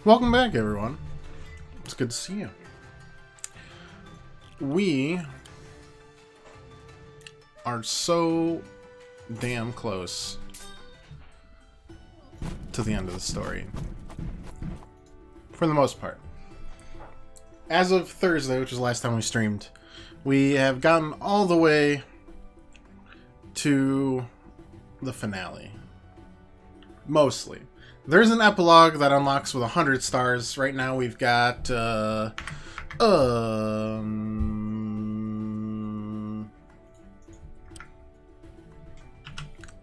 Welcome back, everyone. It's good to see you. We are so damn close to the end of the story. For the most part. As of Thursday, which is the last time we streamed, we have gotten all the way to the finale. Mostly. There's an epilogue that unlocks with 100 stars. Right now we've got,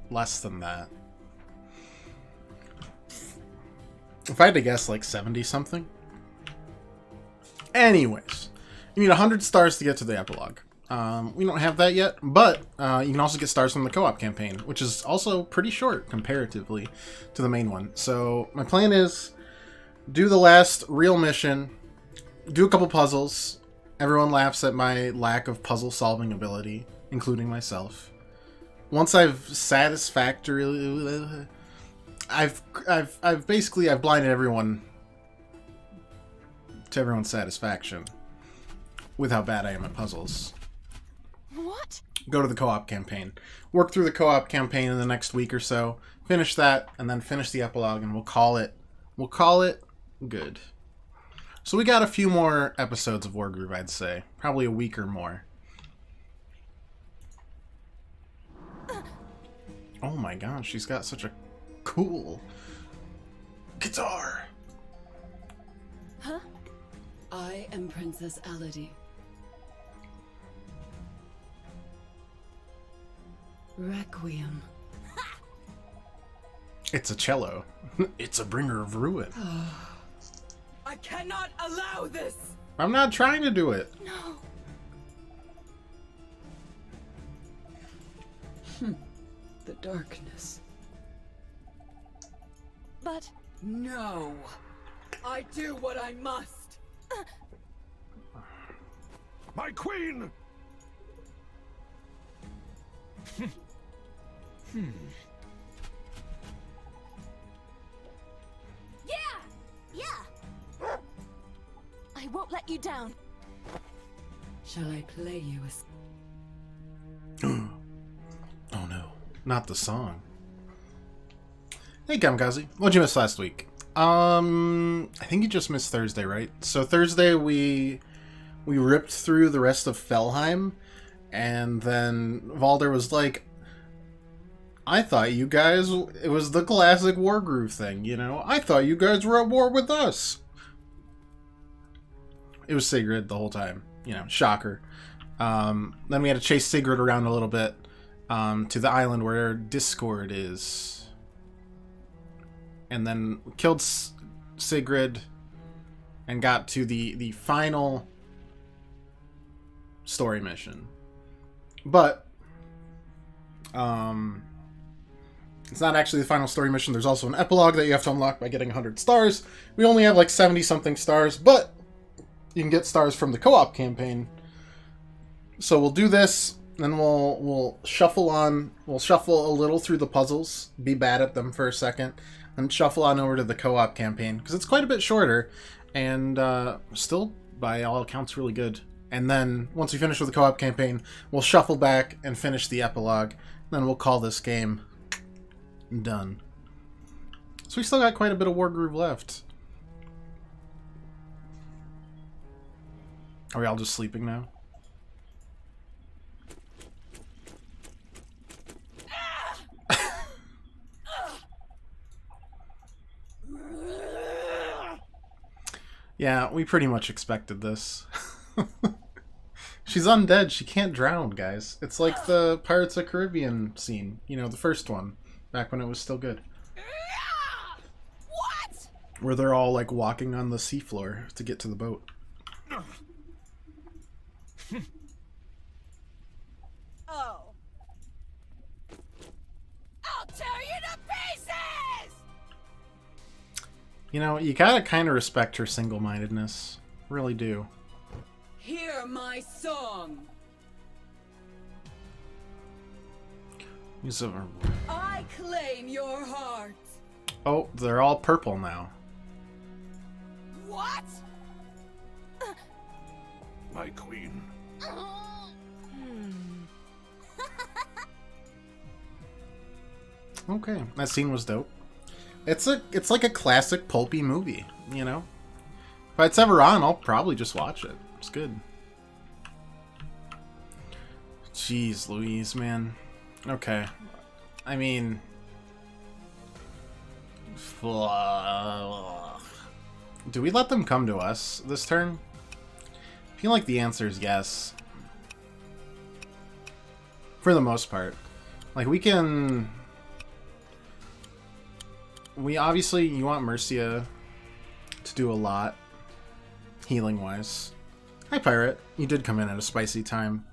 less than that. If I had to guess, like 70 something. Anyways, you need 100 stars to get to the epilogue. We don't have that yet, but you can also get stars from the co-op campaign, which is also pretty short comparatively to the main one. So my plan is do the last real mission, do a couple puzzles. Everyone laughs at my lack of puzzle solving ability, including myself. Once I've satisfactorily, I've blinded everyone to everyone's satisfaction with how bad I am at puzzles. What? Go to the co-op campaign. Work through the co-op campaign in the next week or so. Finish that, and then finish the epilogue, and we'll call it good. So we got a few more episodes of Wargroove, I'd say. Probably a week or more. Oh my gosh, she's got such a cool guitar. Huh? I am Princess Alady. Requiem. It's a cello. It's a bringer of ruin. I cannot allow this! I'm not trying to do it. No. The darkness. But... No! I do what I must! My queen! Yeah! I won't let you down. Shall I play you a... Oh no, not the song. Hey Kamikaze, what'd you miss last week? I think you just missed Thursday, right? So Thursday we ripped through the rest of Felheim, and then Valder was like, I thought you guys, it was the classic Wargroove thing, you know? I thought you guys were at war with us. It was Sigrid the whole time, you know, shocker. Then we had to chase Sigrid around a little bit to the island where Discord is. And then killed Sigrid and got to the final story mission. But it's not actually the final story mission. There's also an epilogue that you have to unlock by getting 100 stars. We only have like 70 something stars, but you can get stars from the co-op campaign. So we'll do this, then we'll shuffle on. We'll shuffle a little through the puzzles, be bad at them for a second, and shuffle on over to the co-op campaign because it's quite a bit shorter and still, by all accounts, really good. And then once we finish with the co-op campaign, we'll shuffle back and finish the epilogue. Then we'll call this game done. So we still got quite a bit of Wargroove left. Are we all just sleeping now? Yeah, we pretty much expected this. She's undead. She can't drown, guys. It's like the Pirates of the Caribbean scene. You know, the first one. Back when it was still good. What? Where they're all, like, walking on the seafloor to get to the boat. Oh. I'll tear you to pieces! You know, you gotta kind of respect her single-mindedness. Really do. Hear my song! Use of... I claim your heart! Oh, they're all purple now. Okay, that scene was dope. It's like a classic pulpy movie, you know? If it's ever on, I'll probably just watch it. It's good. Jeez Louise, man. Okay. I mean... Do we let them come to us this turn? I feel like the answer is yes. For the most part. Like, we can... We obviously... You want Mercia to do a lot. Healing-wise. Hi, Pirate. You did come in at a spicy time.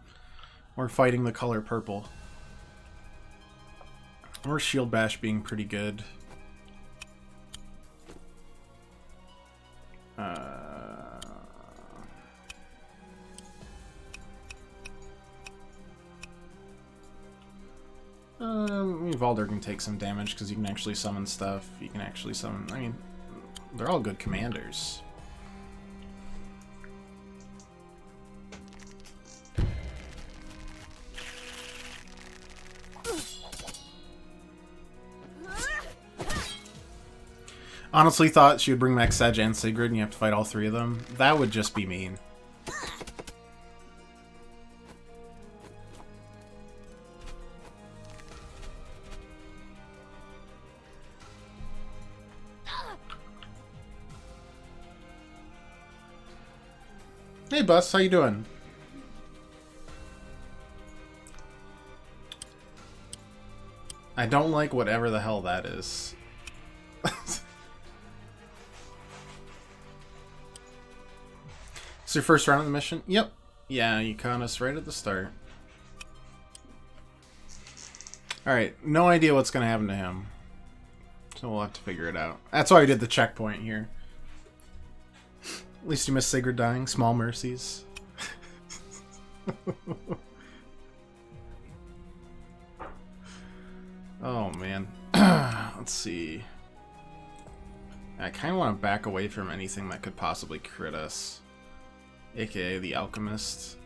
We're fighting the color purple. Or Shield Bash being pretty good. Valder can take some damage because you can actually summon stuff. You can actually summon... I mean, they're all good commanders. Honestly thought she would bring back Sedge and Sigrid and you have to fight all three of them. That would just be mean. Hey Bus, how you doing? I don't like whatever the hell that is. It's your first round of the mission? Yep. Yeah, you caught us right at the start. Alright, no idea what's going to happen to him. So we'll have to figure it out. That's why I did the checkpoint here. At least you missed Sigurd dying. Small mercies. Oh, man. Let's see. I kind of want to back away from anything that could possibly crit us. AKA the Alchemist.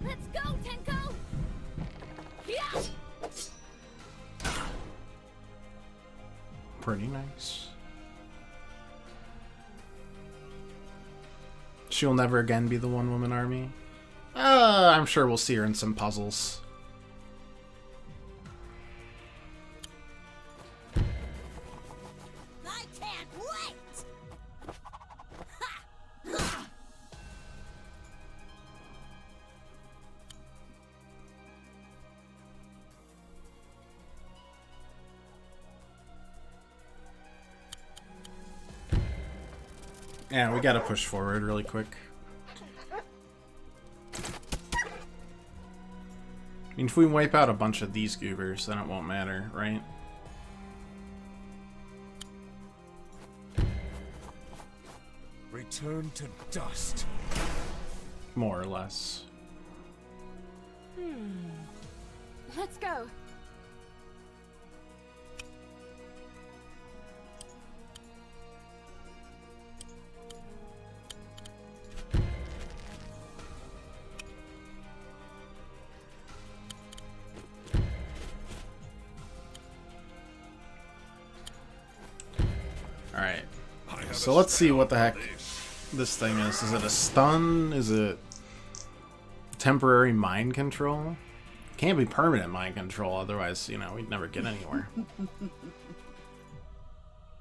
Let's go, Tenko! Yeah! Pretty nice. She'll never again be the one-woman army. I'm sure we'll see her in some puzzles. I can't wait! Yeah, we gotta push forward really quick. I mean, if we wipe out a bunch of these goobers, then it won't matter, right? Return to dust. More or less. Let's go. Alright. So let's see what the heck this thing is. Is it a stun? Is it temporary mind control? Can't be permanent mind control, otherwise, you know, we'd never get anywhere.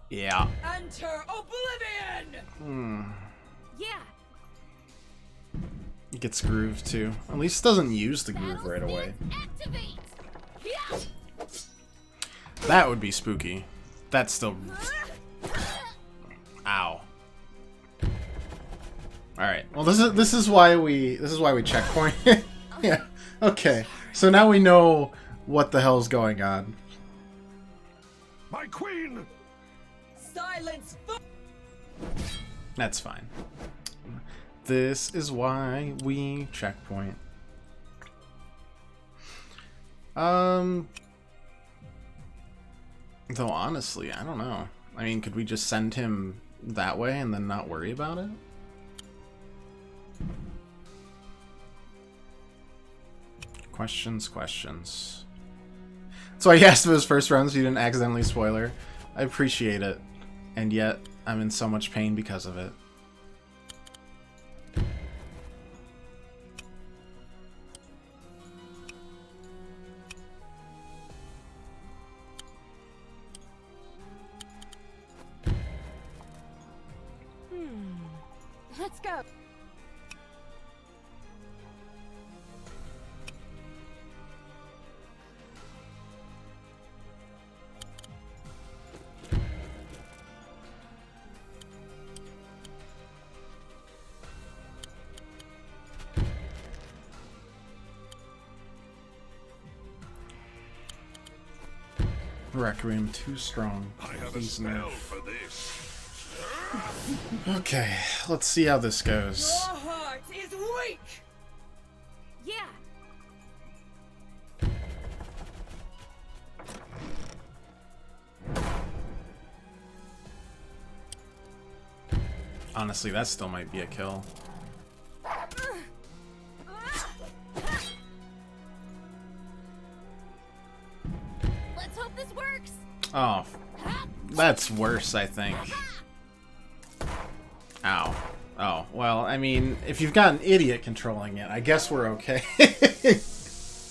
Yeah. Enter oblivion! Yeah. It gets grooved too. At least it doesn't use the groove right away. Activate! Yeah! That would be spooky. That's still... Ow. Alright. Well, this is why we checkpoint. Yeah. Okay. So now we know what the hell's going on. My queen! Silence! That's fine. This is why we checkpoint. Though honestly, I don't know. I mean, could we just send him that way and then not worry about it? Questions, questions. So I asked him his first run so you didn't accidentally spoiler. I appreciate it. And yet, I'm in so much pain because of it. Let's go. Requiem too strong. I have a Please spell no. for this. Okay, let's see how this goes. Your heart is weak! Yeah. Honestly, that still might be a kill. Let's hope this works. Oh, that's worse, I think. Ow. Oh, well, I mean, if you've got an idiot controlling it, I guess we're okay. This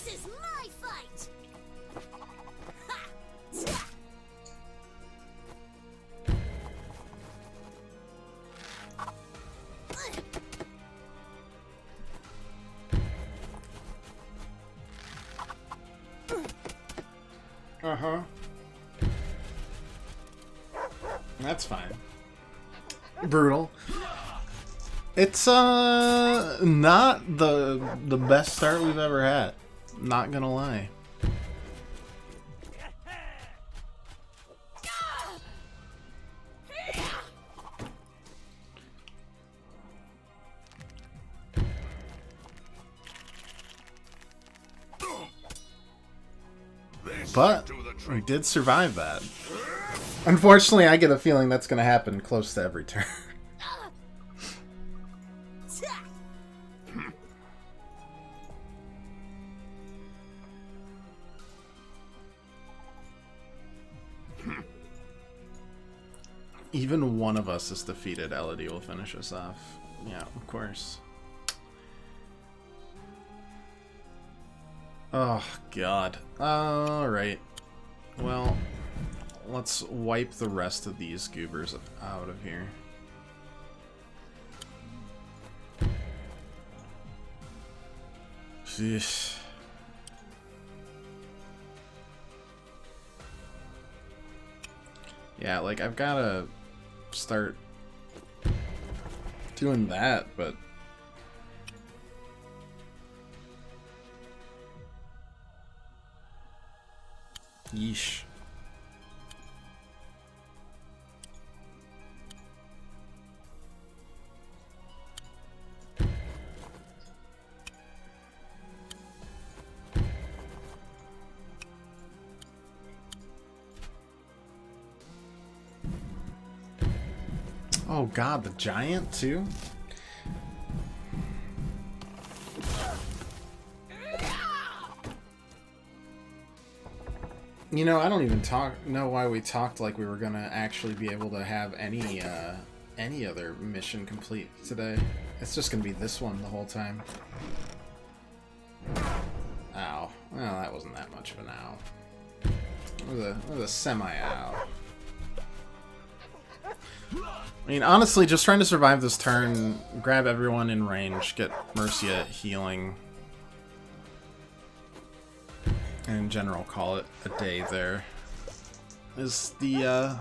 is my fight. Uh-huh. That's fine. Brutal. It's not the best start we've ever had. Not gonna lie. But we did survive that. Unfortunately, I get a feeling that's gonna happen close to every turn. Even one of us is defeated, Elodie will finish us off. Yeah, of course. Oh, God. Alright. Well, let's wipe the rest of these goobers out of here. Sheesh. Yeah, like, I've gotta start doing that, but yeesh. Oh god, the giant too? You know, I don't even know why we talked like we were gonna actually be able to have any other mission complete today. It's just gonna be this one the whole time. Ow. Well, that wasn't that much of an ow. It was a semi-ow. I mean, honestly, just trying to survive this turn, grab everyone in range, get Mercia healing, and in general call it a day there, is the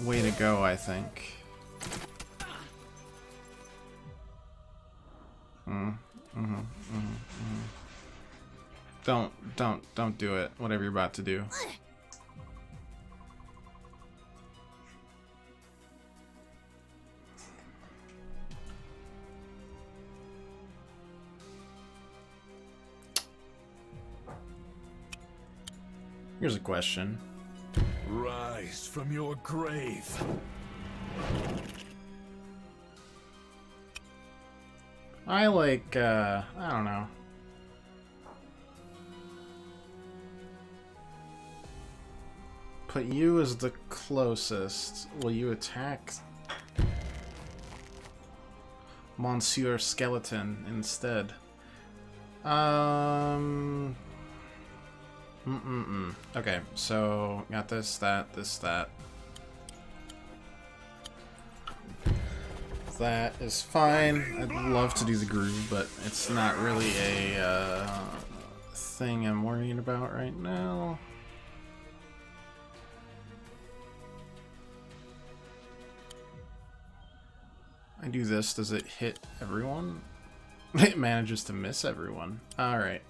way to go, I think. Don't do it, whatever you're about to do. Here's a question. Rise from your grave. I like, I don't know. Put you as the closest. Will you attack Monsieur Skeleton instead? Okay, so got this, that, this, that. That is fine. I'd love to do the groove, but it's not really a thing I'm worried about right now. I do this, does it hit everyone? It manages to miss everyone. Alright,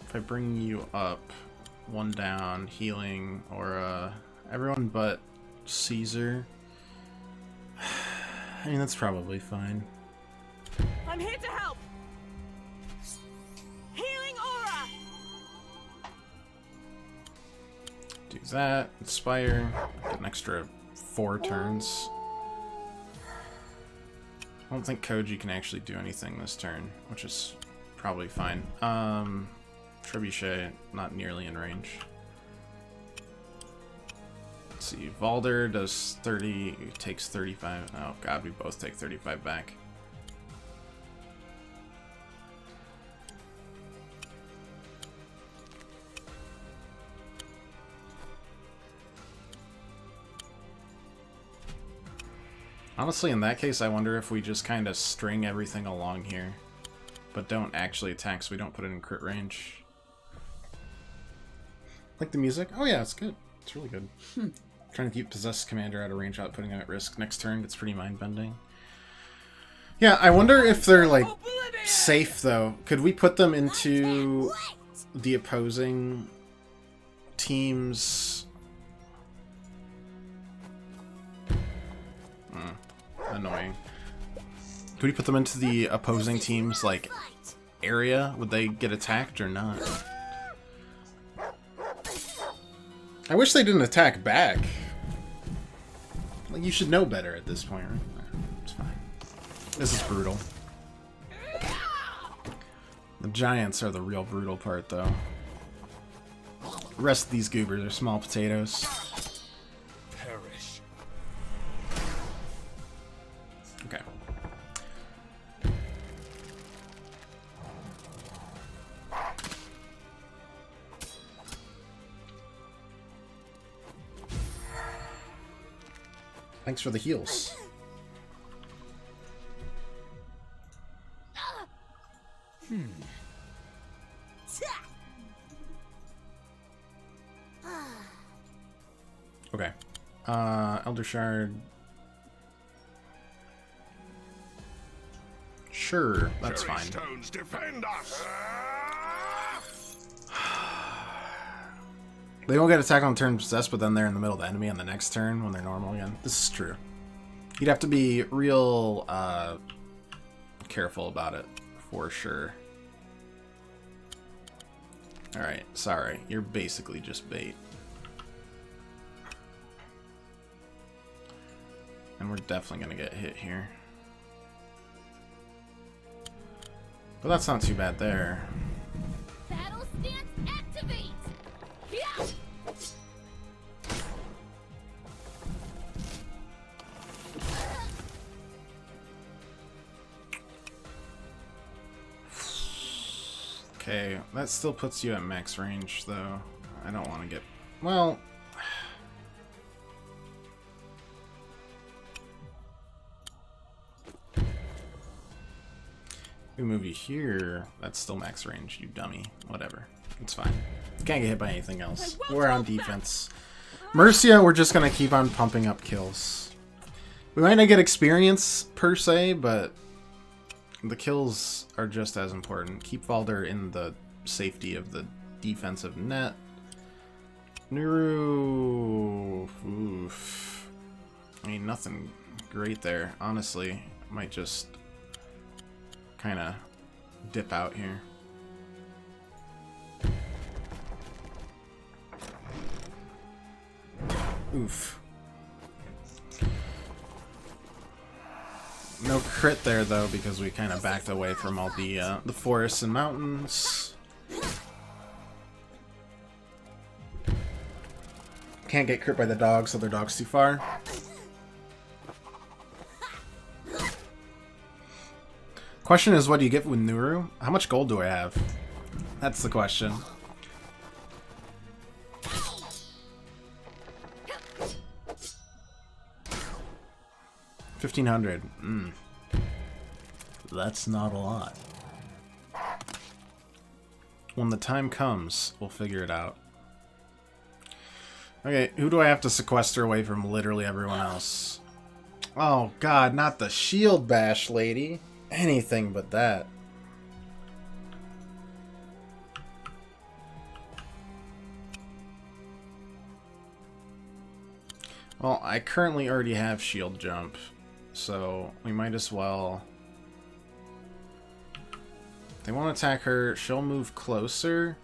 if I bring you up, one down, healing, or everyone but Caesar. I mean, that's probably fine. I'm here to help. Healing aura. Do that, inspire, get an extra 4 turns. I don't think Koji can actually do anything this turn, which is probably fine. Trebuchet, not nearly in range. Let's see, Valder does 30, takes 35. Oh god, we both take 35 back. Honestly, in that case, I wonder if we just kind of string everything along here, but don't actually attack so we don't put it in crit range. Like the music? Oh yeah, it's good. It's really good. Trying to keep Possessed Commander out of range without putting him at risk. Next turn, it's pretty mind-bending. Yeah, I wonder if they're, like, safe, though. Could we put them into the opposing team's... annoying. Could we put them into the opposing team's, like, area? Would they get attacked or not? I wish they didn't attack back. Like, you should know better at this point, right? It's fine. This is brutal. The giants are the real brutal part, though. The rest of these goobers are small potatoes. Perish. Okay. Thanks for the heals. Okay. Elder Shard. Sure, that's Cherry fine. stones defend us. They don't get attack on turn possessed, but then they're in the middle of the enemy on the next turn when they're normal again. This is true. You'd have to be real careful about it, for sure. Alright, sorry. You're basically just bait. And we're definitely going to get hit here. But that's not too bad there. Battle stance activate. Yeah. Okay, that still puts you at max range, though. I don't want to get... Well... We move you here, that's still max range, you dummy. Whatever. It's fine. You can't get hit by anything else. We're on defense. Mercia, we're just going to keep on pumping up kills. We might not get experience, per se, but the kills are just as important. Keep Valder in the safety of the defensive net. Nuru... Oof. I mean, nothing great there, honestly. Might just kind of dip out here. Oof. No crit there though, because we kind of backed away from all the forests and mountains. Can't get crit by the dogs, so their dog's too far. Question is, what do you get with Nuru? How much gold do I have? That's the question. $1,500. That's not a lot. When the time comes, we'll figure it out. Okay, who do I have to sequester away from literally everyone else? Oh god, not the shield bash lady. Anything but that. Well, I currently already have shield jump, so we might as well... If they want to attack her, she'll move closer.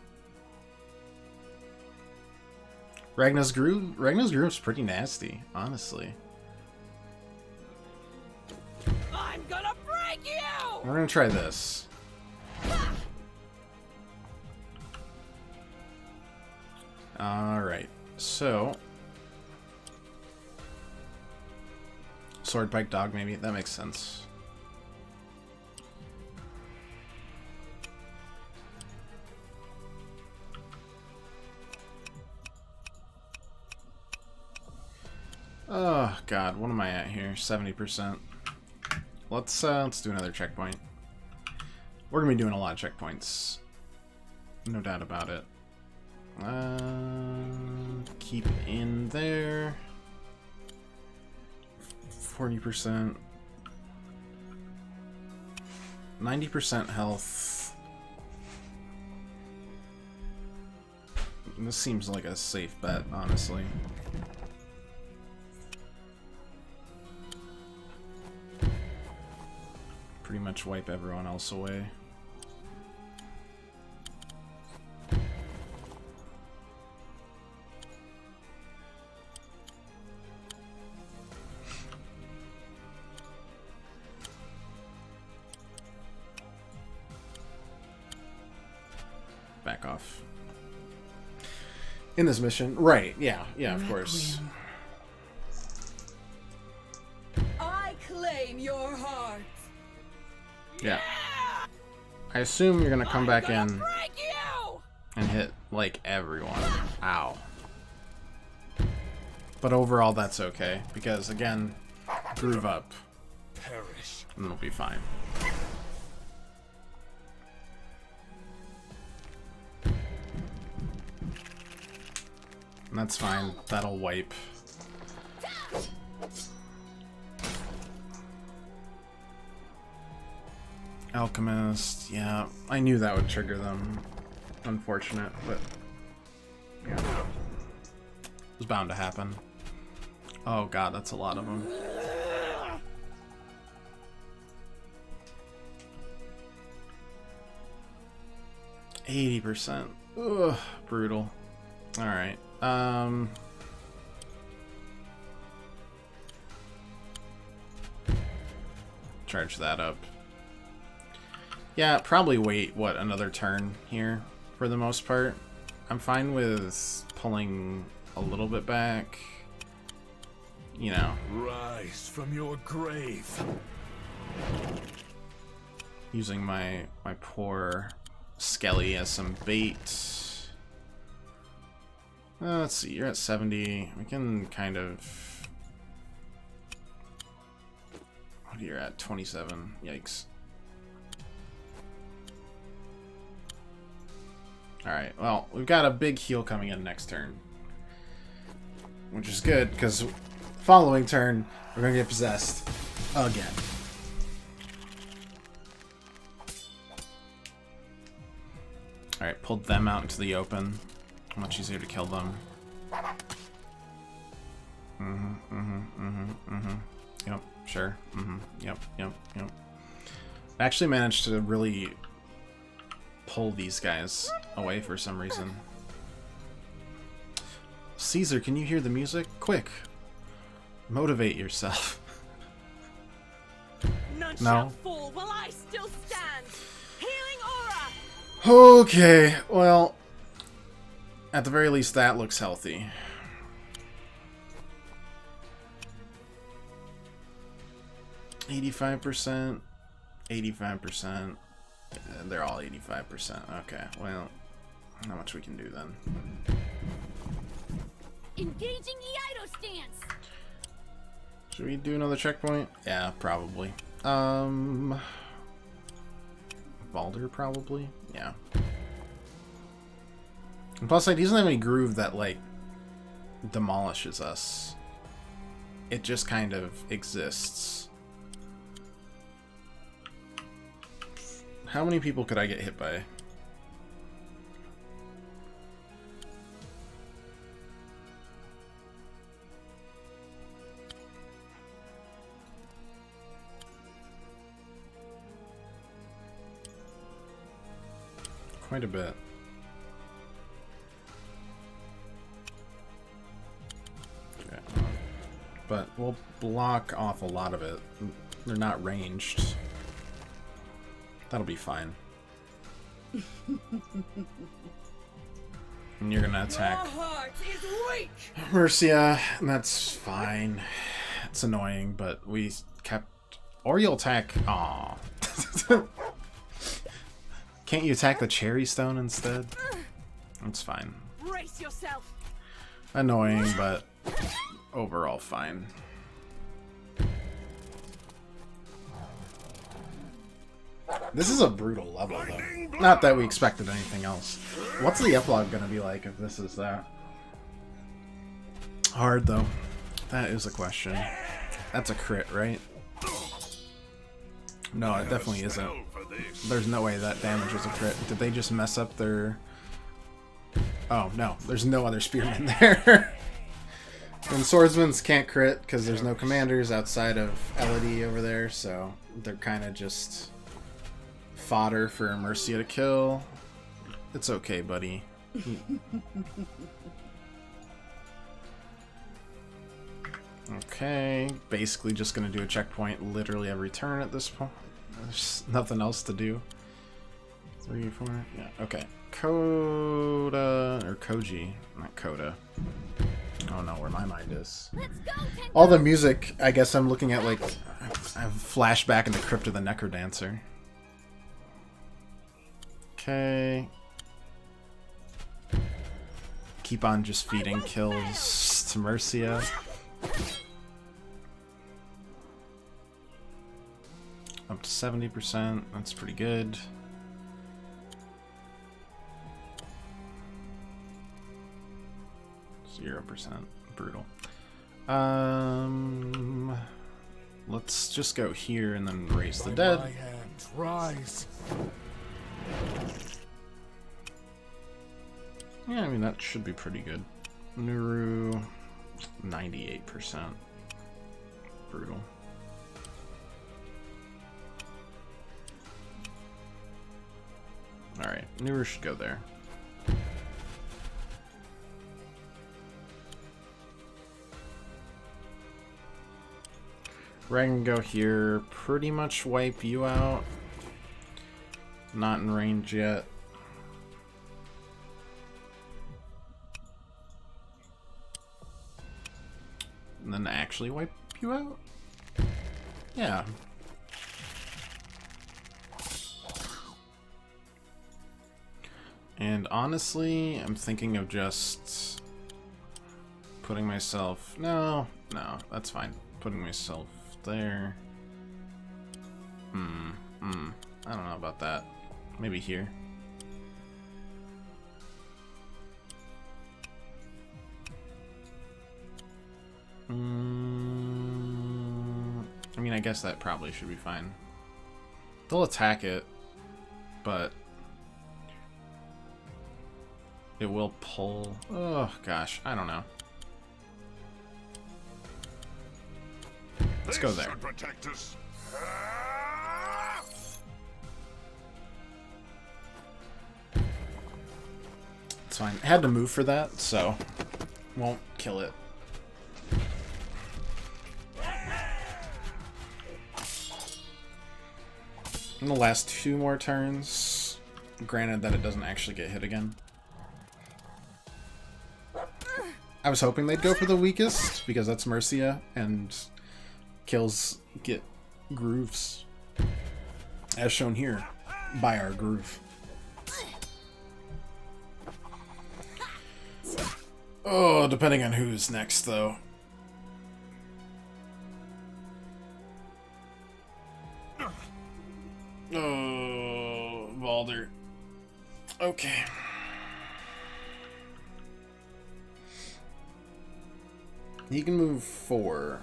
Ragna's Groove's pretty nasty, honestly. I'm gonna break you! We're gonna try this. Alright, so... Sword Pike Dog, maybe? That makes sense. Oh god, what am I at here? 70%. Let's do another checkpoint. We're gonna be doing a lot of checkpoints. No doubt about it. Keep in there. 40%. 90% health. This seems like a safe bet, honestly. Pretty much wipe everyone else away. Back off. In this mission, right, yeah, of course. I claim your heart. Yeah. I assume you're gonna come back in Break you! and hit, like, everyone. Ow. But overall, that's okay, because, again, groove up, Perish. and it'll be fine. And that's fine. That'll wipe. Alchemist, yeah. I knew that would trigger them. Unfortunate, but... yeah. It was bound to happen. Oh god, that's a lot of them. %. Ugh, brutal. Alright. Charge that up. Yeah, probably wait, what, another turn here, for the most part. I'm fine with pulling a little bit back. You know. Rise from your grave. Using my poor Skelly as some bait. Let's see, you're at 70. We can kind of... What are you at? 27. Yikes. Alright, well, we've got a big heal coming in next turn. Which is good, because following turn, we're going to get possessed again. Alright, pulled them out into the open. Much easier to kill them. Yep, sure. Yep. I actually managed to really pull these guys away for some reason. Caesar, can you hear the music? Quick! Motivate yourself. None No. shall fall while I still stand. Healing aura. Okay, well, at the very least that looks healthy. %, 85%. They're all 85%. Okay, well, not much we can do then. Engaging Eido stance. Should we do another checkpoint? Yeah, probably. Baldur, probably? Yeah. And plus, like, he doesn't have any groove that, like, demolishes us. It just kind of exists. How many people could I get hit by? Quite a bit. Okay. But we'll block off a lot of it. They're not ranged. That'll be fine. And you're gonna attack Your heart is weak. Mercia, and that's fine. It's annoying, but we kept... Or you'll attack... Aw. Can't you attack the cherry stone instead? That's fine. Brace yourself. Annoying, but overall fine. This is a brutal level, though. Not that we expected anything else. What's the epilogue gonna be like if this is that? Hard, though. That is a question. That's a crit, right? No, it definitely isn't. There's no way that damage was a crit. Did they just mess up their... Oh, no. There's no other spearmen there. And swordsmans can't crit because there's no commanders outside of Elodie over there, so they're kind of just fodder for Mercia to kill. It's okay, buddy. Okay, basically just gonna do a checkpoint literally every turn at this point. There's nothing else to do. 3, 4, yeah, okay. Coda, or Koji, not Coda. I don't know where my mind is. Let's go, Tenko. All the music, I guess I'm looking at, like, I have flashback in the Crypt of the Necrodancer. Okay. Keep on just feeding kills to Mercia. Up to 70%, that's pretty good. %, brutal. Let's just go here and then raise the dead. My hand, rise. Yeah, I mean that should be pretty good. Nuru, 98%. Brutal. Alright, Nuru should go there. Rag can go here, pretty much wipe you out. Not in range yet. And then actually wipe you out? Yeah. And honestly, I'm thinking of just putting myself... No, that's fine. Putting myself there. I don't know about that. Maybe here. I mean, I guess that probably should be fine. They'll attack it, but it will pull. Oh gosh, I don't know. Let's go there. fine. I had to move for that, so won't kill it. In the last 2 more turns, granted that it doesn't actually get hit again. I was hoping they'd go for the weakest, because that's Mercia, and kills get grooves, as shown here by our groove. Oh, depending on who's next, though. Oh, Valder. Okay. He can move 4.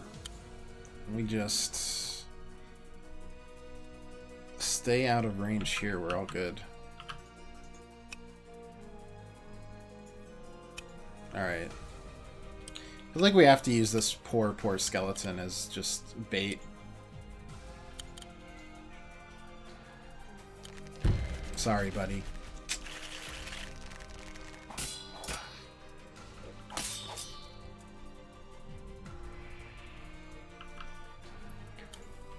We just stay out of range here. We're all good. Alright. I feel like we have to use this poor skeleton as just bait. Sorry, buddy.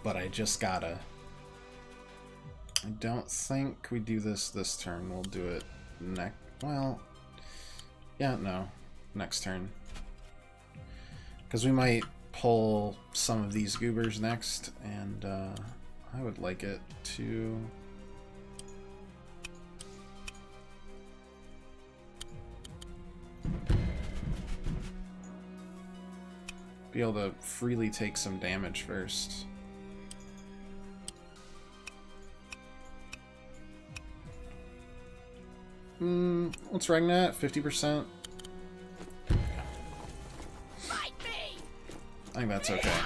But I just gotta. I don't think we do this turn. We'll do it next. Well, yeah, no. Next turn. Because we might pull some of these goobers next, and I would like it to... be able to freely take some damage first. What's Regnat? 50%? Fight me! I think that's okay.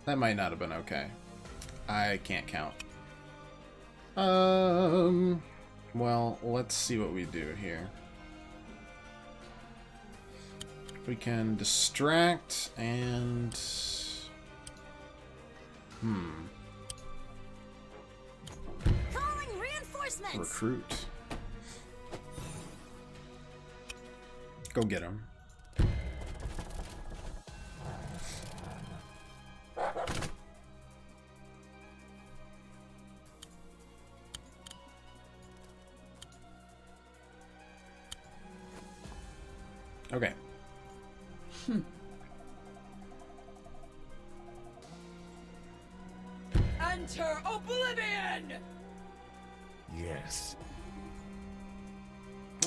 That might not have been okay. I can't count. Well, let's see what we do here. We can distract and... Calling reinforcements! recruit. Go get him. Okay. Enter oblivion! Yes.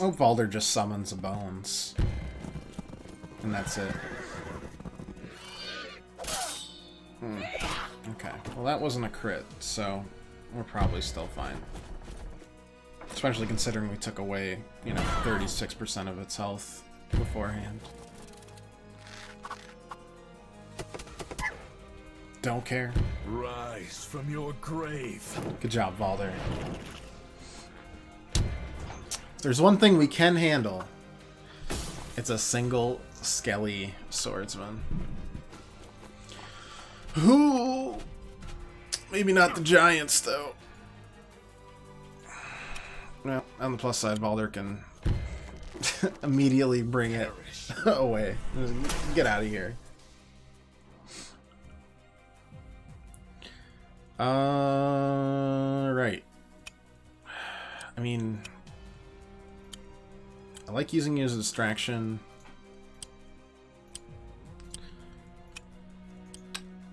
Oh, Valder just summons a bones. And that's it. Okay. Well, that wasn't a crit, so we're probably still fine. Especially considering we took away, 36% of its health beforehand. Don't care. Rise from your grave. Good job, Valder. If there's one thing we can handle, it's a single skelly swordsman. Ooh, maybe not the giants, though. Well, on the plus side, Valder can immediately bring it away. Get out of here. Right. I mean, I like using you as a distraction.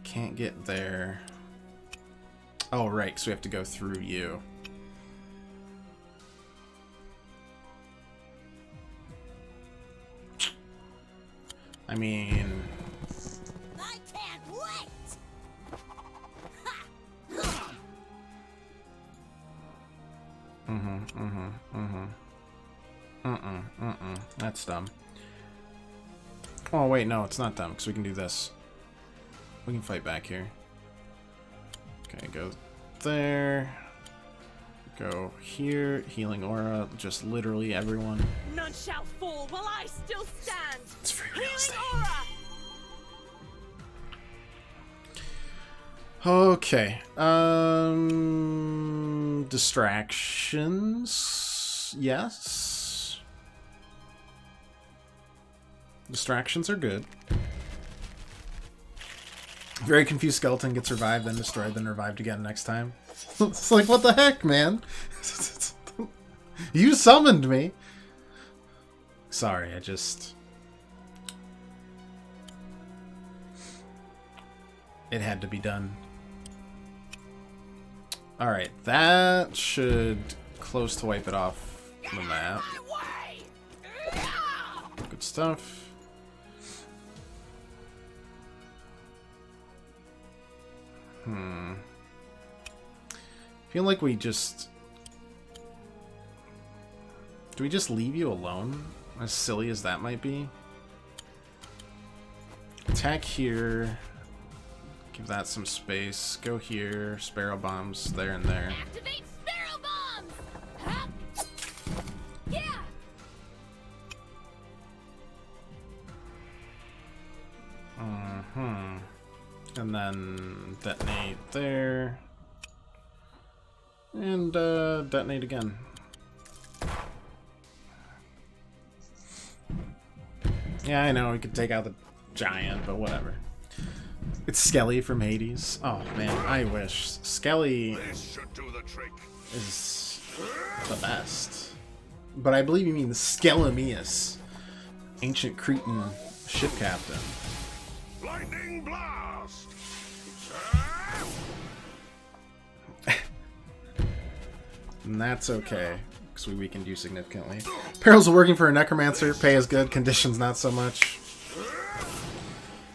Can't get there. Oh, right, because we have to go through you. I mean... I can't wait! That's dumb. Oh, wait, no, it's not dumb, because we can do this. We can fight back here. Okay, go there. Go here. Healing aura. Just literally everyone. None shall fall while I still stand! It's free real estate. Healing aura! Okay. Distractions. Yes. Distractions are good. Very confused skeleton gets revived, then destroyed, then revived again next time. It's like, what the heck, man? You summoned me. Sorry, I just... It had to be done. Alright, that should close to wipe it off the map. Good stuff. Feel like we just... Do we just leave you alone? As silly as that might be. Attack here. Give that some space. Go here. Sparrow bombs there and there. Activate sparrow bombs! Huh? Yeah! And then detonate there. And detonate again. Yeah, I know, we could take out the giant, but whatever. It's Skelly from Hades. Oh man, I wish. Skelly is the best. But I believe you mean the Skelemius, ancient Cretan ship captain. Lightning blast! And that's okay, because we weakened you significantly. Perils of working for a necromancer. Pay is good, conditions not so much.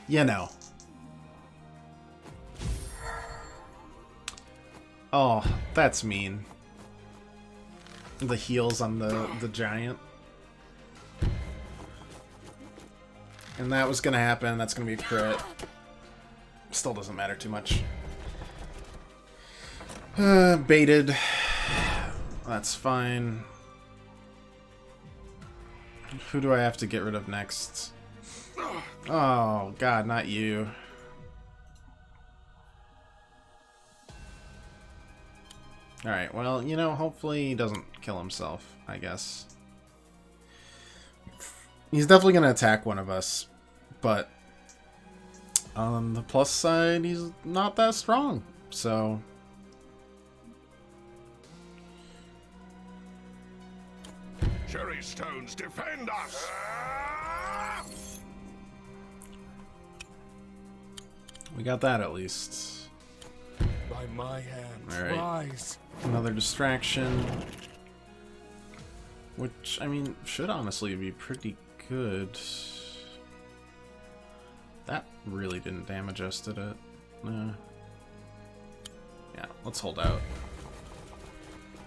You know. Oh, that's mean. The heals on the giant. And that was gonna happen. That's gonna be a crit. Still doesn't matter too much. Baited. That's fine. Who do I have to get rid of next? Oh, God, not you. Alright, well, you know, hopefully he doesn't kill himself, I guess. He's definitely going to attack one of us, but on the plus side, he's not that strong, so... Cherry stones, defend us! We got that at least. By my hands, All right. rise. Another distraction. Which, I mean, should honestly be pretty good. That really didn't damage us, did it? Nah. Yeah, let's hold out.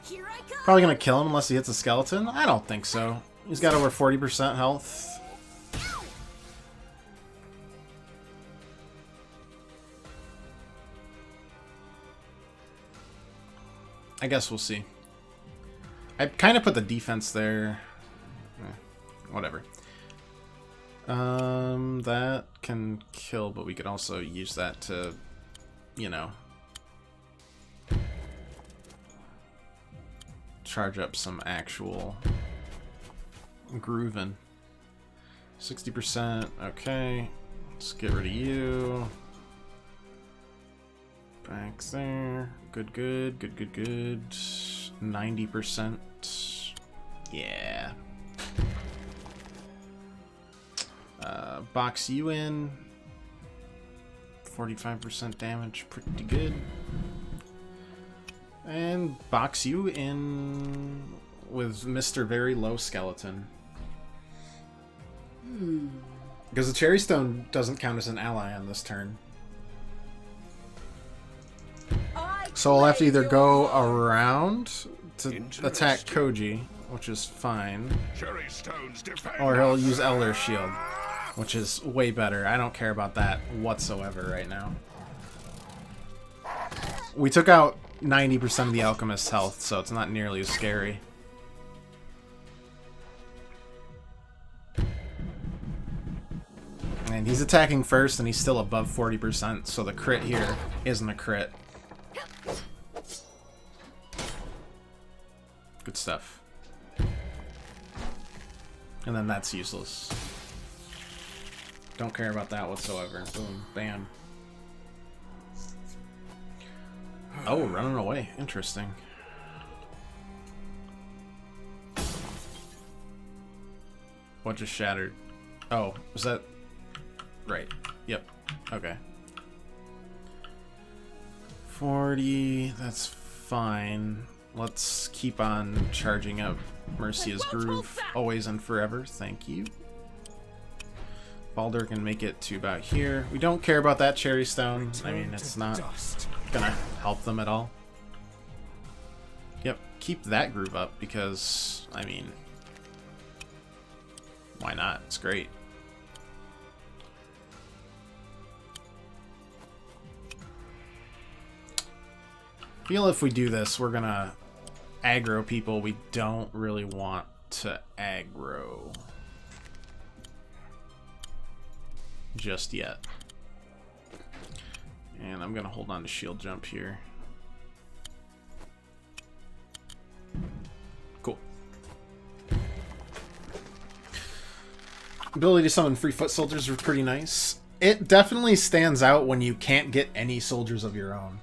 Here I come! Probably gonna kill him unless he hits a skeleton? I don't think so. He's got over 40% health. I guess we'll see. I kind of put the defense there. Whatever. That can kill, but we could also use that to, you know, charge up some actual grooving. 60%. Okay. Let's get rid of you. Back there. Good, good, good, good, good. 90%. Yeah. Box you in. 45% damage. Pretty good. And box you in with Mr. Very Low Skeleton. Because the Cherry Stone doesn't count as an ally on this turn. So I'll have to either go around to attack Koji, which is fine, Cherry stones, defend or he'll us. use Elder Shield, which is way better. I don't care about that whatsoever right now. We took out 90% of the Alchemist's health, so it's not nearly as scary. And he's attacking first, and he's still above 40%, so the crit here isn't a crit. Good stuff. And then that's useless. Don't care about that whatsoever. Boom. Bam. Oh, running away. Interesting. What just shattered? Oh, was that... Right. Yep. Okay. 40. That's fine. Let's keep on charging up Mercia's groove. Always and forever. Thank you. Baldur can make it to about here. We don't care about that cherry stone. I mean, it's not gonna help them at all. Yep. Keep that groove up because, I mean... Why not? It's great. I feel if we do this, we're gonna aggro people we don't really want to aggro. Just yet. And I'm gonna hold on to shield jump here. Cool. Ability to summon free foot soldiers are pretty nice. It definitely stands out when you can't get any soldiers of your own.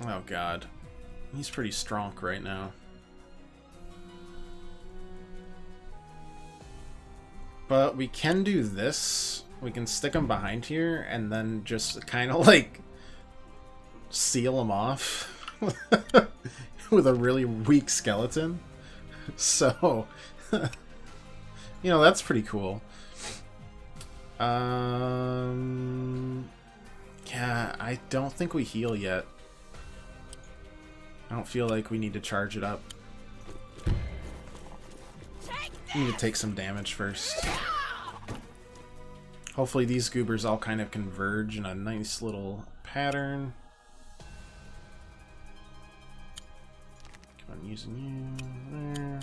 Oh god. He's pretty strong right now. But we can do this. We can stick him behind here and then just kind of like seal him off with a really weak skeleton. So, you know, that's pretty cool. Yeah, I don't think we heal yet. I don't feel like we need to charge it up. We need to take some damage first. Hopefully these goobers all kind of converge in a nice little pattern. Come on, using you there.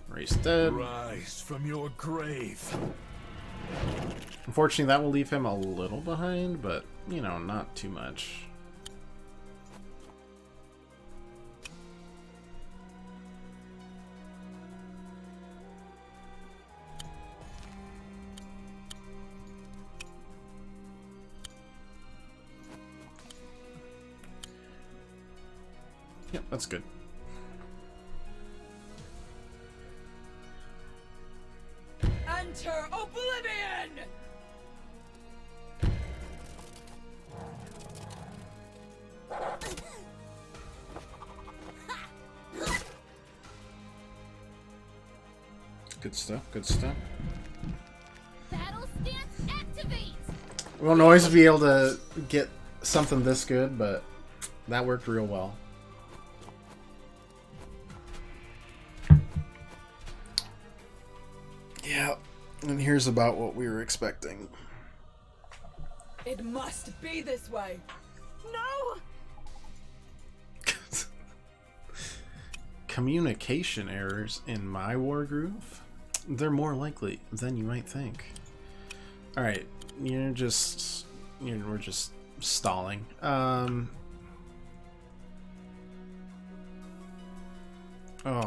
Race dead. Rise from your grave. Unfortunately, that will leave him a little behind, but, you know, not too much. Yep, that's good. Enter oblivion! Good stuff, good stuff. Battle stance activate! We won't always be able to get something this good, but that worked real well. Yeah, and here's about what we were expecting. It must be this way. No! Communication errors in my Wargroove? They're more likely than you might think. Alright, we're just stalling. Oh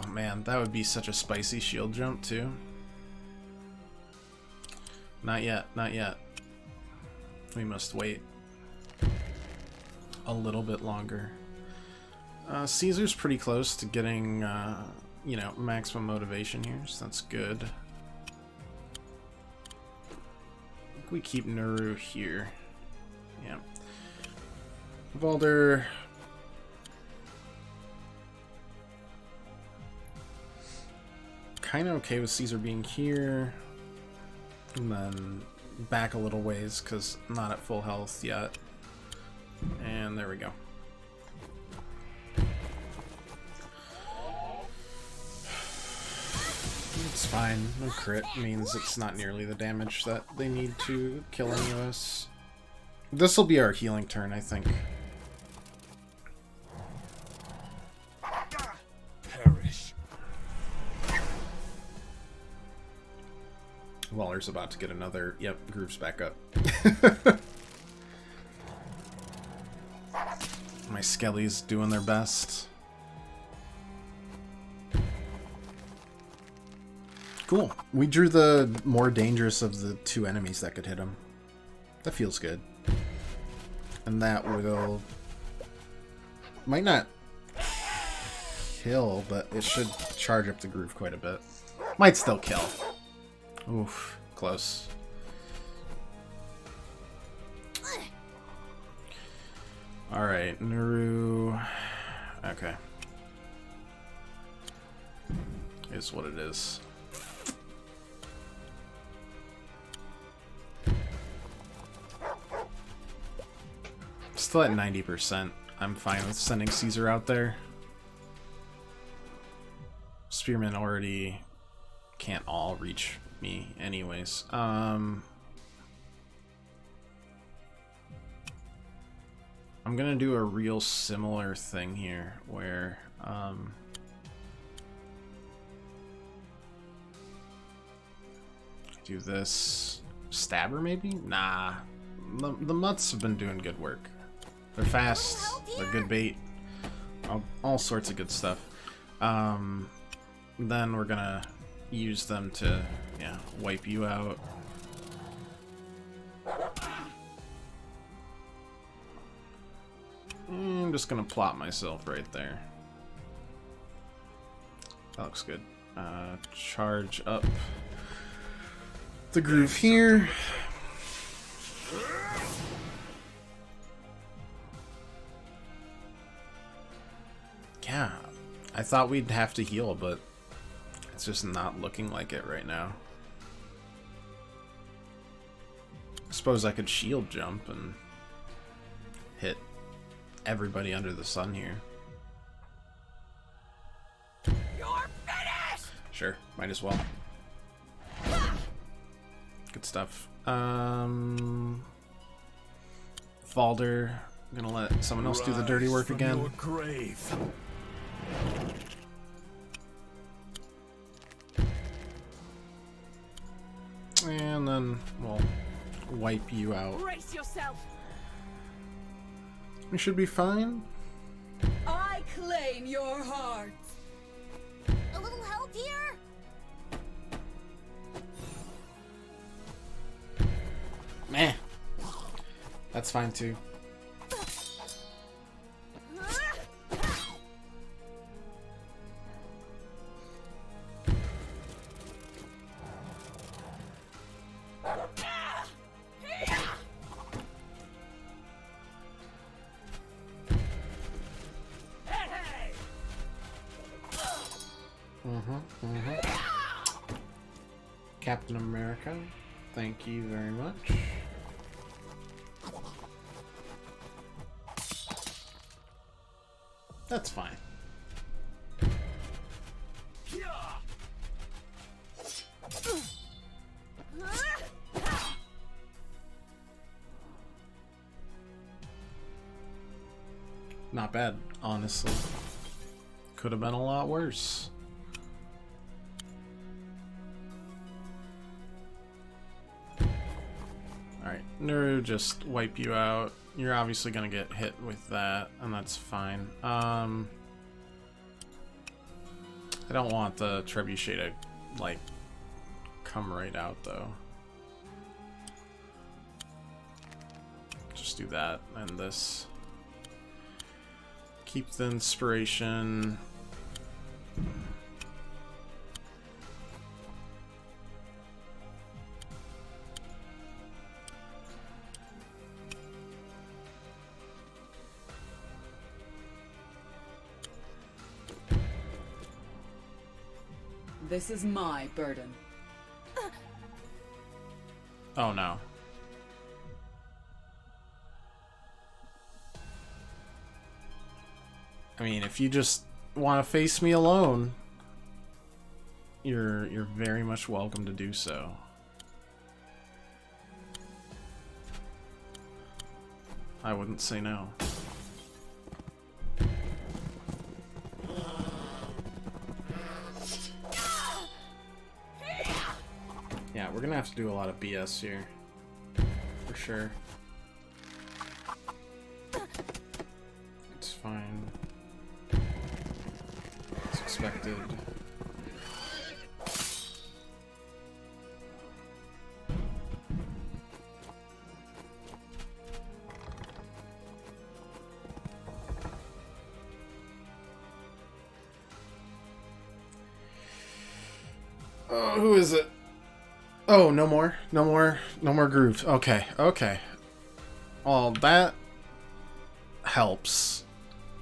man, that would be such a spicy shield jump too. Not yet, not yet. We must wait a little bit longer. Caesar's pretty close to getting, you know, maximum motivation here, so that's good. I think we keep Nuru here. Yeah. Baldur. Kind of okay with Caesar being here. And then back a little ways, because I'm not at full health yet. And there we go. It's fine. No crit means it's not nearly the damage that they need to kill any of us. This will be our healing turn, I think. Perish. Waller's about to get another... Yep, Groove's back up. My Skelly's doing their best. Cool. We drew the more dangerous of the two enemies that could hit him. That feels good. And that will... Might not kill, but it should charge up the Groove quite a bit. Might still kill. Oof. Close. Alright, Naru... Okay. Is what it is. Still at 90%. I'm fine with sending Caesar out there. Spearmen already can't all reach me anyways. I'm gonna do a real similar thing here where do this stabber maybe? Nah. The mutts have been doing good work. They're fast, they're good bait, all sorts of good stuff. Then we're gonna use them to, yeah, wipe you out. I'm just gonna plot myself right there. That looks good. Charge up the Groove here. Yeah, I thought we'd have to heal, but it's just not looking like it right now. I suppose I could shield jump and hit everybody under the sun here. You're finished! Sure, might as well. Good stuff. Valder, I'm gonna let someone else do the dirty work again. Your grave. And then we'll wipe you out. Brace yourself! We should be fine. I claim your heart! A little help here? Meh. That's fine too. Captain America, thank you very much. That's fine. Not bad, honestly. Could have been a lot worse. Alright, Nuru, just wipe you out. You're obviously gonna get hit with that, and that's fine. I don't want the trebuchet to, like, come right out, though. Just do that, and this. Keep the inspiration. This is my burden. Oh no. I mean, if you just want to face me alone, you're very much welcome to do so. I wouldn't say no. we're gonna have to do a lot of BS here. For sure. It's fine. It's expected. Oh, who is it? Oh, no more grooves. Okay, okay. Well, that helps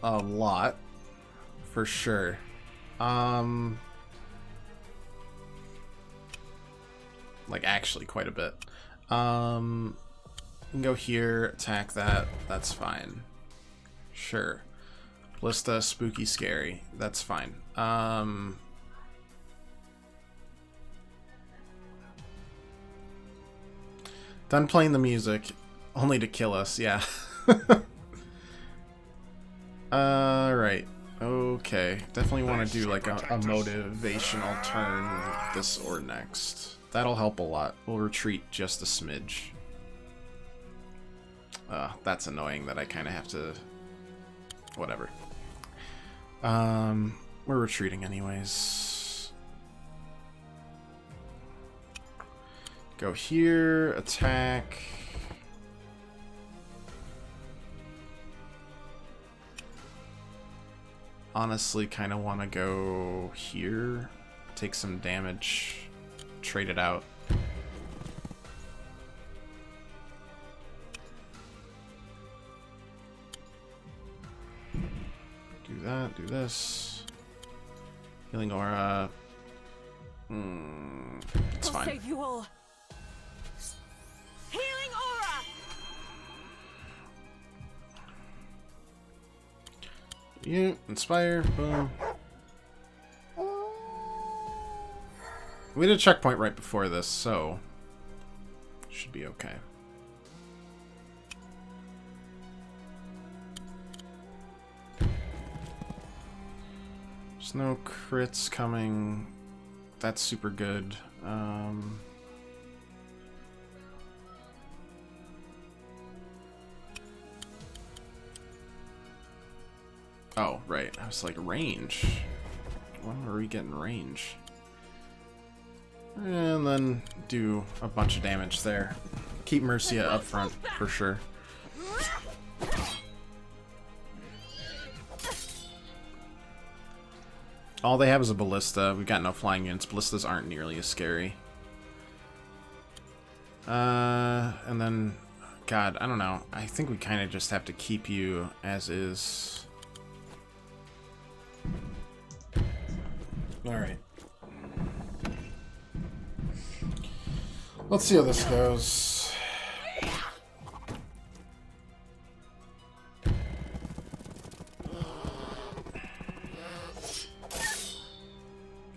a lot, for sure. Like, actually quite a bit. You can go here, attack that, that's fine. Sure. Ballista, spooky, scary, that's fine. Done playing the music, only to kill us, yeah. Right. Okay. Definitely want to do like a motivational turn this or next. That'll help a lot. We'll retreat just a smidge. That's annoying that I kind of have to... Whatever. We're retreating anyways. Go here, attack. Honestly, kind of want to go here, take some damage, trade it out. Do that, do this. Healing aura. It's fine. I'll save you all. Healing aura. Yeah, inspire, boom. We did a checkpoint right before this, so should be okay. There's no crits coming. That's super good. Oh, right. I was like, range. When were we getting range? And then do a bunch of damage there. Keep Mercia up front, for sure. All they have is a ballista. We've got no flying units. Ballistas aren't nearly as scary. And then... God, I don't know. I think we kind of just have to keep you as is. Alright. Let's see how this goes.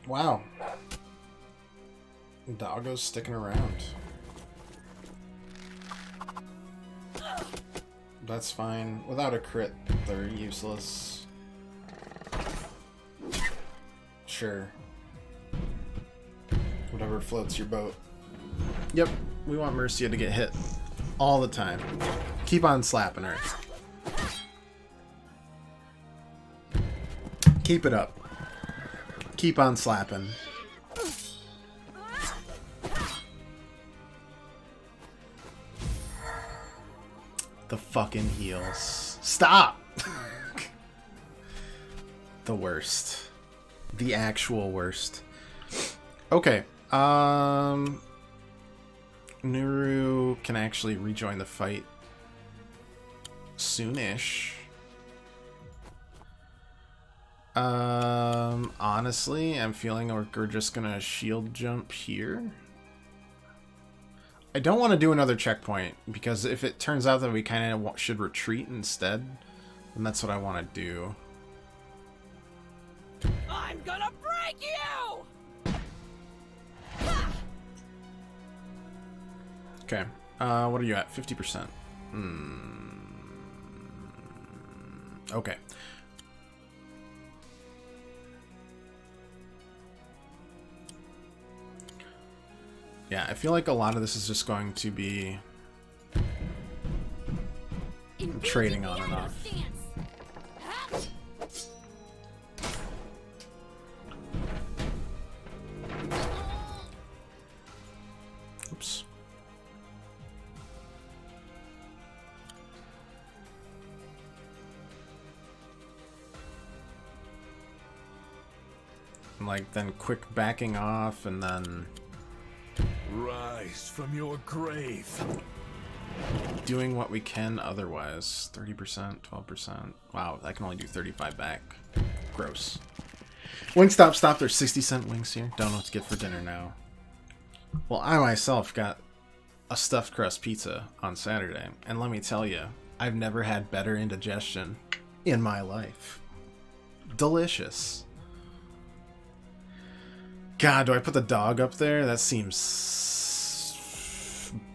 Wow. Doggo's sticking around. That's fine. Without a crit, they're useless. Sure. Whatever floats your boat. Yep, we want Mercia to get hit all the time. Keep on slapping her. Keep it up. Keep on slapping. The fucking heals. Stop! The worst. The actual worst. Okay. Nuru can actually rejoin the fight soonish. Honestly, I'm feeling like we're just gonna shield jump here. I don't want to do another checkpoint, because if it turns out that we kind of should retreat instead, then that's what I want to do. I'm gonna break you! Okay. What are you at? 50%. Okay. Yeah, Yeah, I feel like a lot of this is just going to be trading on and off. Oops. And like then quick backing off and then Rise from your grave. doing what we can otherwise. 30%, 12%. Wow, I can only do 35 back. Gross. Wingstop stopped their 60-cent wings here. Don't know what to get for dinner now. Well, I myself got a stuffed crust pizza on Saturday, and let me tell you, I've never had better indigestion in my life. Delicious. God, do I put the dog up there? That seems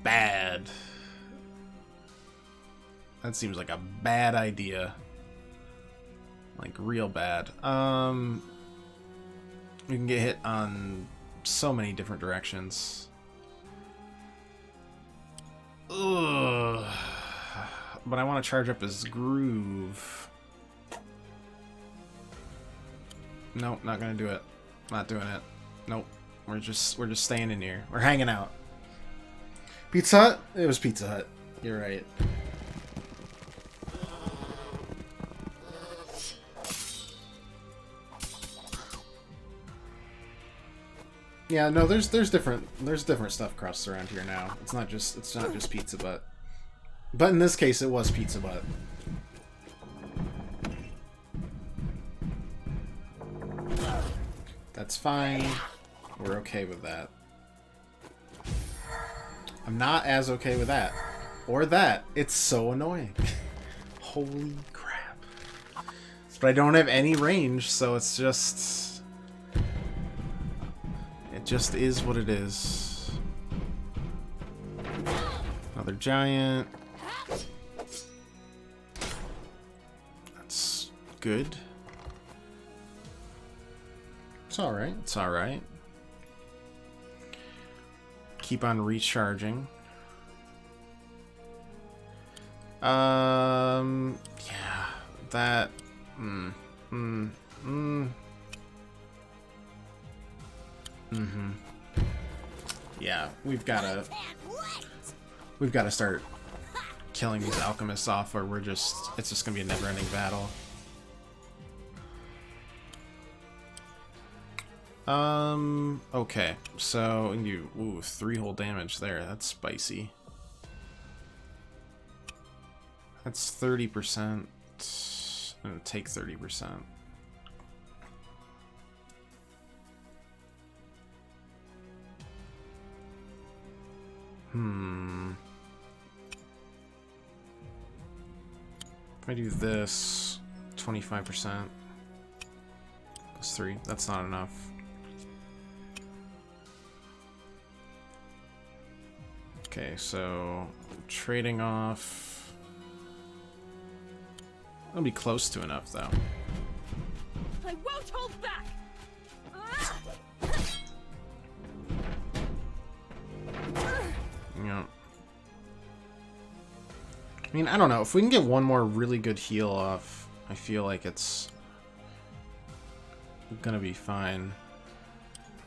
bad. That seems like a bad idea. Like, real bad. We can get hit on so many different directions. Ugh. But I want to charge up his groove. Nope, not gonna do it. Not doing it. Nope. We're just staying in here. We're hanging out. Pizza Hut? It was Pizza Hut. You're right. Yeah, no, there's different stuff crossed around here now. It's not just Pizza Butt. But in this case it was Pizza Butt. That's fine. We're okay with that. I'm not as okay with that. Or that. It's so annoying. Holy crap. But I don't have any range, so it's just... It just is what it is. Another giant. That's good. It's alright. It's alright. Keep on recharging. Yeah. That... Yeah, we've gotta start killing these alchemists off, or it's just gonna be a never-ending battle. Okay, so you 3 whole damage there. That's spicy. That's 30%. I'm gonna take 30%. If I do this, 25%. Plus 3. That's not enough. Okay, so trading off. That'll be close to enough, though. I won't hold back. Yeah. I mean, I don't know. If we can get one more really good heal off, I feel like it's gonna be fine.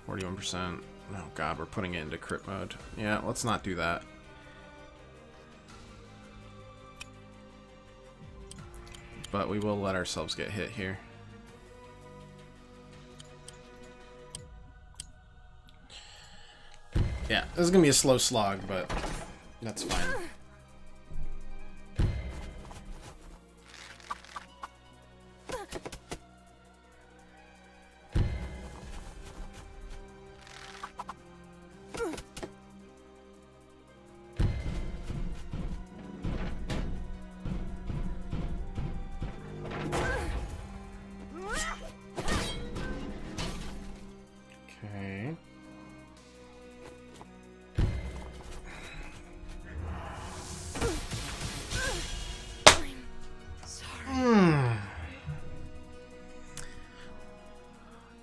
41%. Oh god, we're putting it into crit mode. Yeah, let's not do that. But we will let ourselves get hit here. Yeah, this is gonna be a slow slog, but that's fine. Okay.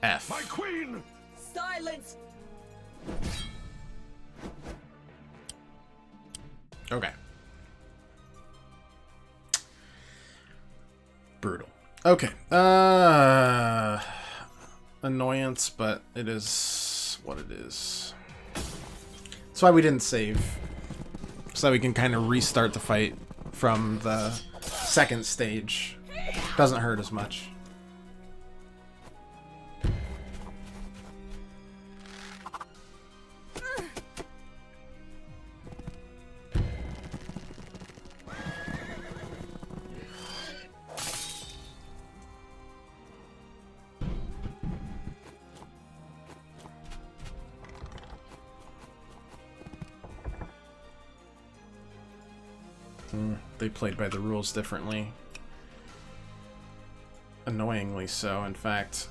F. My queen! Silence. Okay. Brutal. Okay. Annoyance, but it is what it is. That's why we didn't save. So that we can kind of restart the fight from the second stage. Doesn't hurt as much. They played by the rules differently. Annoyingly so, in fact.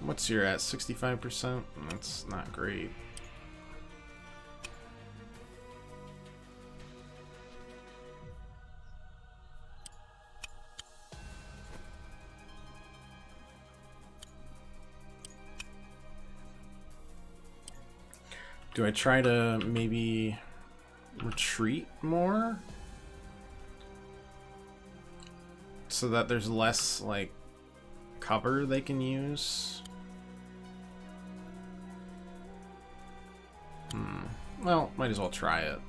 What's your at? 65%? That's not great. Do I try to maybe retreat more? So that there's less, like, cover they can use? Well, might as well try it.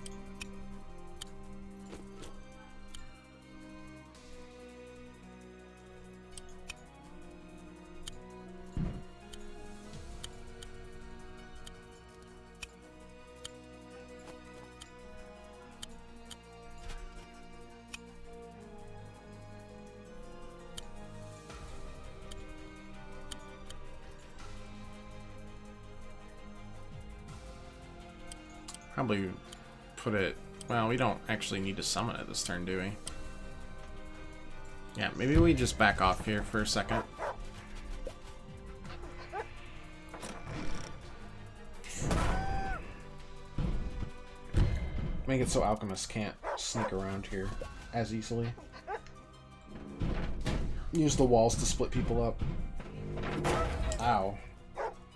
Probably put it... Well, we don't actually need to summon it this turn, do we? Yeah, maybe we just back off here for a second. Make it so alchemists can't sneak around here as easily. Use the walls to split people up. Ow.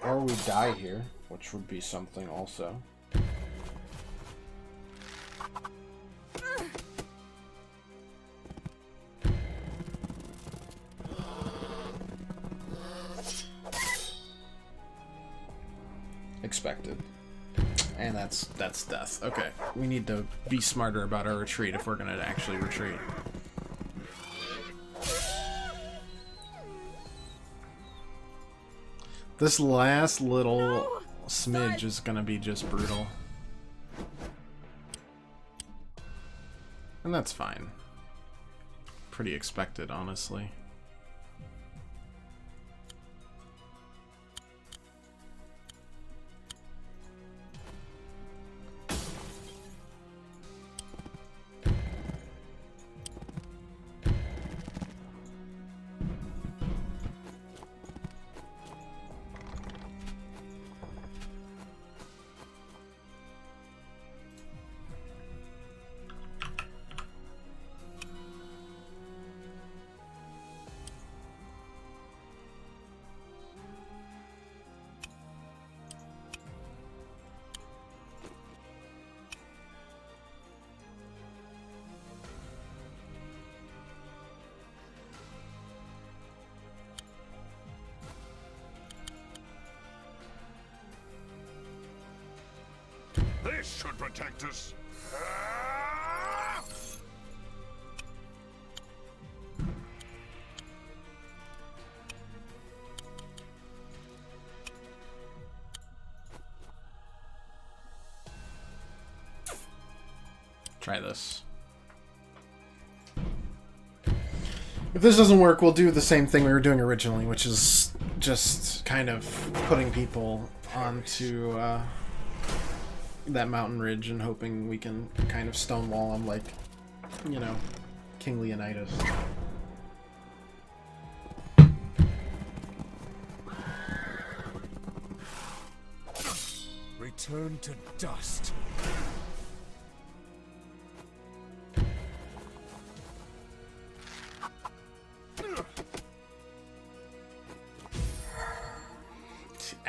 Or we die here, which would be something also. Expected. And that's death. Okay. We need to be smarter about our retreat if we're gonna actually retreat. This last little smidge is gonna be just brutal. And that's fine. Pretty expected, honestly. This should protect us. Try this. If this doesn't work, we'll do the same thing we were doing originally, which is just kind of putting people onto that mountain ridge and hoping we can kind of stonewall them like, you know, King Leonidas. Return to dust.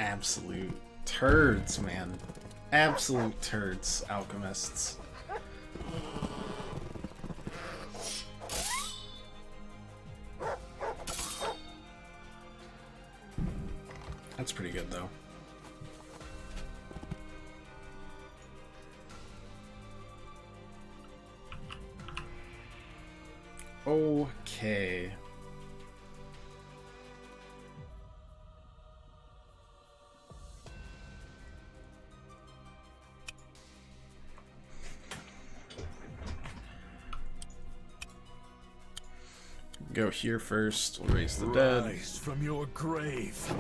Absolute turds, man. Absolute turds, alchemists. That's pretty good, though. Okay. Go here first. We'll raise the dead. Rise from your grave.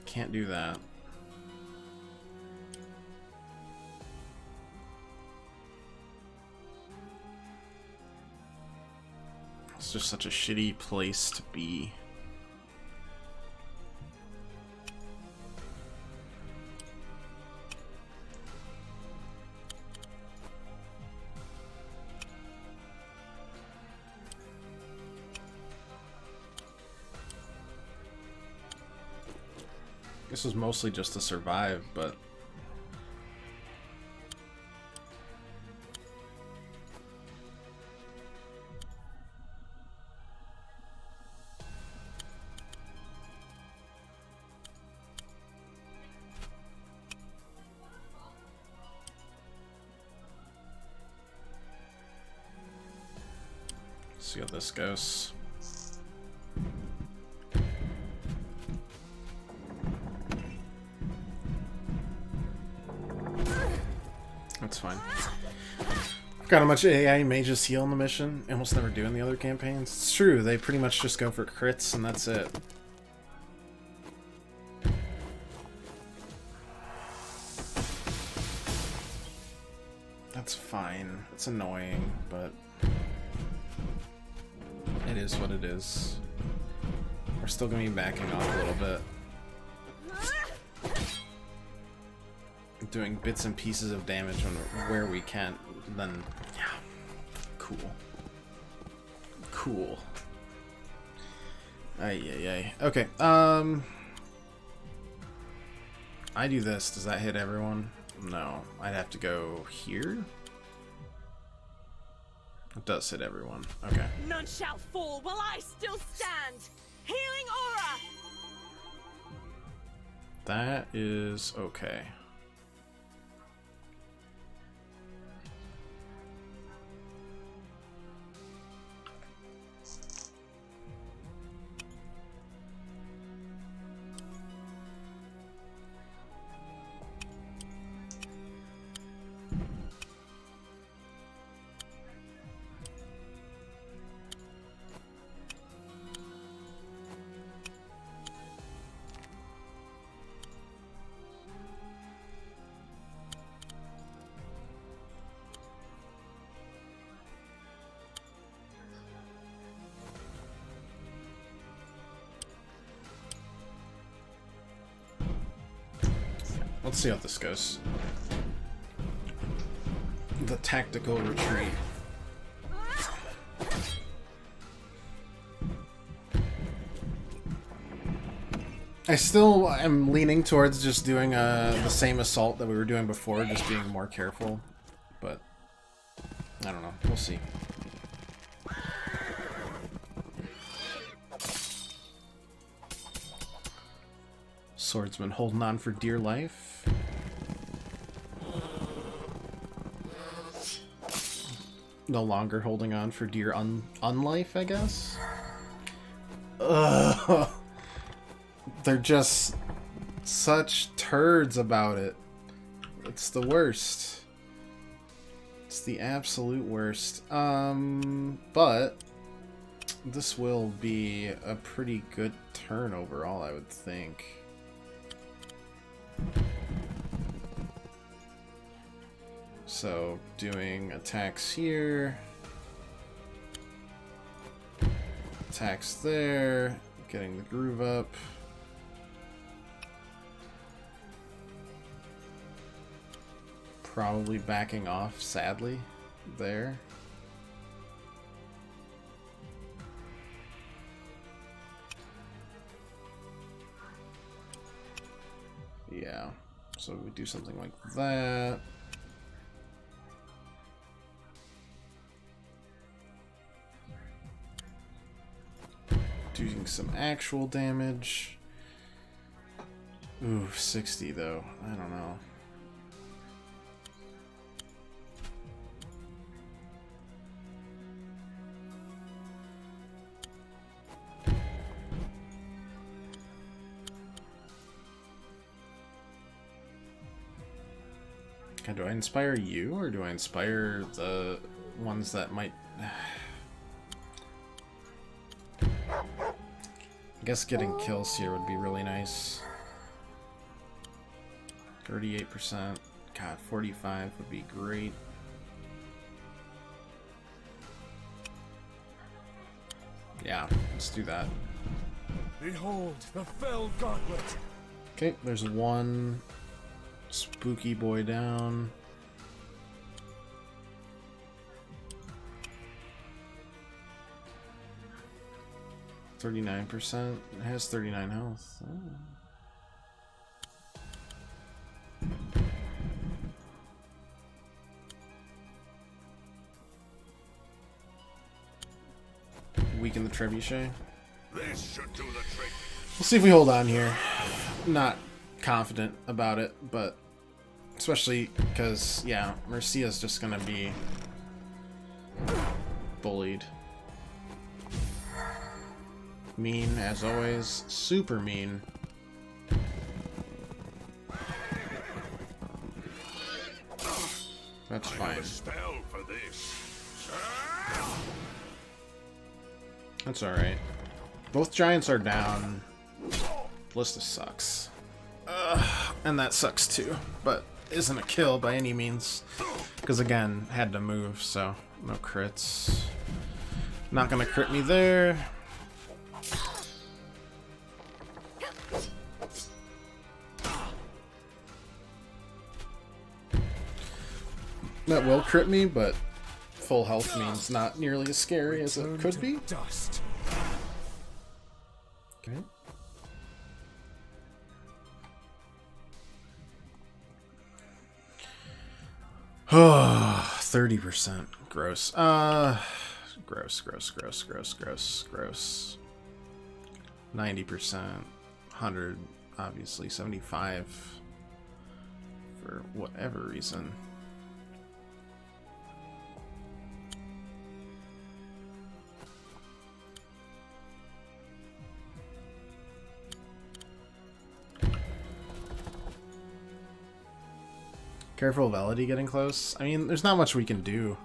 Can't do that. It's just such a shitty place to be. This was mostly just to survive, but see how this goes. That's fine. Forgot how much AI mages heal in the mission. Almost never do in the other campaigns. It's true, they pretty much just go for crits and that's it. That's fine. It's annoying, but it is what it is. We're still gonna be backing off a little bit. Doing bits and pieces of damage where we can, then yeah, cool. Cool. Ay. Okay, I do this, does that hit everyone? No, I'd have to go here? It does hit everyone, okay. None shall fall while I still stand. Healing aura. That is okay. Let's see how this goes. The tactical retreat. I still am leaning towards just doing the same assault that we were doing before, just being more careful. But I don't know. We'll see. Swordsman holding on for dear life. No longer holding on for dear unlife, I guess. Ugh. They're just such turds about it. It's the worst. It's the absolute worst. But this will be a pretty good turn overall, I would think. So, doing attacks here, attacks there, getting the groove up. Probably backing off, sadly, there. Yeah, so we do something like that. Doing some actual damage. Ooh, 60 though. I don't know. God, do I inspire you, or do I inspire the ones that might... I guess getting kills here would be really nice. 38%. God, 45 would be great. Yeah, let's do that. Behold the fell gauntlet. Okay, there's one spooky boy down. %. It has 39 health. Oh. Weaken the trebuchet. This should do the trick. We'll see if we hold on here. Not confident about it, but especially because, yeah, Mercia's just gonna be bullied. Mean, as always. Super mean. That's fine. Spell for this. That's alright. Both giants are down. Ballista sucks. And that sucks too, but isn't a kill by any means. Because again, had to move, so no crits. Not gonna crit me there. That will crit me, but full health means not nearly as scary as it could be. Dust. Okay. Oh, 30%. Gross. Gross. 90%. 100, obviously. 75. For whatever reason. Careful of Elodie getting close. I mean, there's not much we can do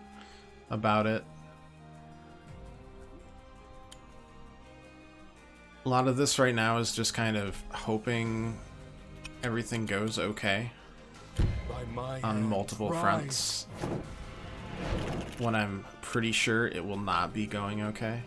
about it. A lot of this right now is just kind of hoping everything goes okay on multiple fronts, when I'm pretty sure it will not be going okay.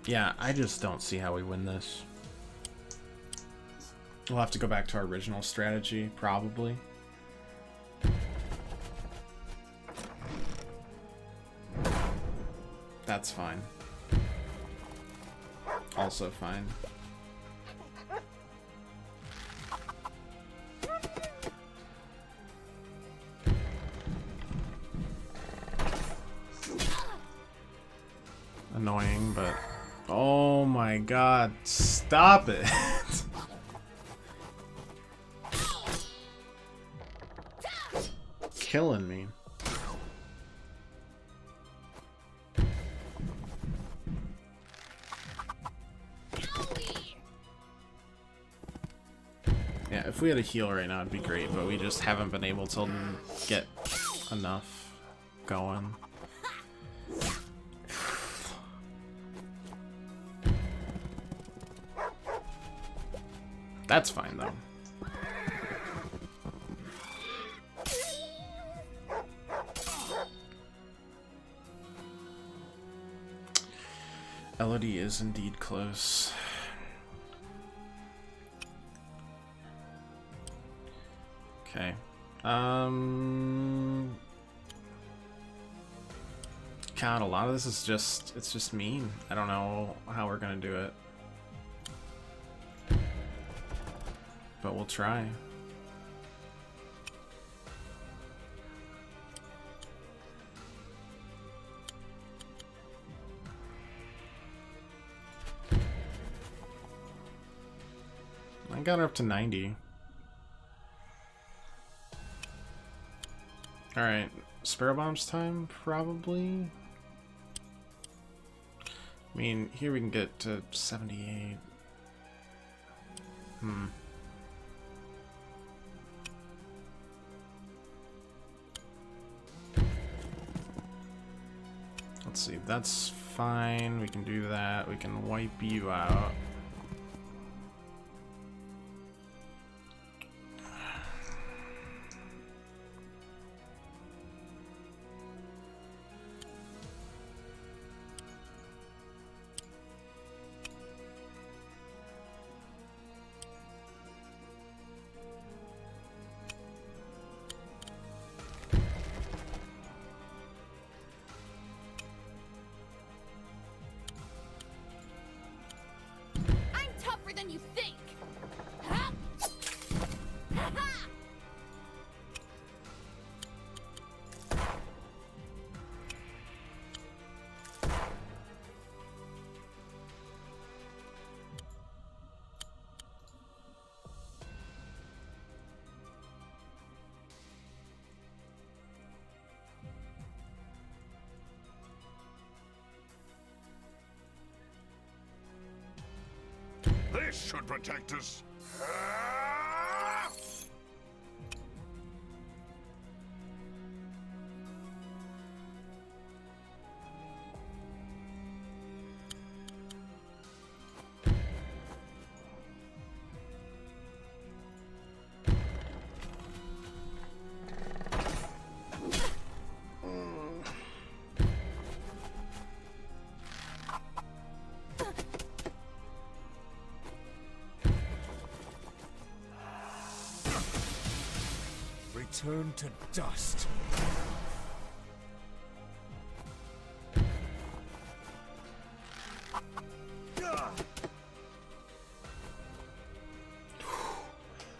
Yeah, I just don't see how we win this. We'll have to go back to our original strategy, probably. That's fine. Also fine. Annoying, but... Oh my god, stop it! killing me. Yeah, if we had a heal right now, it'd be great, but we just haven't been able to get enough going. That's fine, though. Elodie is indeed close. Okay. God, a lot of this is just, it's just mean. I don't know how we're gonna do it. But we'll try. I got her up to 90. Alright, Sparrow Bomb's time, probably? I mean, here we can get to 78. Let's see, that's fine. We can do that. We can wipe you out. I'm tougher than you think. Ha! Ha-ha! This should protect us. Return to dust.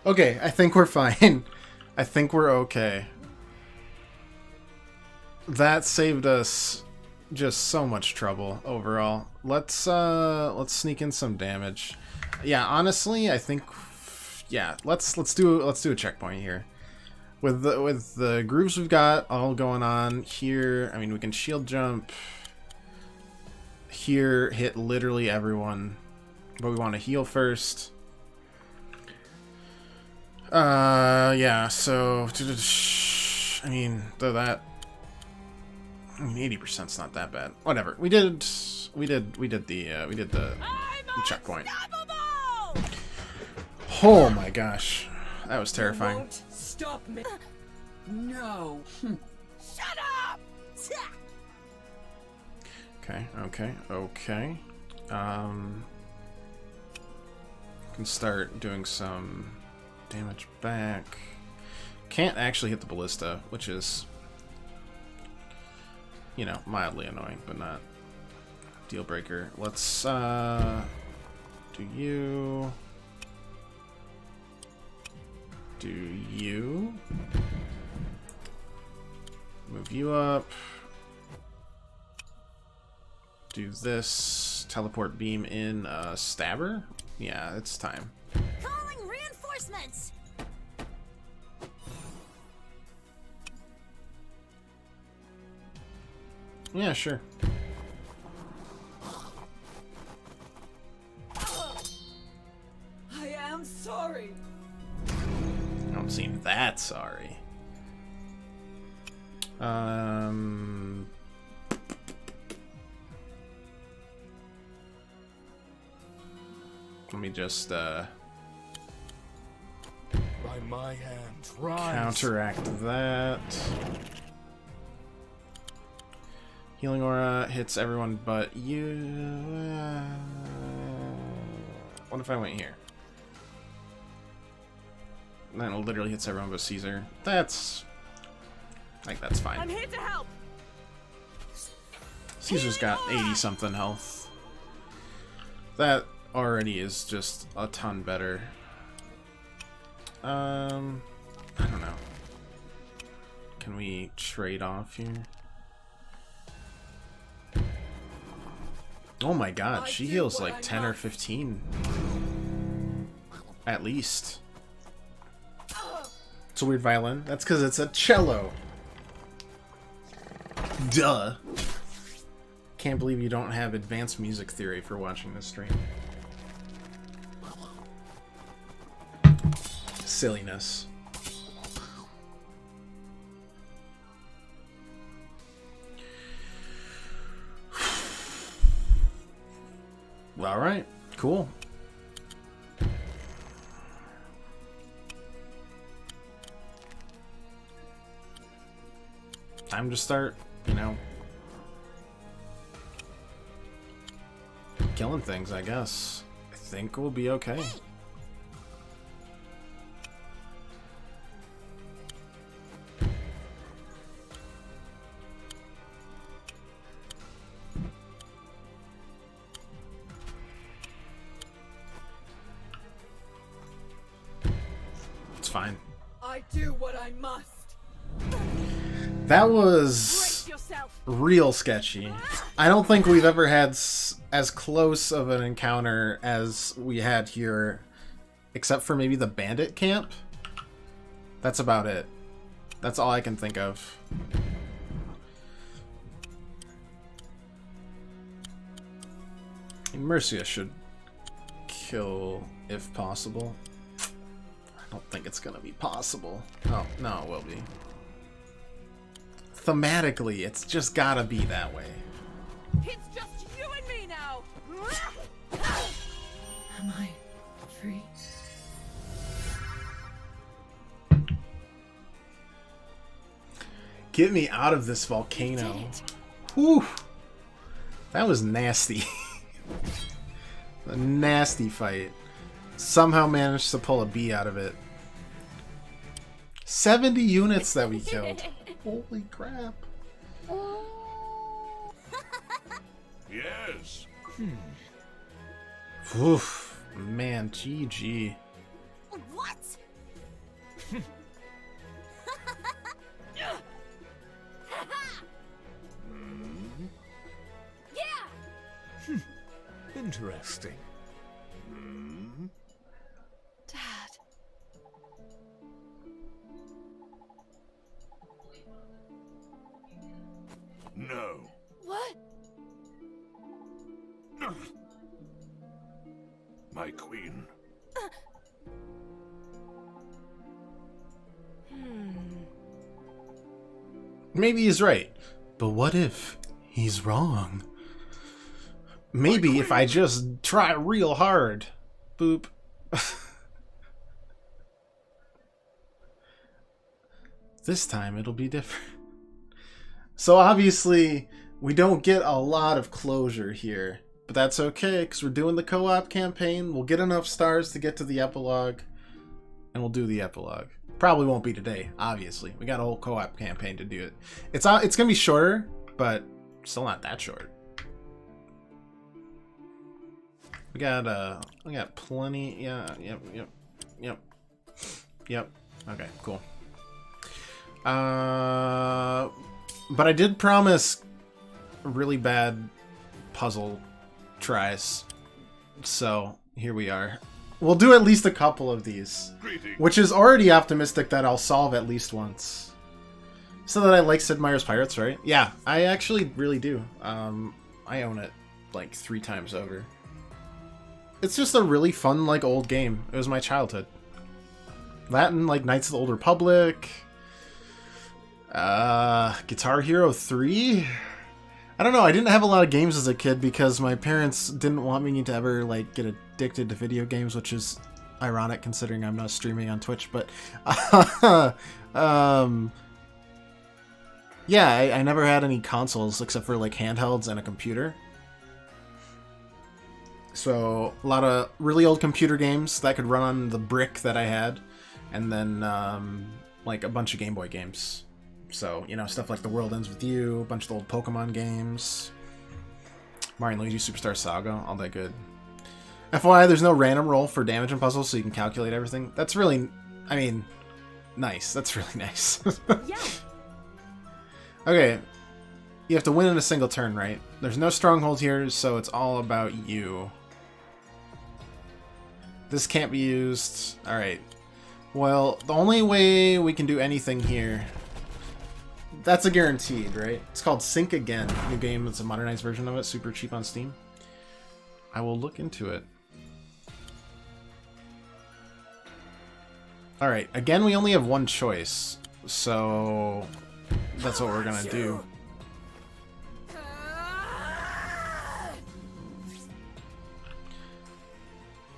Okay, I think we're fine. I think we're okay. That saved us just so much trouble overall. Let's sneak in some damage. Yeah, honestly, I think let's do a checkpoint here. With the grooves we've got all going on here, I mean, we can shield jump here, hit literally everyone, but we want to heal first. Yeah, so I mean, 80%'s not that bad. Whatever. We did the checkpoint. Oh my gosh. That was terrifying. Won't stop me. No. Shut up! Okay. Can start doing some damage back. Can't actually hit the ballista, which is, you know, mildly annoying, but not deal breaker. Let's do you. Move you up. Do this. Teleport beam in stabber. Yeah, it's time. Calling reinforcements. Yeah, sure. I am sorry. I don't seem that sorry. Let me just By my hand, rise. counteract that. Healing aura hits everyone but you. What if I went here? And then it literally hits everyone but Caesar. That's... I think that's fine. I'm here to help. Caesar's got 80-something health. That already is just a ton better. I don't know. Can we trade off here? Oh my god, she heals like 10 or 15. At least. It's a weird violin. That's because it's a cello. Duh. Can't believe you don't have advanced music theory for watching this stream. Silliness. Alright, cool. Time to start, you know, killing things, I guess. I think we'll be okay. It's fine. I do what I must. That was Brace yourself. real sketchy. I don't think we've ever had as close of an encounter as we had here, except for maybe the bandit camp. That's about it. That's all I can think of. Mercia should kill if possible. I don't think it's gonna be possible. Oh, no, it will be. Thematically, it's just gotta be that way. It's just you and me now. Am I free? Get me out of this volcano. Whew. That was nasty. A nasty fight. Somehow managed to pull a B out of it. 70 units that we killed. Holy crap. Yes. Oof. Man, GG. What? Yeah! Interesting. Dad. No. What? My queen. Maybe he's right. But what if he's wrong? Maybe if I just try real hard. Boop. This time it'll be different. So obviously, we don't get a lot of closure here. But that's okay, because we're doing the co-op campaign. We'll get enough stars to get to the epilogue. And we'll do the epilogue. Probably won't be today, obviously. We got a whole co-op campaign to do it. It's going to be shorter, but still not that short. We got plenty. Yeah, yep. Okay, cool. But I did promise really bad puzzle tries. So, here we are. We'll do at least a couple of these. Greetings. Which is already optimistic that I'll solve at least once. So that I like Sid Meier's Pirates, right? Yeah, I actually really do. I own it like 3 times over. It's just a really fun, like, old game. It was my childhood. That and, like, Knights of the Old Republic. Guitar Hero 3? I don't know, I didn't have a lot of games as a kid because my parents didn't want me to ever, like, get addicted to video games, which is ironic considering I'm not streaming on Twitch, but... yeah, I never had any consoles except for, like, handhelds and a computer. So, a lot of really old computer games that could run on the brick that I had. And then, like, a bunch of Game Boy games. So, you know, stuff like The World Ends With You, a bunch of the old Pokemon games. Mario & Luigi Superstar Saga, all that good. FYI, there's no random roll for damage and puzzles, so you can calculate everything. That's really, I mean, nice. That's really nice. Yeah. Okay. You have to win in a single turn, right? There's no stronghold here, so it's all about you. This can't be used. Alright. Well, the only way we can do anything here... That's a guaranteed, right? It's called Sync Again. New game. It's a modernized version of it. Super cheap on Steam. I will look into it. Alright. Again, we only have one choice. So... That's what we're gonna do.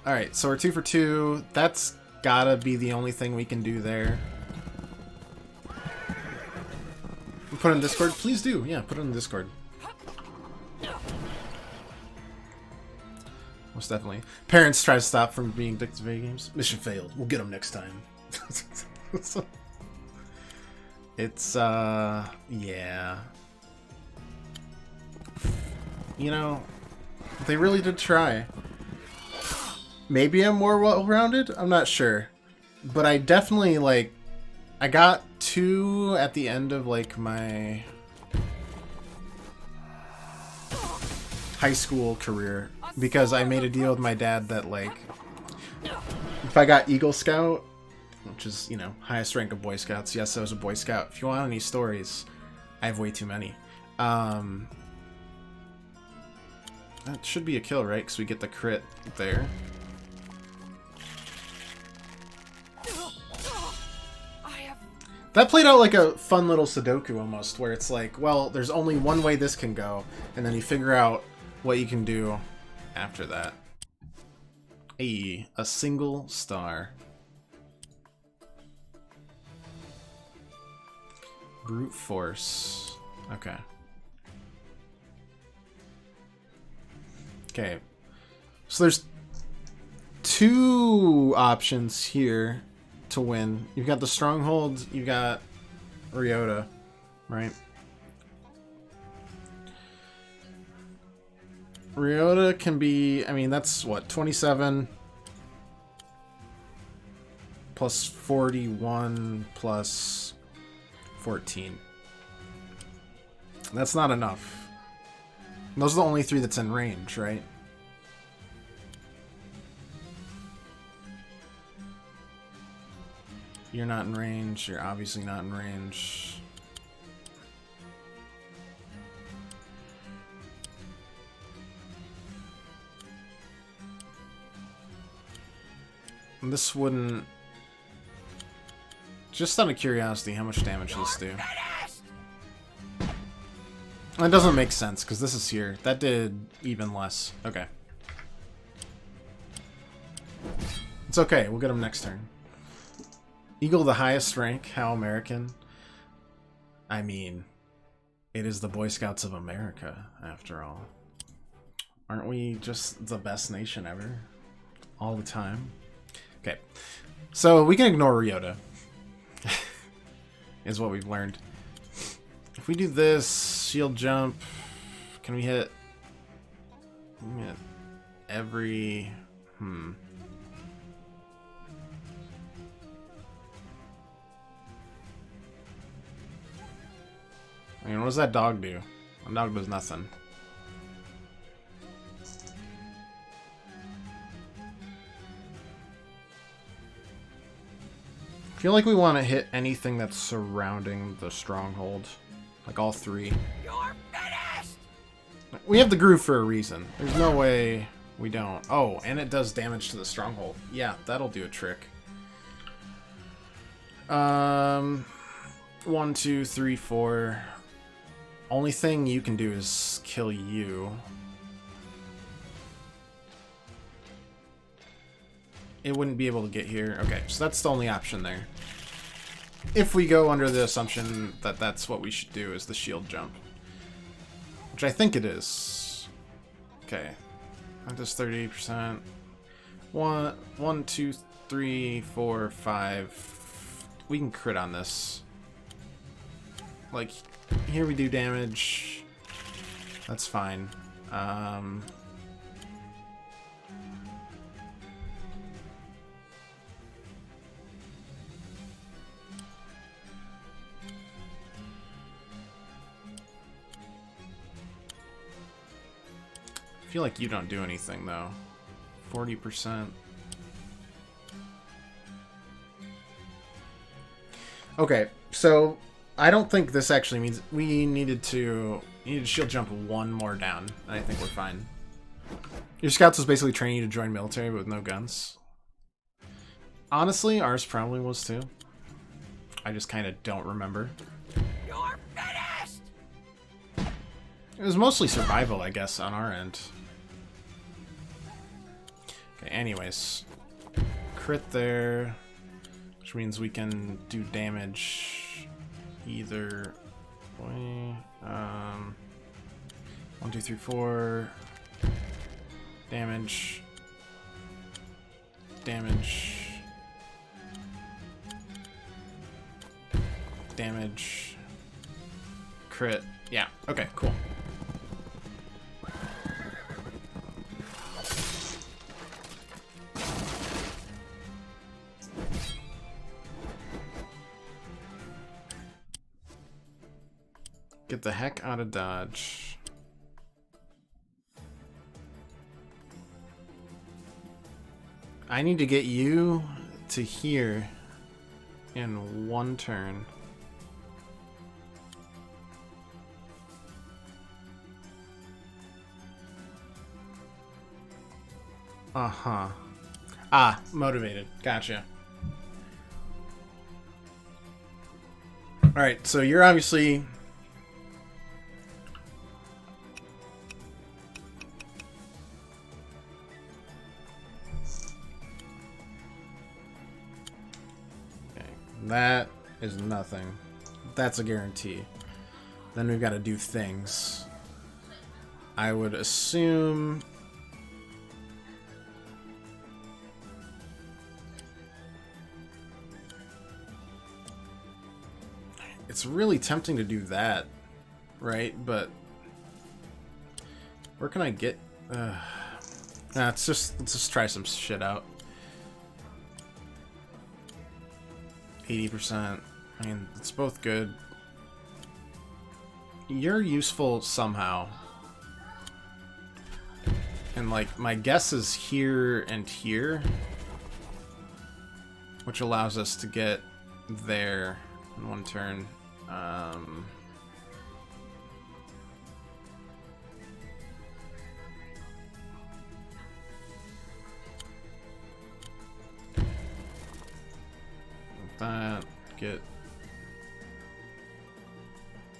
Alright, so we're 2 for 2. That's gotta be the only thing we can do there. Put it in Discord? Please do. Yeah, put it in Discord. Most definitely. Parents try to stop from being addicted to video games. Mission failed. We'll get them next time. It's, yeah. You know, they really did try. Maybe I'm more well-rounded? I'm not sure. But I definitely, like... I got 2 at the end of, like, my... high school career. Because I made a deal with my dad that, like... if I got Eagle Scout, which is, you know, highest rank of Boy Scouts. Yes, I was a Boy Scout. If you want any stories, I have way too many. That should be a kill, right? Because we get the crit there. That played out like a fun little Sudoku almost, where it's like, well, there's only one way this can go, and then you figure out what you can do after that. A single star. Brute force. Okay. Okay. So there's 2 options here to win. You've got the stronghold, you've got Ryota, right? Ryota can be, I mean, that's what, 27 plus 41 plus 14. That's not enough. Those are the only 3 that's in range, right? You're not in range. You're obviously not in range. And this wouldn't... Just out of curiosity, how much damage does this do? That doesn't make sense, because this is here. That did even less. Okay. It's okay. We'll get him next turn. Eagle, the highest rank. How American? I mean, it is the Boy Scouts of America, after all. Aren't we just the best nation ever? All the time? Okay. So, we can ignore Ryota. Is what we've learned. If we do this, shield jump, can we hit... every... I mean, what does that dog do? That dog does nothing. I feel like we want to hit anything that's surrounding the stronghold. Like all three. You're finished! We have the groove for a reason. There's no way we don't. Oh, and it does damage to the stronghold. Yeah, that'll do a trick. 1, 2, 3, 4. Only thing you can do is kill you. It wouldn't be able to get here. Okay, so that's the only option there. If we go under the assumption that that's what we should do, is the shield jump. Which I think it is. Okay. That does 38%. 1, 2, 3, 4, 5. We can crit on this. Like, here we do damage. That's fine. I feel like you don't do anything, though. 40%. Okay, so I don't think this actually means we needed to shield jump one more down, and I think we're fine. Your scouts was basically training you to join military, but with no guns. Honestly, ours probably was too. I just kind of don't remember. You're finished! It was mostly survival, I guess, on our end. Okay, anyways. Crit there, which means we can do damage either way. 1, 2, 3, 4. Damage. Damage. Damage. Crit. Yeah, okay, cool. Get the heck out of Dodge. I need to get you to here in one turn. Uh-huh. Ah, motivated. Gotcha. Alright, so you're obviously... That is nothing. That's a guarantee. Then we've got to do things. I would assume... It's really tempting to do that, right? But... Where can I get... let's just try some shit out. 80%. I mean, it's both good. You're useful somehow. And, like, my guess is here and here. Which allows us to get there in one turn. That, get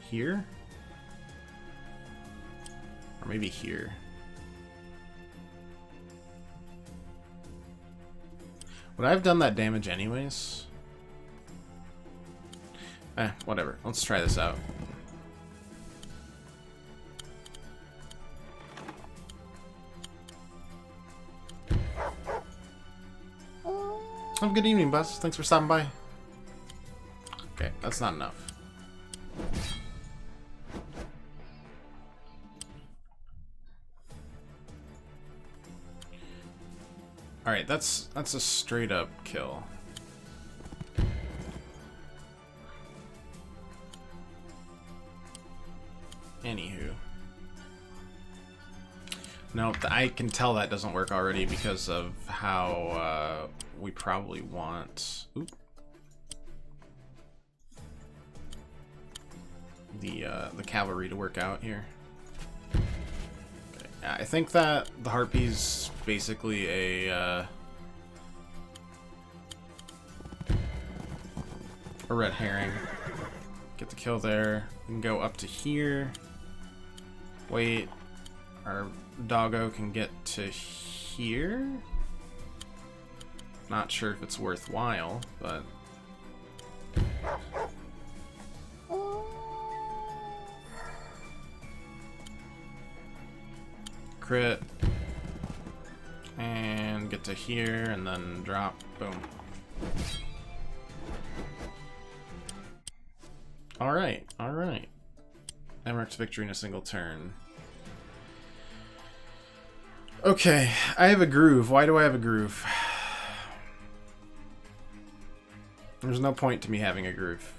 here? Or maybe here. Would I have done that damage anyways? Whatever. Let's try this out. Have a good evening, Buzz. Thanks for stopping by. Okay, that's not enough. Alright, that's a straight up kill. Anywho. No, I can tell that doesn't work already because of how we probably want... Oop. the cavalry to work out here. Okay. I think that the Harpy's basically a red herring. Get the kill there. We can go up to here. Wait. Our doggo can get to here? Not sure if it's worthwhile, but... Crit. And get to here, and then drop. Boom. Alright, alright. Emmerich victory in a single turn. Okay, I have a groove. Why do I have a groove? There's no point to me having a groove.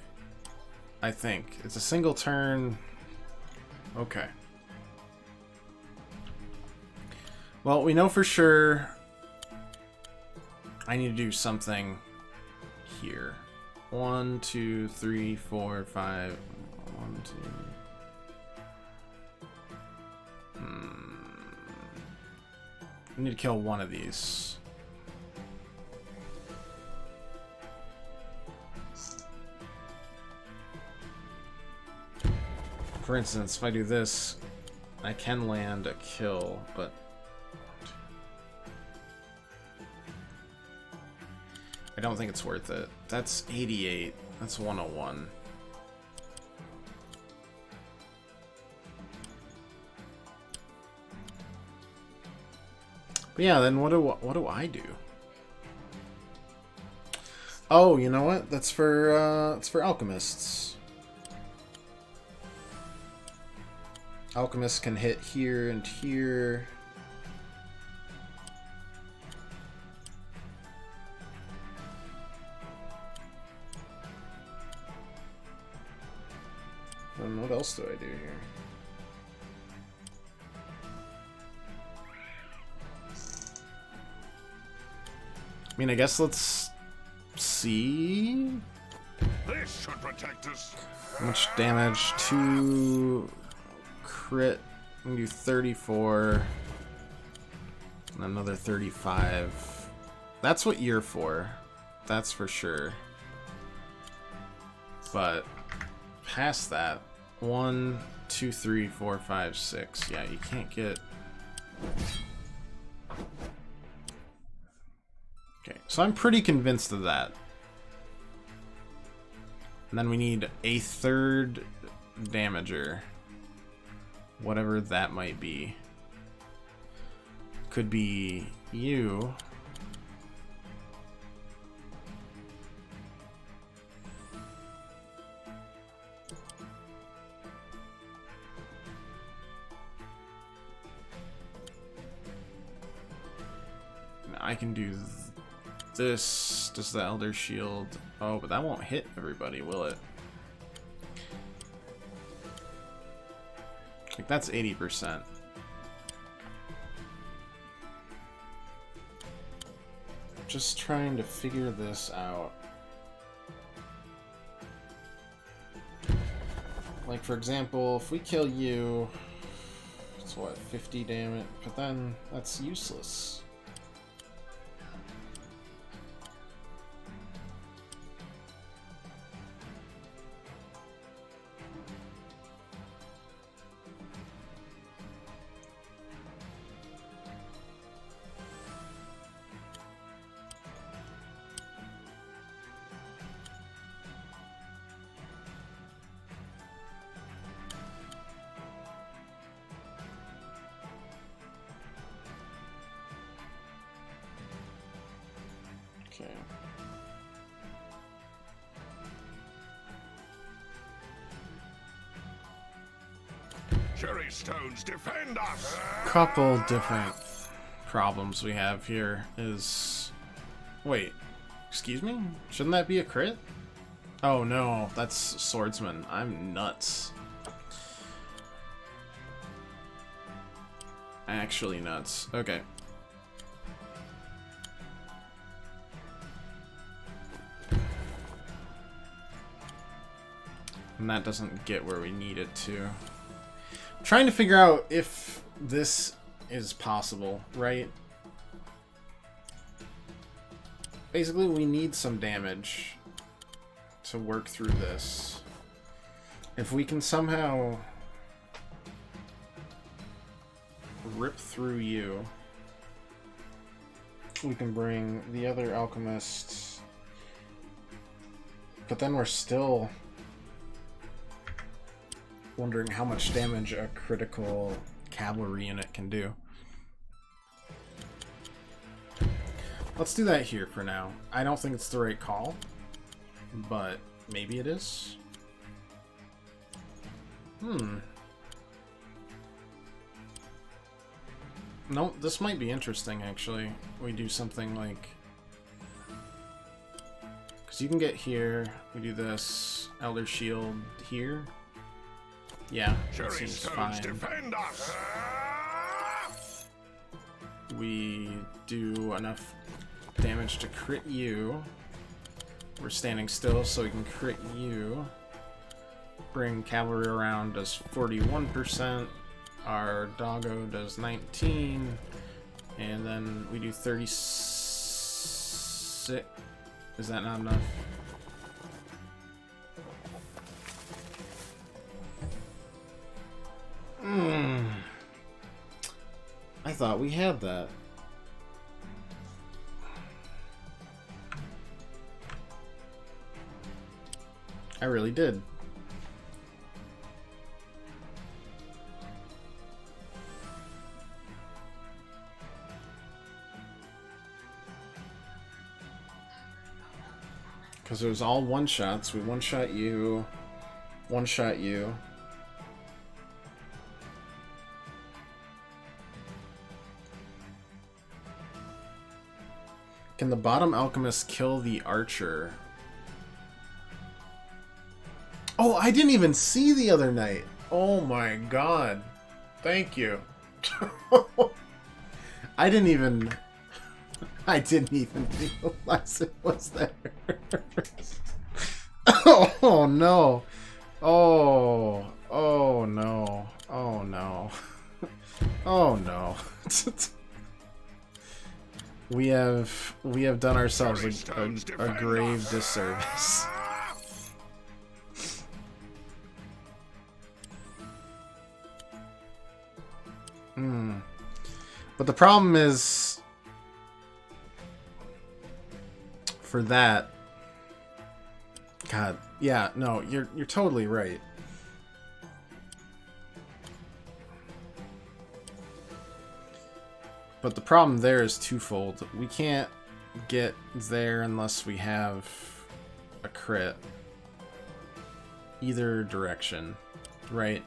I think. It's a single turn. Okay. Well, we know for sure I need to do something here. 1, 2, 3, 4, 5. 1, 2. I need to kill one of these. For instance, if I do this, I can land a kill, but I don't think it's worth it. That's 88. That's 101. But yeah, then what do I do? Oh, you know what? That's for it's for alchemists. Alchemists can hit here and here. And what else do I do here? I mean, I guess let's see. This should protect us. How much damage to crit? We can do 34 and another 35. That's what you're for. That's for sure. But past that, 1, 2, 3, 4, 5, 6. Yeah, you can't get. Okay, so I'm pretty convinced of that. And then we need a third damager. Whatever that might be. Could be you. I can do this. Does the Elder Shield... Oh, but that won't hit everybody, will it? Like, that's 80%. Just trying to figure this out. Like, for example, if we kill you... It's what, 50 damage? But then, that's useless. Okay. Cherry stones, defend us! Couple different problems we have here is... Wait, excuse me? Shouldn't that be a crit? Oh no, that's swordsman. I'm nuts. Actually nuts. Okay. And that doesn't get where we need it to. I'm trying to figure out if this is possible, right? Basically, we need some damage to work through this. If we can somehow rip through you, we can bring the other alchemists. But then we're still wondering how much damage a critical cavalry unit can do. Let's do that here for now. I don't think it's the right call, but maybe it is. No, this might be interesting, actually. We do something like... Because you can get here, we do this, Elder Shield here. Yeah, that seems fine. Defend us. We do enough damage to crit you. We're standing still, so we can crit you. Bring cavalry around, does 41%. Our doggo does 19. And then we do 36. Is that not enough? I thought we had that. I really did. Because it was all one-shots. We one-shot you, one-shot you. Can the bottom alchemist kill the archer? Oh, I didn't even see the other night. Oh my god. Thank you. I didn't even realize it was there. Oh no. Oh no. Oh no. Oh no. We have done ourselves a grave disservice. But the problem is, for that, God, yeah, no, you're totally right. But the problem there is twofold. We can't get there unless we have a crit. Either direction, right?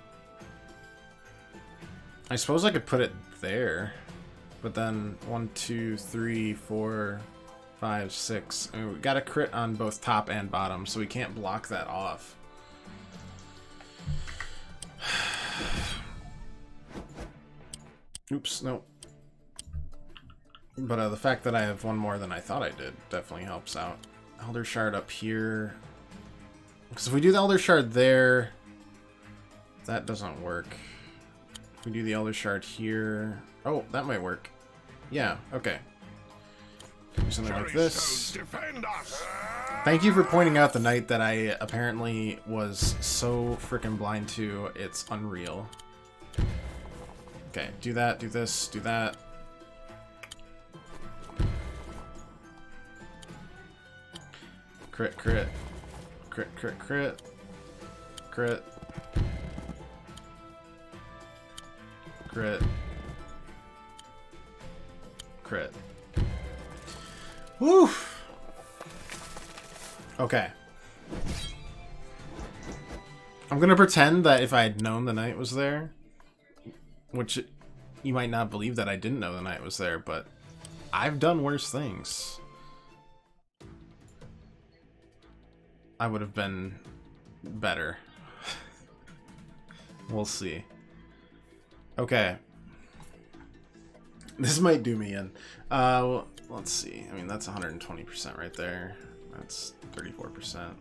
I suppose I could put it there, but then 1, 2, 3, 4, 5, 6. I mean, we got a crit on both top and bottom, so we can't block that off. Oops, no. But the fact that I have one more than I thought I did definitely helps out. Elder Shard up here. Because if we do the Elder Shard there, that doesn't work. If we do the Elder Shard here... Oh, that might work. Yeah, okay. Do something like this. Thank you for pointing out the knight that I apparently was so freaking blind to. It's unreal. Okay, do that, do this, do that. Crit, crit. Crit, crit, crit. Crit. Crit. Crit. Woo! Okay. I'm gonna pretend that if I had known the knight was there, which you might not believe that I didn't know the knight was there, but I've done worse things. I would have been better. We'll see. Okay. This might do me in. Let's see. I mean, that's 120% right there. That's 34%.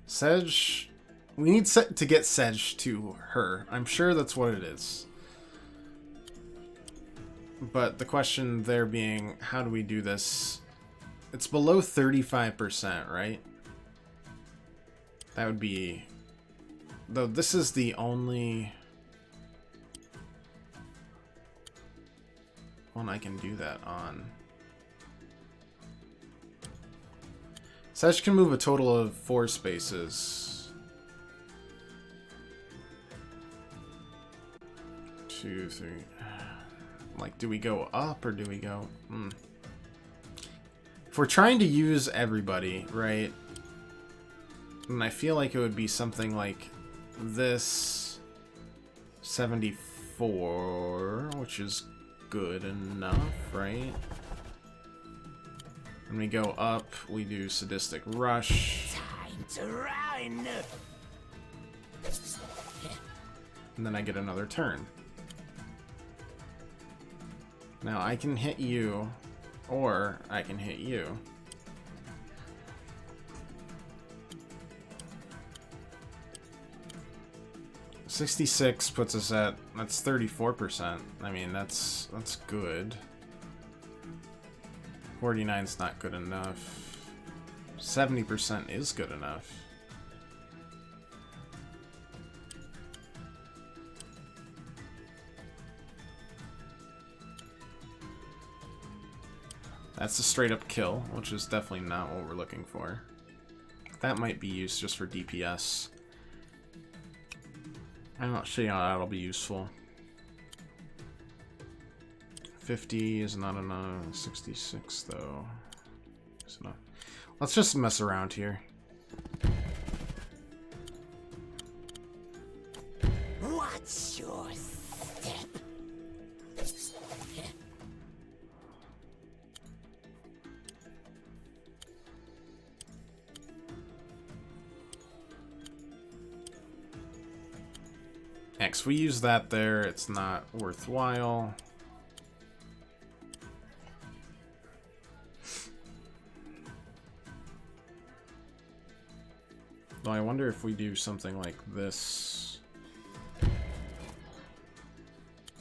Sedge... We need to get Sedge to her. I'm sure that's what it is. But the question there being, how do we do this? It's below 35%, right? That would be... Though this is the only one I can do that on. Sedge can move a total of 4 spaces. 2, 3... Like, do we go up or do we go... If we're trying to use everybody, right? And I feel like it would be something like this 74, which is good enough, right? When we go up, we do Sadistic Rush. Time to run! And then I get another turn. Now I can hit you, or I can hit you. $66 puts us at, that's 34%. I mean, that's good. 49's not good enough. 70% is good enough. That's a straight up kill, which is definitely not what we're looking for. That might be used just for DPS. I'm not sure how that'll be useful. 50 is not enough. 66 though is enough. Let's just mess around here. What's your step? X, we use that there, it's not worthwhile. Though I wonder if we do something like this.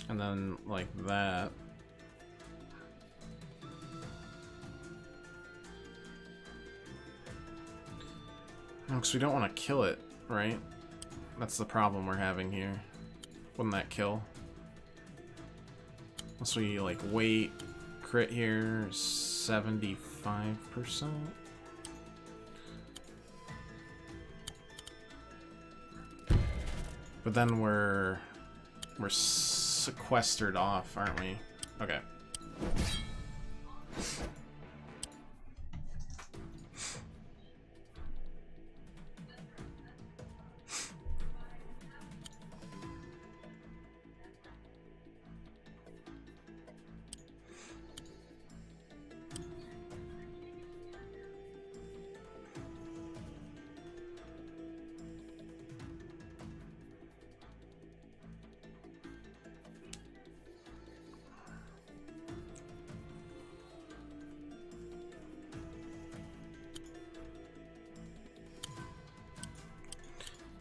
And then like that. No, because we don't want to kill it, right? That's the problem we're having here. Wouldn't that kill? Unless we, like, wait. Crit here, 75%. But then we're sequestered off, aren't we? Okay.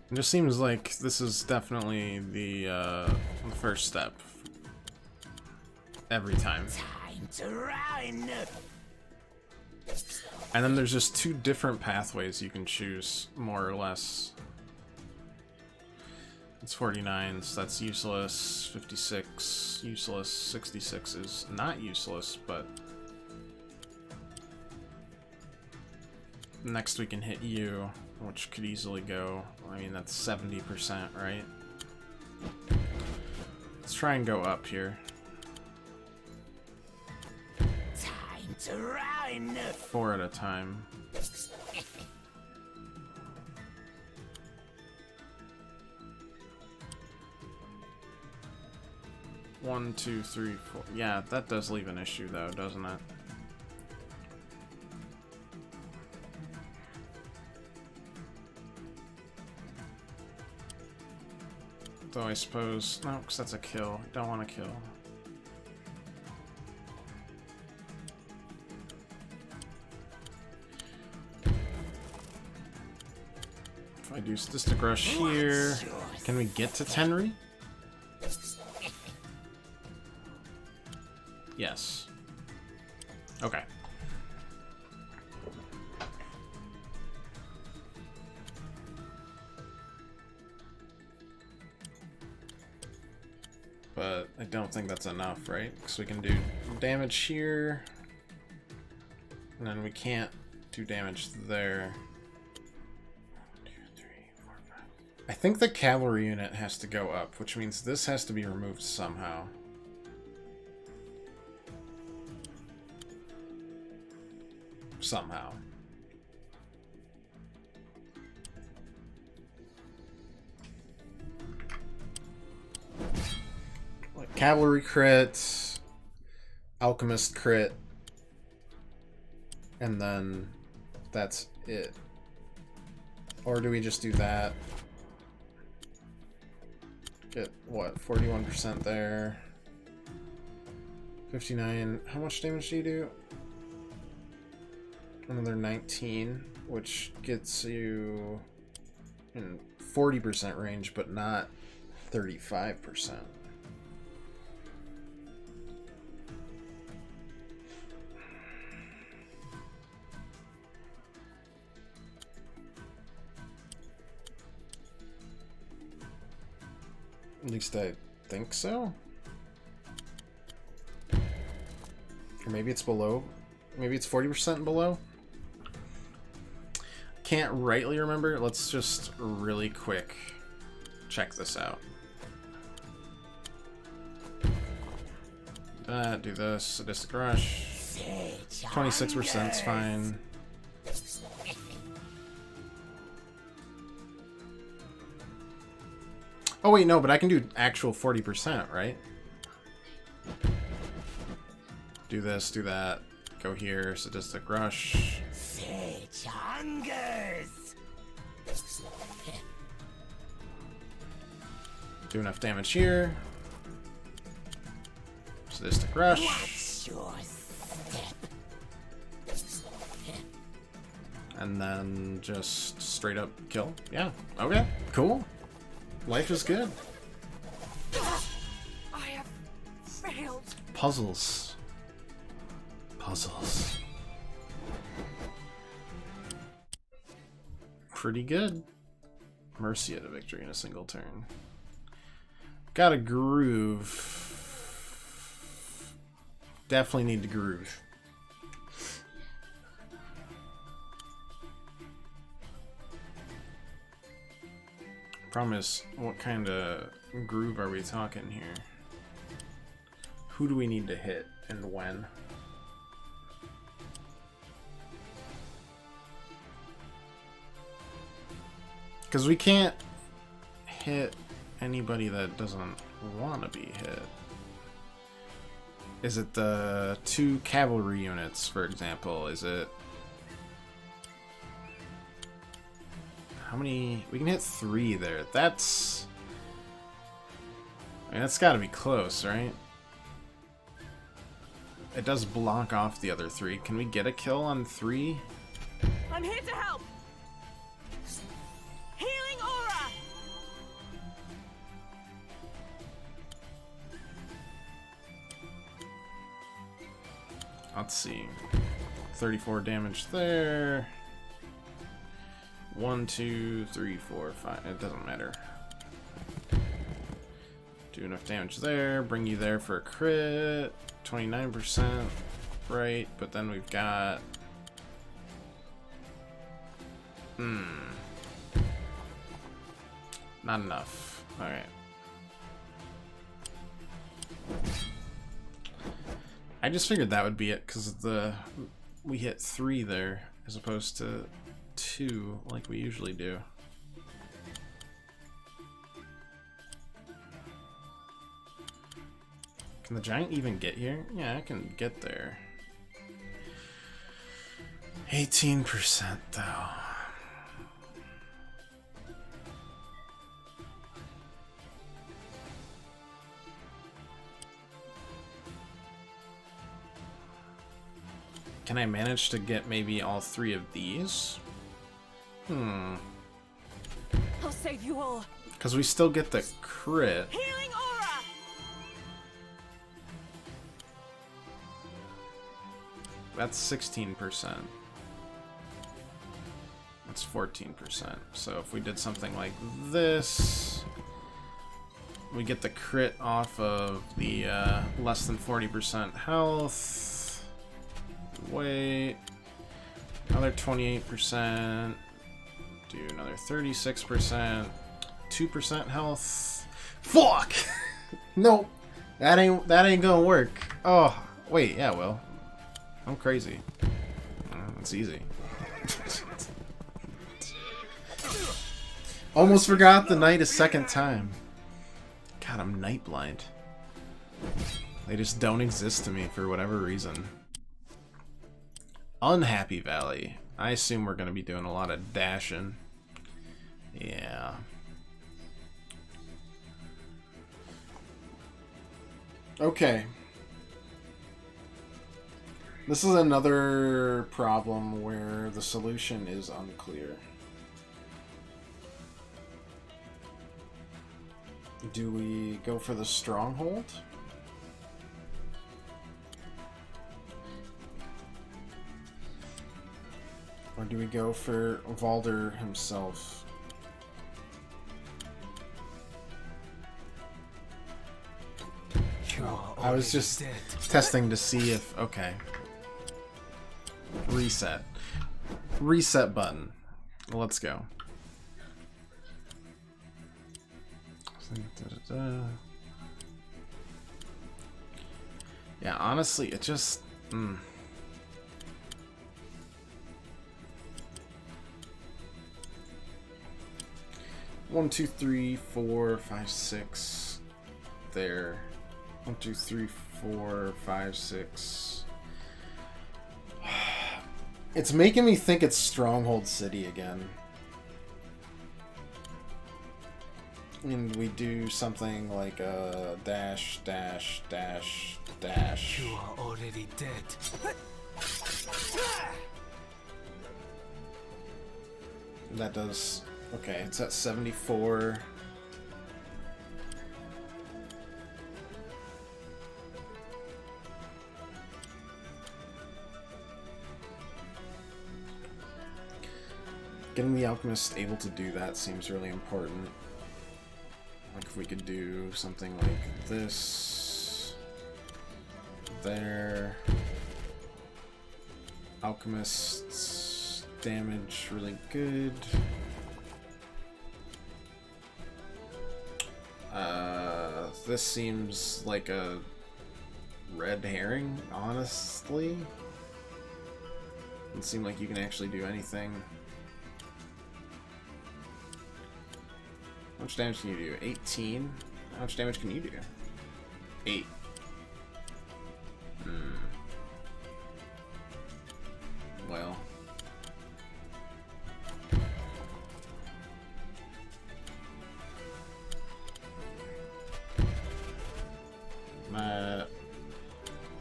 It just seems like this is definitely the first step. Every time. Time to run! And then there's just 2 different pathways you can choose, more or less. It's 49, so that's useless. 56, useless. 66 is not useless, but... Next we can hit you, which could easily go... I mean, that's 70%, right? Let's try and go up here. Time to run! 4 at a time. One, 2, 3, 4. Yeah, that does leave an issue though, doesn't it? Though I suppose... No, because that's a kill. Don't want to kill. I do Statistic Rush here. Can we get to Tenri? Yes. Okay. But I don't think that's enough, right? Because we can do damage here. And then we can't do damage there. 1, 2, 3, 4, 5. I think the cavalry unit has to go up, which means this has to be removed somehow. Somehow. Like cavalry crit, alchemist crit, and then that's it. Or do we just do that? Get what, 41% there. 59. How much damage do you do? Another 19, which gets you in 40% range, but not 35%. At least I think so. Or maybe it's below. Maybe it's 40% below. Can't rightly remember. Let's just really quick check this out. Do this. Sadistic Rush. 26% is fine. Oh wait, no, but I can do actual 40%, right? Do this, do that. Go here, Sadistic Rush. Sage hungers. Do enough damage here. Sadistic Rush. Watch your step. And then just straight up kill. Yeah, okay, cool. Life is good. I have failed. Puzzles. Puzzles. Pretty good. Mercia to victory in a single turn. Got a groove. Definitely need to groove. Problem is, what kind of groove are we talking here? Who do we need to hit and when? Because we can't hit anybody that doesn't want to be hit. Is it the 2 cavalry units, for example? Is it... How many? We can hit 3 there. That's... I mean, that's gotta be close, right? It does block off the other 3. Can we get a kill on 3? I'm here to help. Healing aura. Let's see. 34 damage there. 1, 2, 3, 4, 5. It doesn't matter. Do enough damage there. Bring you there for a crit. 29%. Right, but then we've got... Not enough. Alright. I just figured that would be it, because we hit 3 there, as opposed to 2, like we usually do. Can the giant even get here? Yeah, I can get there. 18% though. Can I manage to get maybe all 3 of these? I'll save you all. Because we still get the crit. Healing aura. That's 16%. That's 14%. So if we did something like this, we get the crit off of the less than 40% health. Wait. Another 28%. Do another 36%. 2% health. Fuck! Nope. That ain't gonna work. Oh, wait, yeah, well. I'm crazy. It's easy. Almost forgot the night a second time. God, I'm night blind. They just don't exist to me for whatever reason. Unhappy Valley. I assume we're going to be doing a lot of dashing. Yeah. Okay. This is another problem where the solution is unclear. Do we go for the stronghold? Or do we go for Valder himself? I was just testing to see if... Okay. Reset. Reset button. Let's go. Yeah, honestly, it just... 1, 2, 3, 4, 5, 6. There. 1, 2, 3, 4, 5, 6. It's making me think it's Stronghold City again. And we do something like a dash, dash, dash, dash. You are already dead. That does... Okay, it's at 74. Getting the Alchemist able to do that seems really important. Like if we could do something like this. There. Alchemist's damage really good. This seems like a red herring, honestly. Doesn't seem like you can actually do anything. How much damage can you do? 18? How much damage can you do? 8. Well. I'm at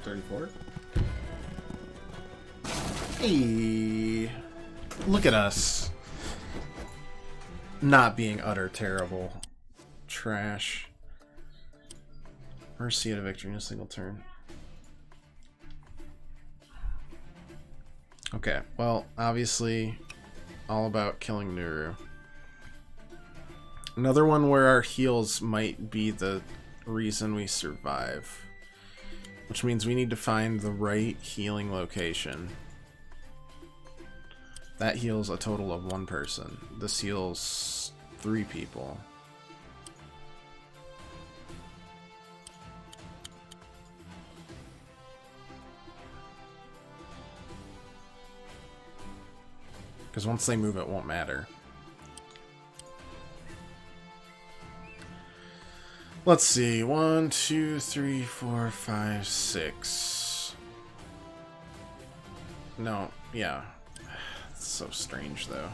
34. Hey! Look at us. Not being utter terrible. Trash. Mercia to victory in a single turn. Okay, well, obviously, all about killing Nuru. Another one where our heals might be the reason we survive. Which means we need to find the right healing location. That heals a total of 1 person. This heals 3 people. Because once they move, it won't matter. Let's see. 1, 2, 3, 4, 5, 6. No, yeah. It's so strange, though.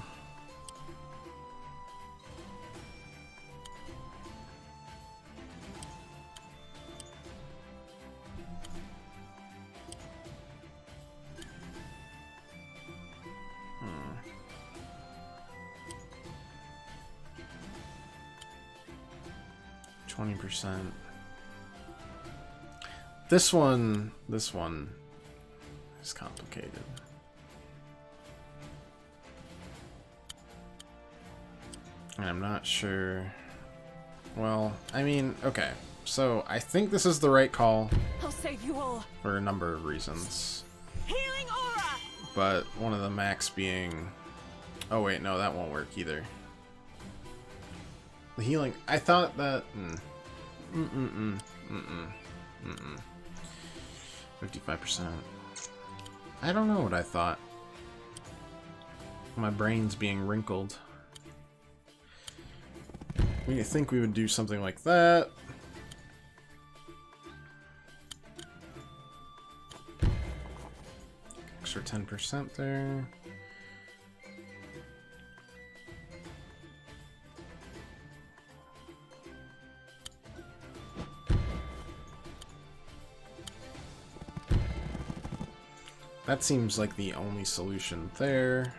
20%. This one is complicated. And I'm not sure. Well, I mean, okay. So I think this is the right call I'll save you all. for a number of reasons. Healing aura. But one of the max being... Oh wait, no, that won't work either. The healing... I thought that... 55%. I don't know what I thought. My brain's being wrinkled. We think we would do something like that. Extra 10% there. That seems like the only solution there.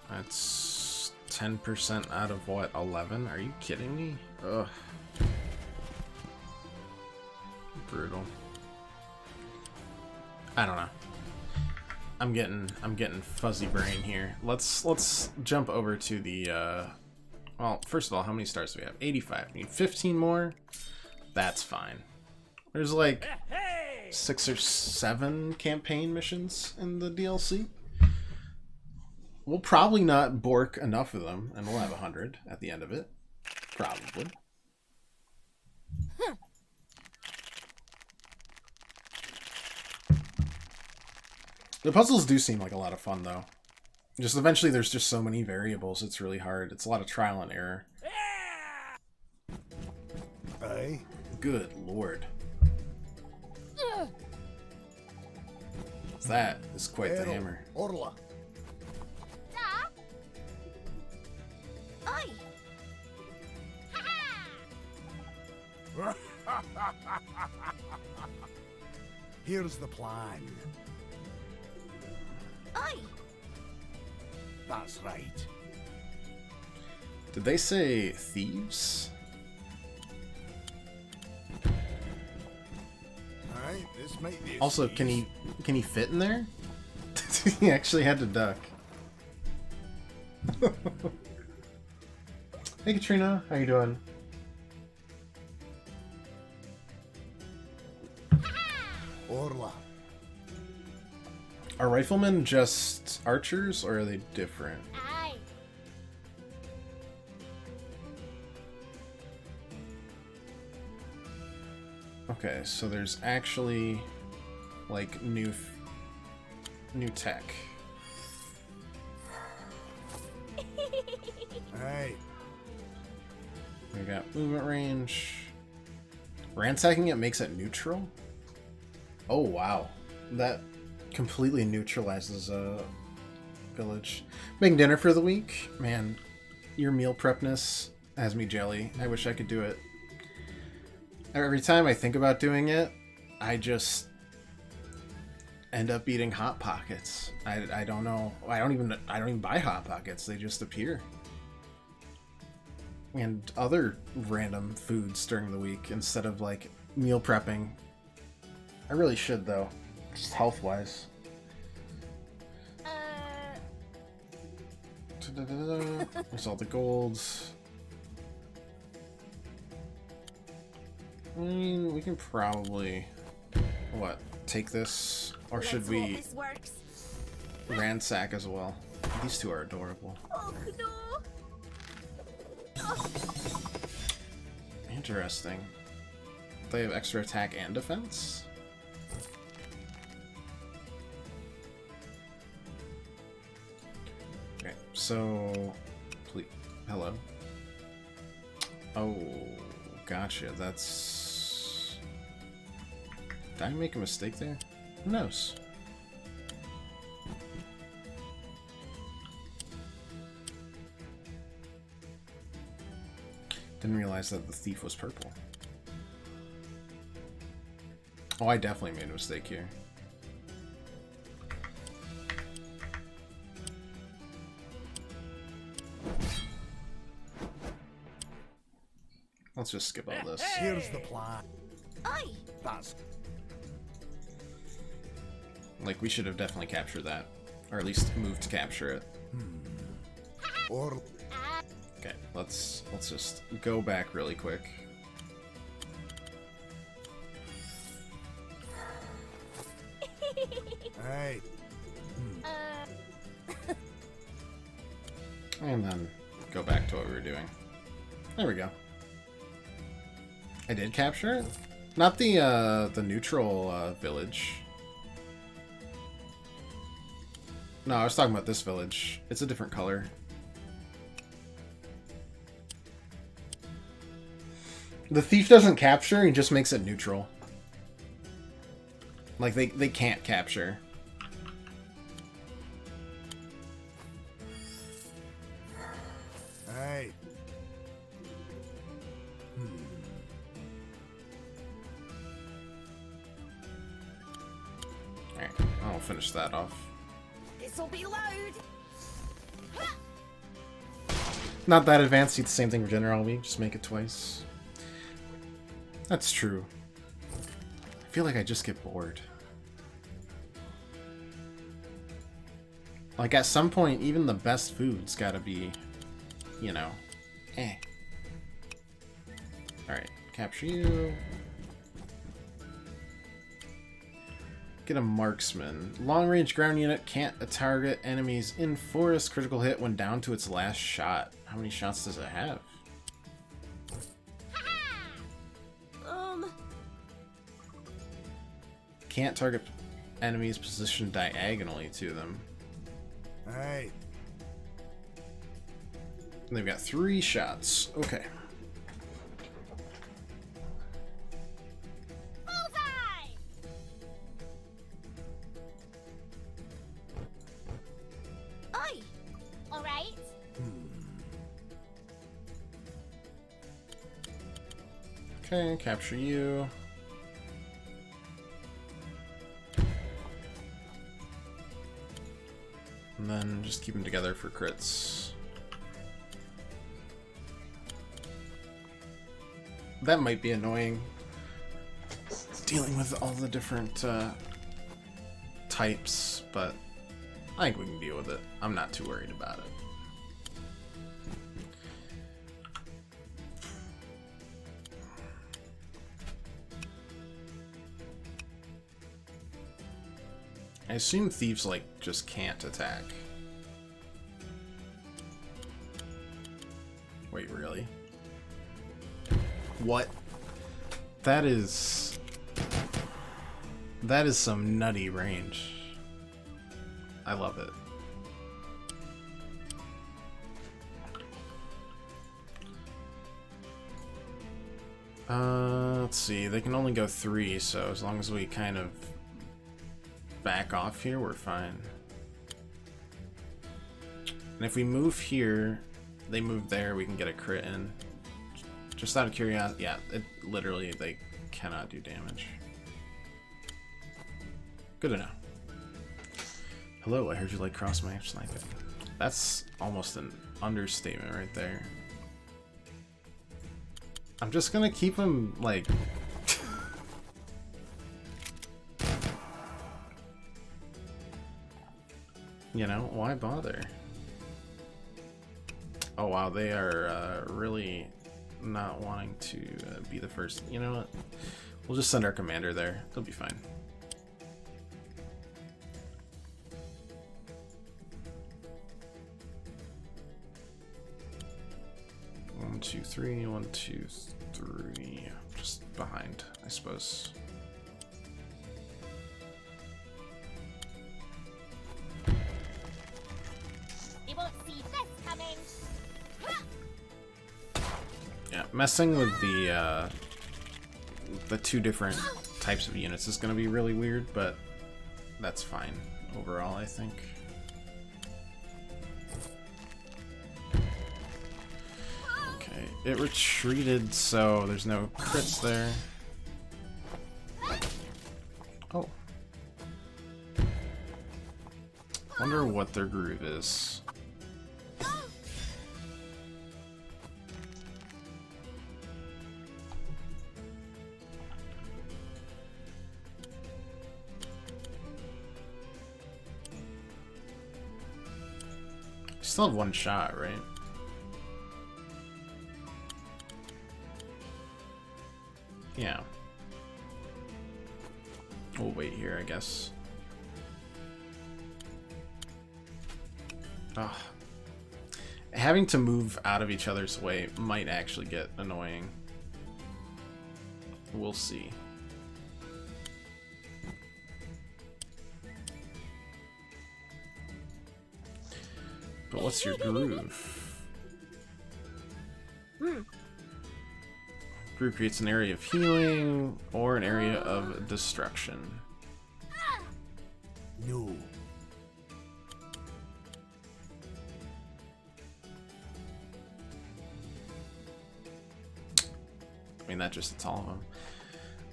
That's 10% out of what, 11? Are you kidding me? Ugh. Brutal. I don't know. I'm getting fuzzy brain here. Let's jump over to the well, first of all, how many stars do we have? 85. We need 15 more. That's fine. There's like 6 or 7 campaign missions in the DLC. We'll probably not bork enough of them, and we'll have 100 at the end of it. Probably. The puzzles do seem like a lot of fun, though. Just eventually there's just so many variables, it's really hard. It's a lot of trial and error. Aye. Good lord. That is quite the hammer. Orla. Oi. Here's the plan. Oi. That's right. Did they say thieves? Alright, this might be. Also, can he fit in there? He actually had to duck. Hey Katrina, how you doing? Orla. Are riflemen just archers, or are they different? Aye. Okay, so there's actually like new tech. Aye. We got movement range. Ransacking it makes it neutral? Oh wow. That completely neutralizes a village. Making dinner for the week? Man, your meal prepness has me jelly. I wish I could do it. Every time I think about doing it, I just end up eating Hot Pockets. I don't know. I don't even buy Hot Pockets. They just appear. And other random foods during the week instead of like meal prepping. I really should though, just health-wise. There's all the golds. I mean, we can probably what, take this, or should we ransack as well? These two are adorable. Oh, no. Interesting. They have extra attack and defense? Okay, so... Please. Hello. Oh, gotcha. That's... Did I make a mistake there? Who knows? Didn't realize that the thief was purple. Oh, I definitely made a mistake here. Let's just skip all this. Here's the plan. Aye. That's Like, we should have definitely captured that. Or at least moved to capture it. or Okay, let's just go back really quick. aye. And then go back to what we were doing. There we go. I did capture it? Not the neutral village. No, I was talking about this village. It's a different color. The thief doesn't capture, he just makes it neutral. Like, they can't capture. Aye. Alright, I'll finish that off. This'll be loud. Not that advanced, do the same thing for General Week, just make it twice. That's true. I feel like I just get bored. Like, at some point, even the best food's gotta be, you know, eh. Alright, capture you. Get a marksman. Long-range ground unit can't target enemies in forest. Critical hit when down to its last shot. How many shots does it have? Can't target enemies positioned diagonally to them. Aye. And they've got 3 shots. Okay. Bullseye. Aye. All right. Okay, capture you. And then just keep them together for crits. That might be annoying. Dealing with all the different types, but I think we can deal with it. I'm not too worried about it. I assume thieves, like, just can't attack. Wait, really? What? That is some nutty range. I love it. Let's see. They can only go 3, so as long as we kind of back off here, we're fine. And if we move here, they move there, we can get a crit in. Just out of curiosity, yeah, literally they cannot do damage. Good to know. Hello, I heard you like cross-match sniping. That's almost an understatement right there. I'm just gonna keep him, like... You know, why bother? Oh wow, they are really not wanting to be the first. You know what? We'll just send our commander there. They'll be fine. One, two, three. 1, 2, 3. Just behind, I suppose. You won't see this coming. Yeah, messing with the 2 different types of units is going to be really weird, but that's fine overall, I think. Okay, it retreated, so there's no crits there. Oh. Wonder what their groove is. Still have one shot, right? Yeah. We'll wait here, I guess. Ah. Having to move out of each other's way might actually get annoying. We'll see. But what's your groove? Groove creates an area of healing or an area of destruction. No. I mean, that just hits all of them.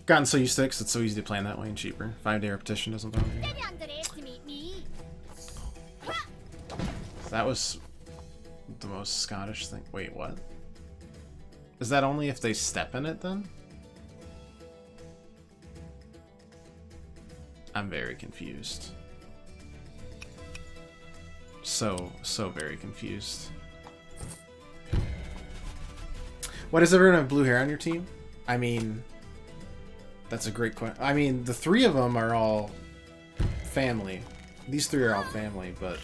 Gotten so used to it 'cause it's so easy to plan that way and cheaper. 5-day repetition doesn't bother me. That was the most Scottish thing. Wait, what? Is that only if they step in it then? I'm very confused. So very confused. Why does everyone have blue hair on your team? I mean, that's a great question. I mean, the three of them are all family. These three are all family, but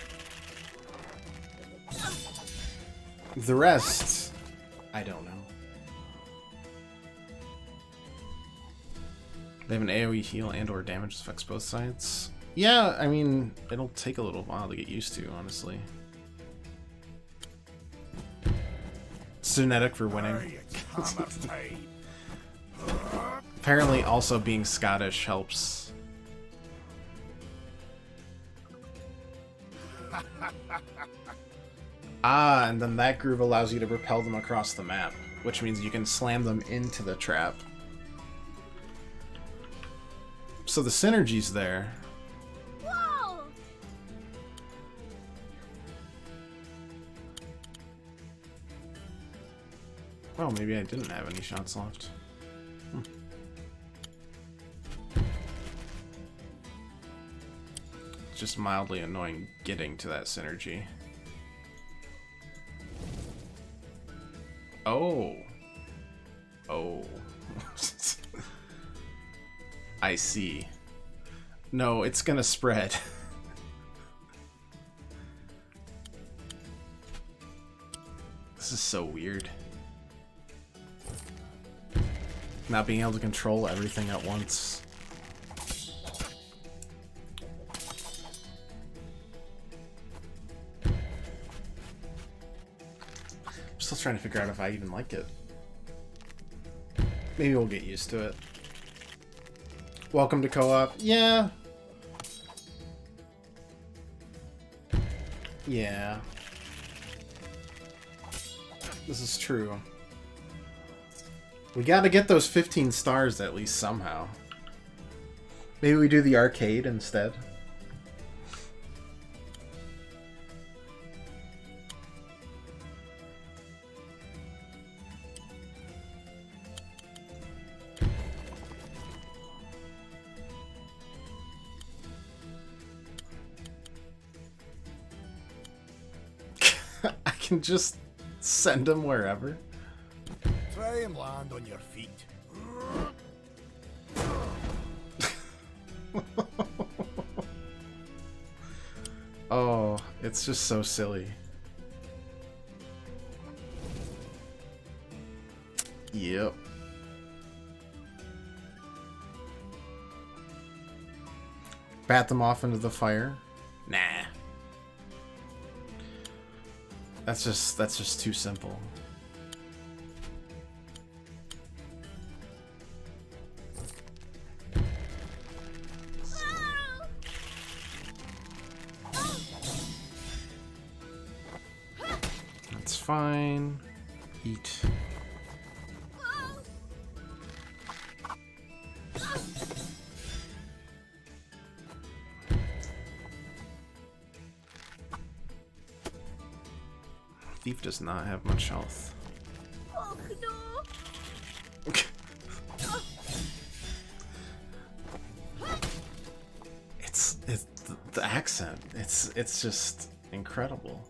the rest, I don't know. They have an AoE heal and or damage that affects both sides. Yeah, I mean, it'll take a little while to get used to, honestly. It's genetic for winning. Apparently also being Scottish helps. Ah, and then that groove allows you to propel them across the map, which means you can slam them into the trap. So the synergy's there. Whoa! Well, maybe I didn't have any shots left. It's just mildly annoying getting to that synergy. Oh. Oh. I see. No, it's gonna spread. This is so weird. Not being able to control everything at once. I'm still trying to figure out if I even like it. Maybe we'll get used to it. Welcome to co-op. Yeah. Yeah. This is true. We gotta get those 15 stars at least somehow. Maybe we do the arcade instead. I can just send them wherever. Try and land on your feet. Oh, it's just so silly. Yep. Bat them off into the fire? Nah. That's just too simple. That's fine. Eat. Thief does not have much health. Oh, no. It's the accent. It's just incredible.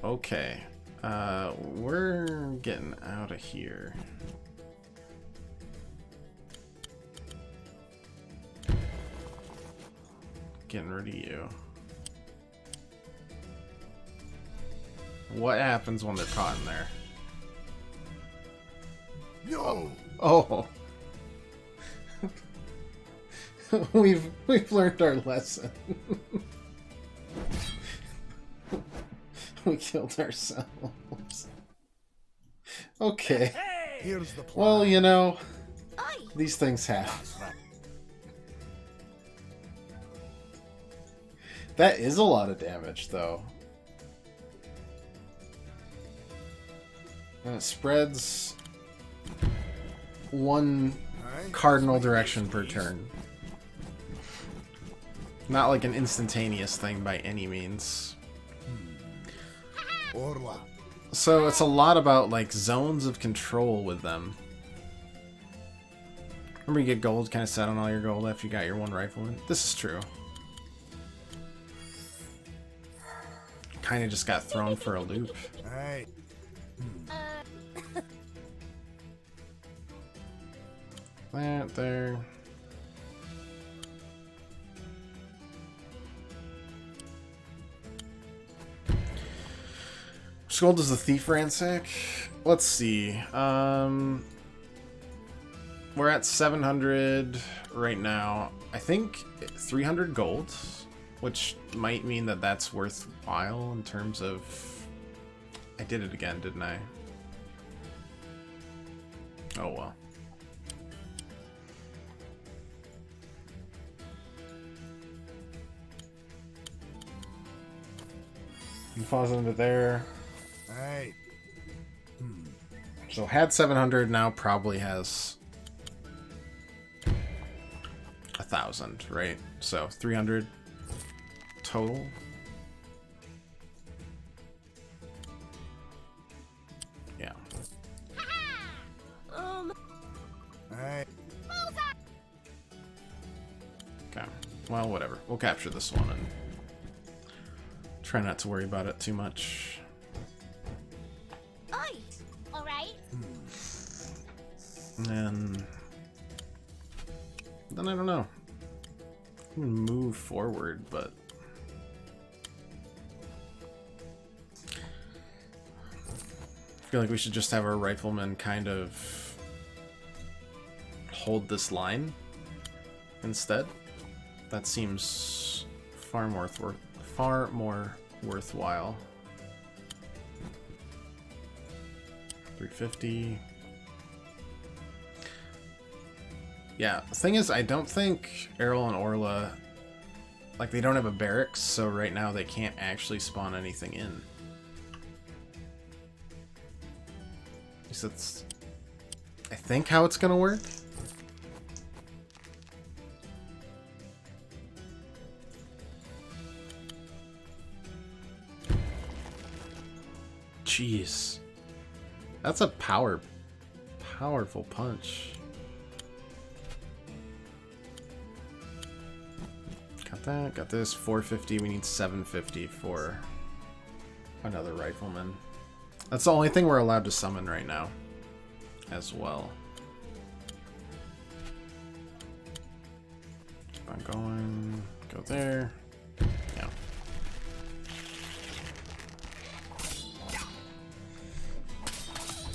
Okay. We're getting out of here. Getting rid of you. What happens when they're caught in there? No! Oh. We've learned our lesson. We killed ourselves. Okay. Here's the plan. Well, you know, Oi! these things happen. That is a lot of damage, though. And it spreads one Aye. cardinal direction per Please. turn. Not like an instantaneous thing by any means. Orla. So it's a lot about like zones of control with them. Remember you get gold kind of set on all your gold after you got your one rifleman? This is true. Kind of just got thrown for a loop. Aye. That there. Which gold does the thief ransack? Let's see. We're at 700 right now. I think 300 gold, which might mean that that's worthwhile in terms of... I did it again, didn't I? Oh well. He falls into there. Aye. So had 700, now probably has 1,000, right? So 300 total. Yeah. Aye. Okay. Well, whatever. We'll capture this one and try not to worry about it too much. Oi! Alright. And then I don't know. I can move forward, but I feel like we should just have our riflemen kind of hold this line instead. That seems far more worthwhile. 350. Yeah, the thing is, I don't think Errol and Orla, like, they don't have a barracks, so right now they can't actually spawn anything in. At least that's, I think, how it's gonna work. Jeez. That's a powerful punch. Got that, got this. 450, we need 750 for another rifleman. That's the only thing we're allowed to summon right now, as well. Keep on going, go there. Yeah.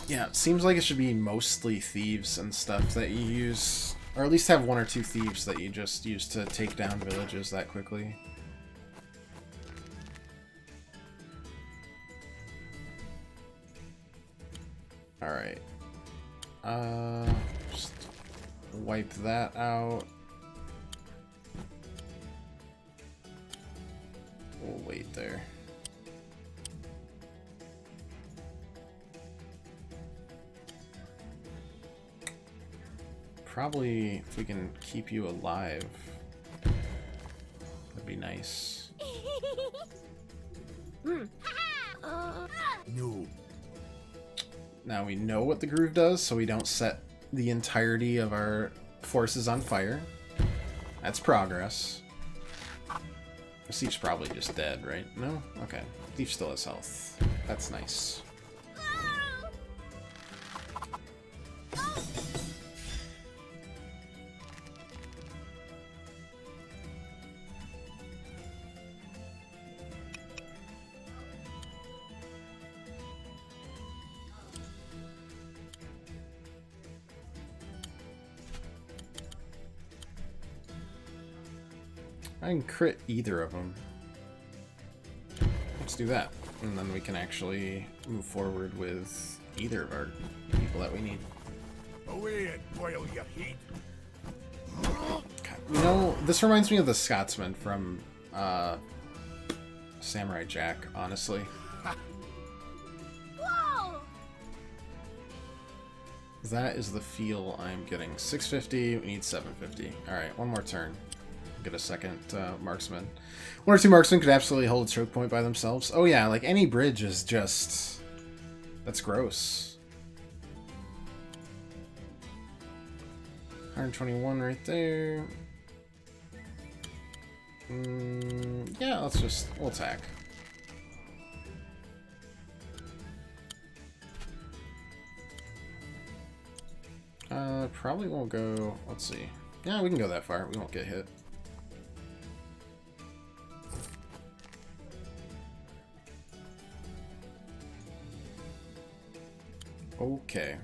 Yeah, it seems like it should be mostly thieves and stuff that you use, or at least have one or two thieves that you just use to take down villages that quickly. Alright. Just wipe that out. We'll wait there. Probably, if we can keep you alive, that'd be nice. No. Now we know what the groove does, so we don't set the entirety of our forces on fire. That's progress. The thief's probably just dead, right? No? Okay. Thief still has health. That's nice. I can crit either of them. Let's do that. And then we can actually move forward with either of our people that we need. Away and boil your heat. God, you know, this reminds me of the Scotsman from Samurai Jack, honestly. Whoa! That is the feel I'm getting. 650, we need 750. Alright, one more turn. Get a second marksman. One or two marksmen could absolutely hold a choke point by themselves. Oh yeah, like any bridge is just... That's gross. 121 right there. Yeah, we'll attack. Probably won't go, let's see. Yeah, we can go that far. We won't get hit. Okay.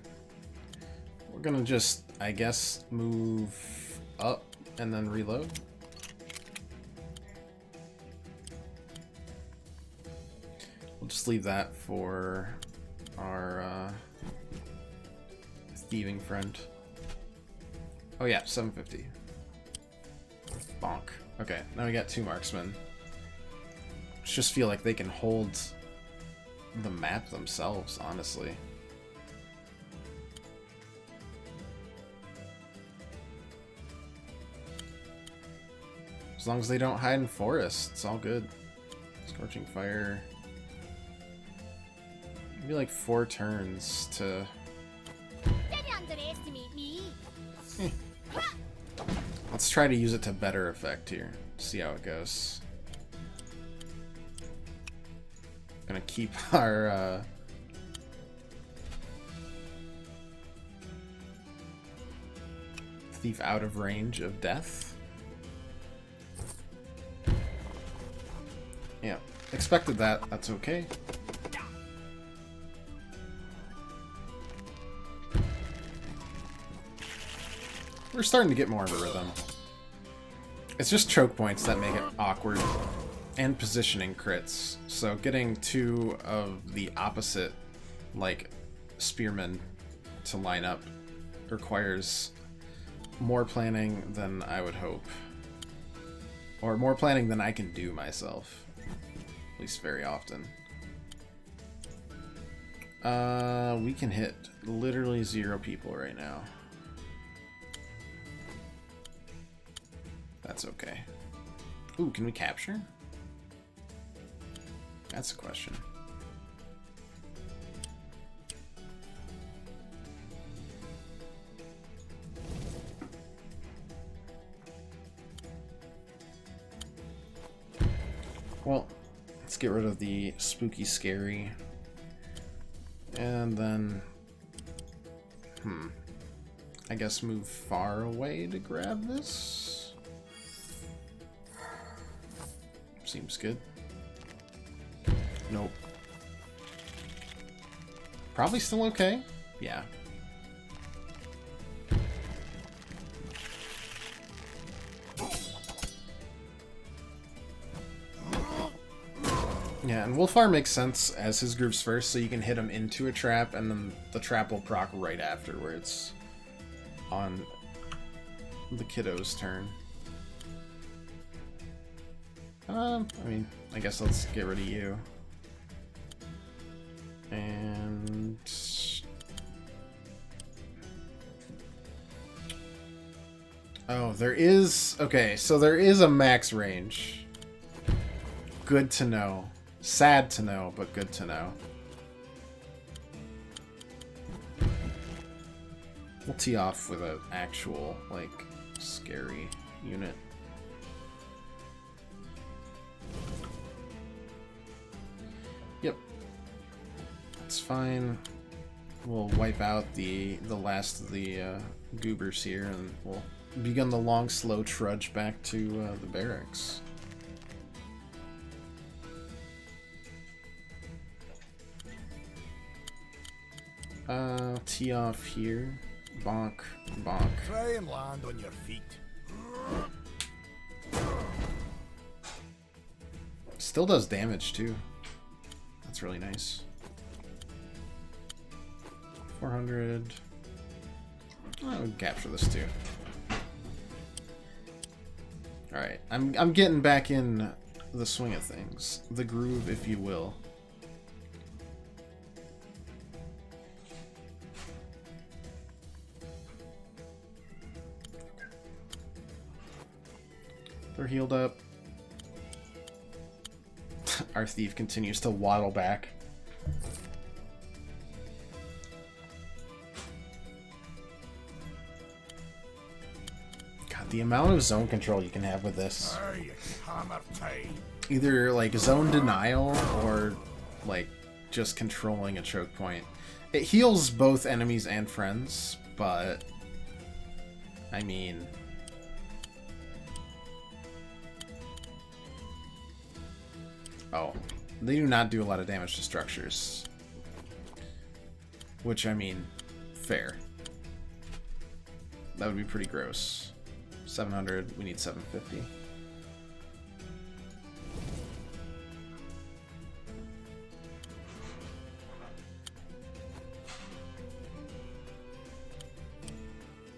We're gonna just, I guess, move up and then reload. We'll just leave that for our thieving friend. Oh yeah, 750. Bonk. Okay, now we got two marksmen. Just feel like they can hold the map themselves, honestly. As long as they don't hide in forests, it's all good. Scorching Fire. Maybe like 4 turns to... Don't underestimate me. Let's try to use it to better effect here. See how it goes. Gonna keep our thief out of range of death. Yeah, expected that. That's okay. We're starting to get more of a rhythm. It's just choke points that make it awkward. And positioning crits. So getting 2 of the opposite, like, spearmen to line up requires more planning than I would hope. Or more planning than I can do myself. At least very often. We can hit literally 0 people right now. That's okay. Ooh, can we capture? That's a question. Well, let's get rid of the spooky scary. And then... I guess move far away to grab this? Seems good. Nope. Probably still okay. Yeah. Yeah, and Wolfar makes sense as his groups first, so you can hit him into a trap, and then the trap will proc right afterwards on the kiddo's turn. I mean, I guess let's get rid of you. And... oh, there is... okay, so there is a max range. Good to know. Sad to know, but good to know. We'll tee off with an actual, like, scary unit. Yep. It's fine. We'll wipe out the last of the goobers here, and we'll begin the long, slow trudge back to the barracks. Tee off here. Bonk, bonk. Try and land on your feet. Still does damage too. That's really nice. 400. I would capture this too. All right, I'm getting back in the swing of things, the groove, if you will. They're healed up. Our thief continues to waddle back. God, the amount of zone control you can have with this. Aye, it's hammer time. Either like zone denial or like just controlling a choke point. It heals both enemies and friends, but I mean, oh, they do not do a lot of damage to structures. Which, I mean, fair. That would be pretty gross. 700, we need 750.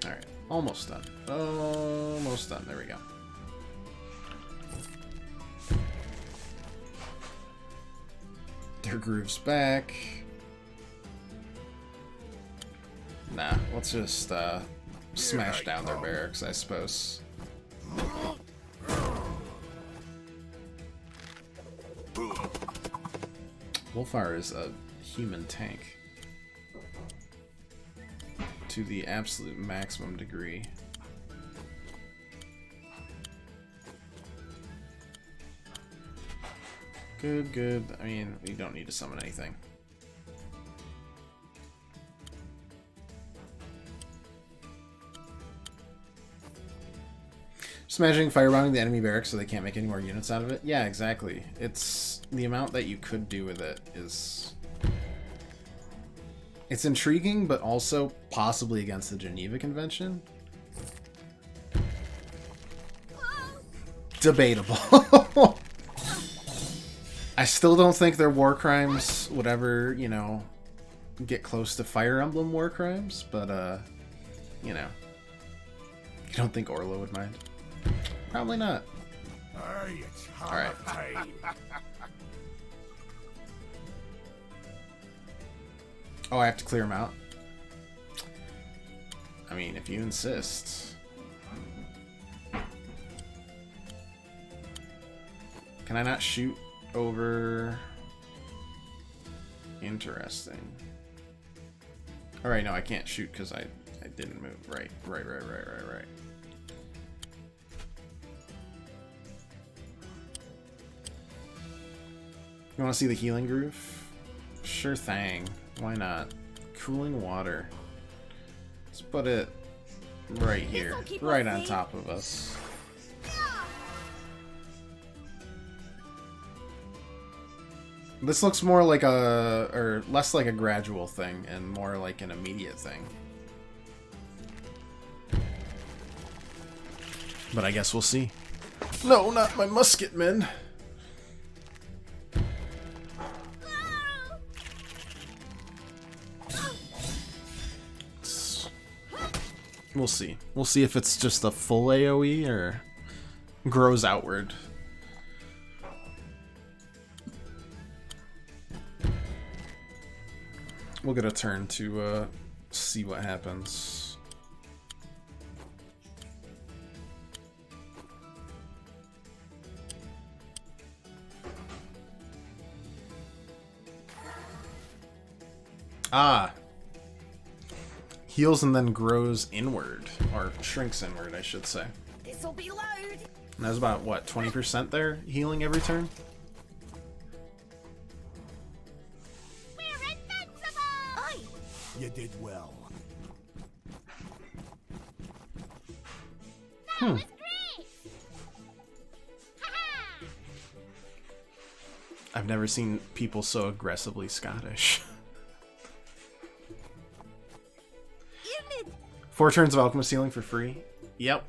Alright, almost done. Almost done, there we go. Their groove's back. Nah, let's just smash down their barracks, I suppose. Wolfire is a human tank to the absolute maximum degree. Good, good. I mean, we don't need to summon anything. Just imagining firebombing the enemy barracks so they can't make any more units out of it. Yeah, exactly. It's the amount that you could do with it is... It's intriguing, but also possibly against the Geneva Convention. Debatable. I still don't think their war crimes would ever, you know, get close to Fire Emblem war crimes, but, you know. You don't think Orla would mind? Probably not. Aye, it's hammer time. Oh, I have to clear them out? I mean, if you insist. Can I not shoot over? Interesting. Alright, no, I can't shoot because I didn't move. Right. You want to see the healing groove? Sure thing. Why not? Cooling water. Let's put it right here. Right on top of us. This looks more like a... or less like a gradual thing and more like an immediate thing. But I guess we'll see. No, not my musketmen! We'll see. We'll see if it's just a full AoE or grows outward. We'll get a turn to see what happens. Ah! Heals and then grows inward, or shrinks inward, I should say. This'll be loud. And that's about, what, 20% there, healing every turn? We're advancing. You did well. That was great! Ha-ha! I've never seen people so aggressively Scottish. 4 turns of Alchemist Healing for free. Yep.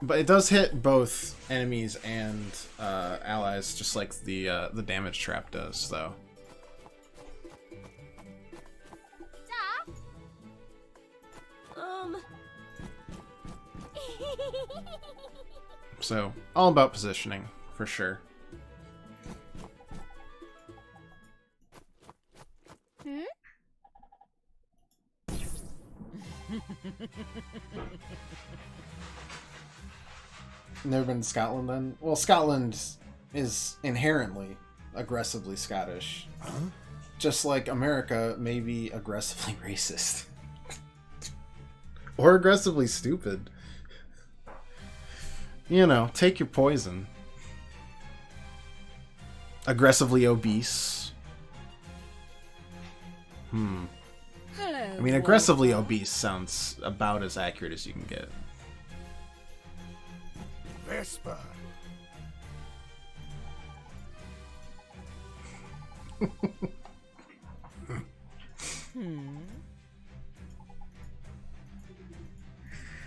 But it does hit both enemies and allies, just like the damage trap does, though. So, all about positioning, for sure. Never been to Scotland then? Well, Scotland is inherently aggressively Scottish. Huh? Just like America may be aggressively racist. Or aggressively stupid. You know, take your poison. Aggressively obese. Hello. I mean, aggressively obese sounds about as accurate as you can get. Vesper.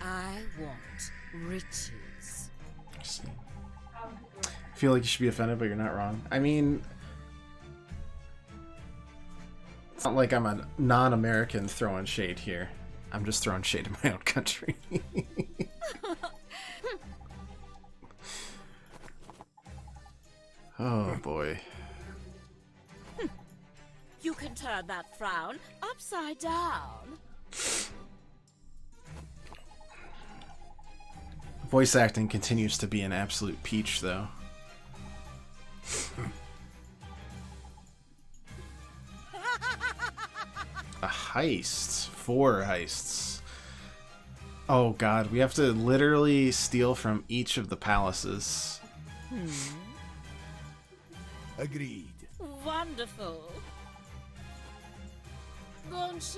I want riches. See. I feel like you should be offended, but you're not wrong. I mean, it's not like I'm a non-American throwing shade here. I'm just throwing shade in my own country. Oh boy. You can turn that frown upside down. Voice acting continues to be an absolute peach, though. A heist. 4 heists. Oh god, we have to literally steal from each of the palaces. Agreed. Wonderful. Bonne chance.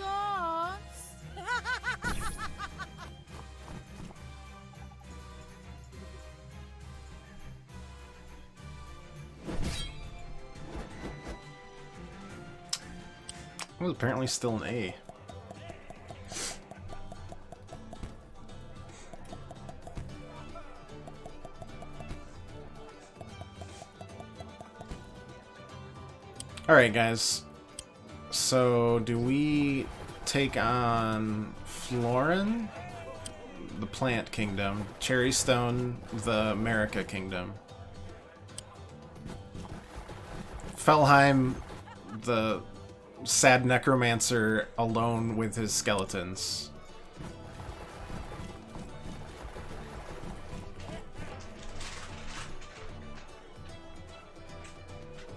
It was apparently still an A. Alright, guys. So, do we take on Florin, the Plant Kingdom, Cherrystone, the America Kingdom, Felheim, the sad necromancer alone with his skeletons?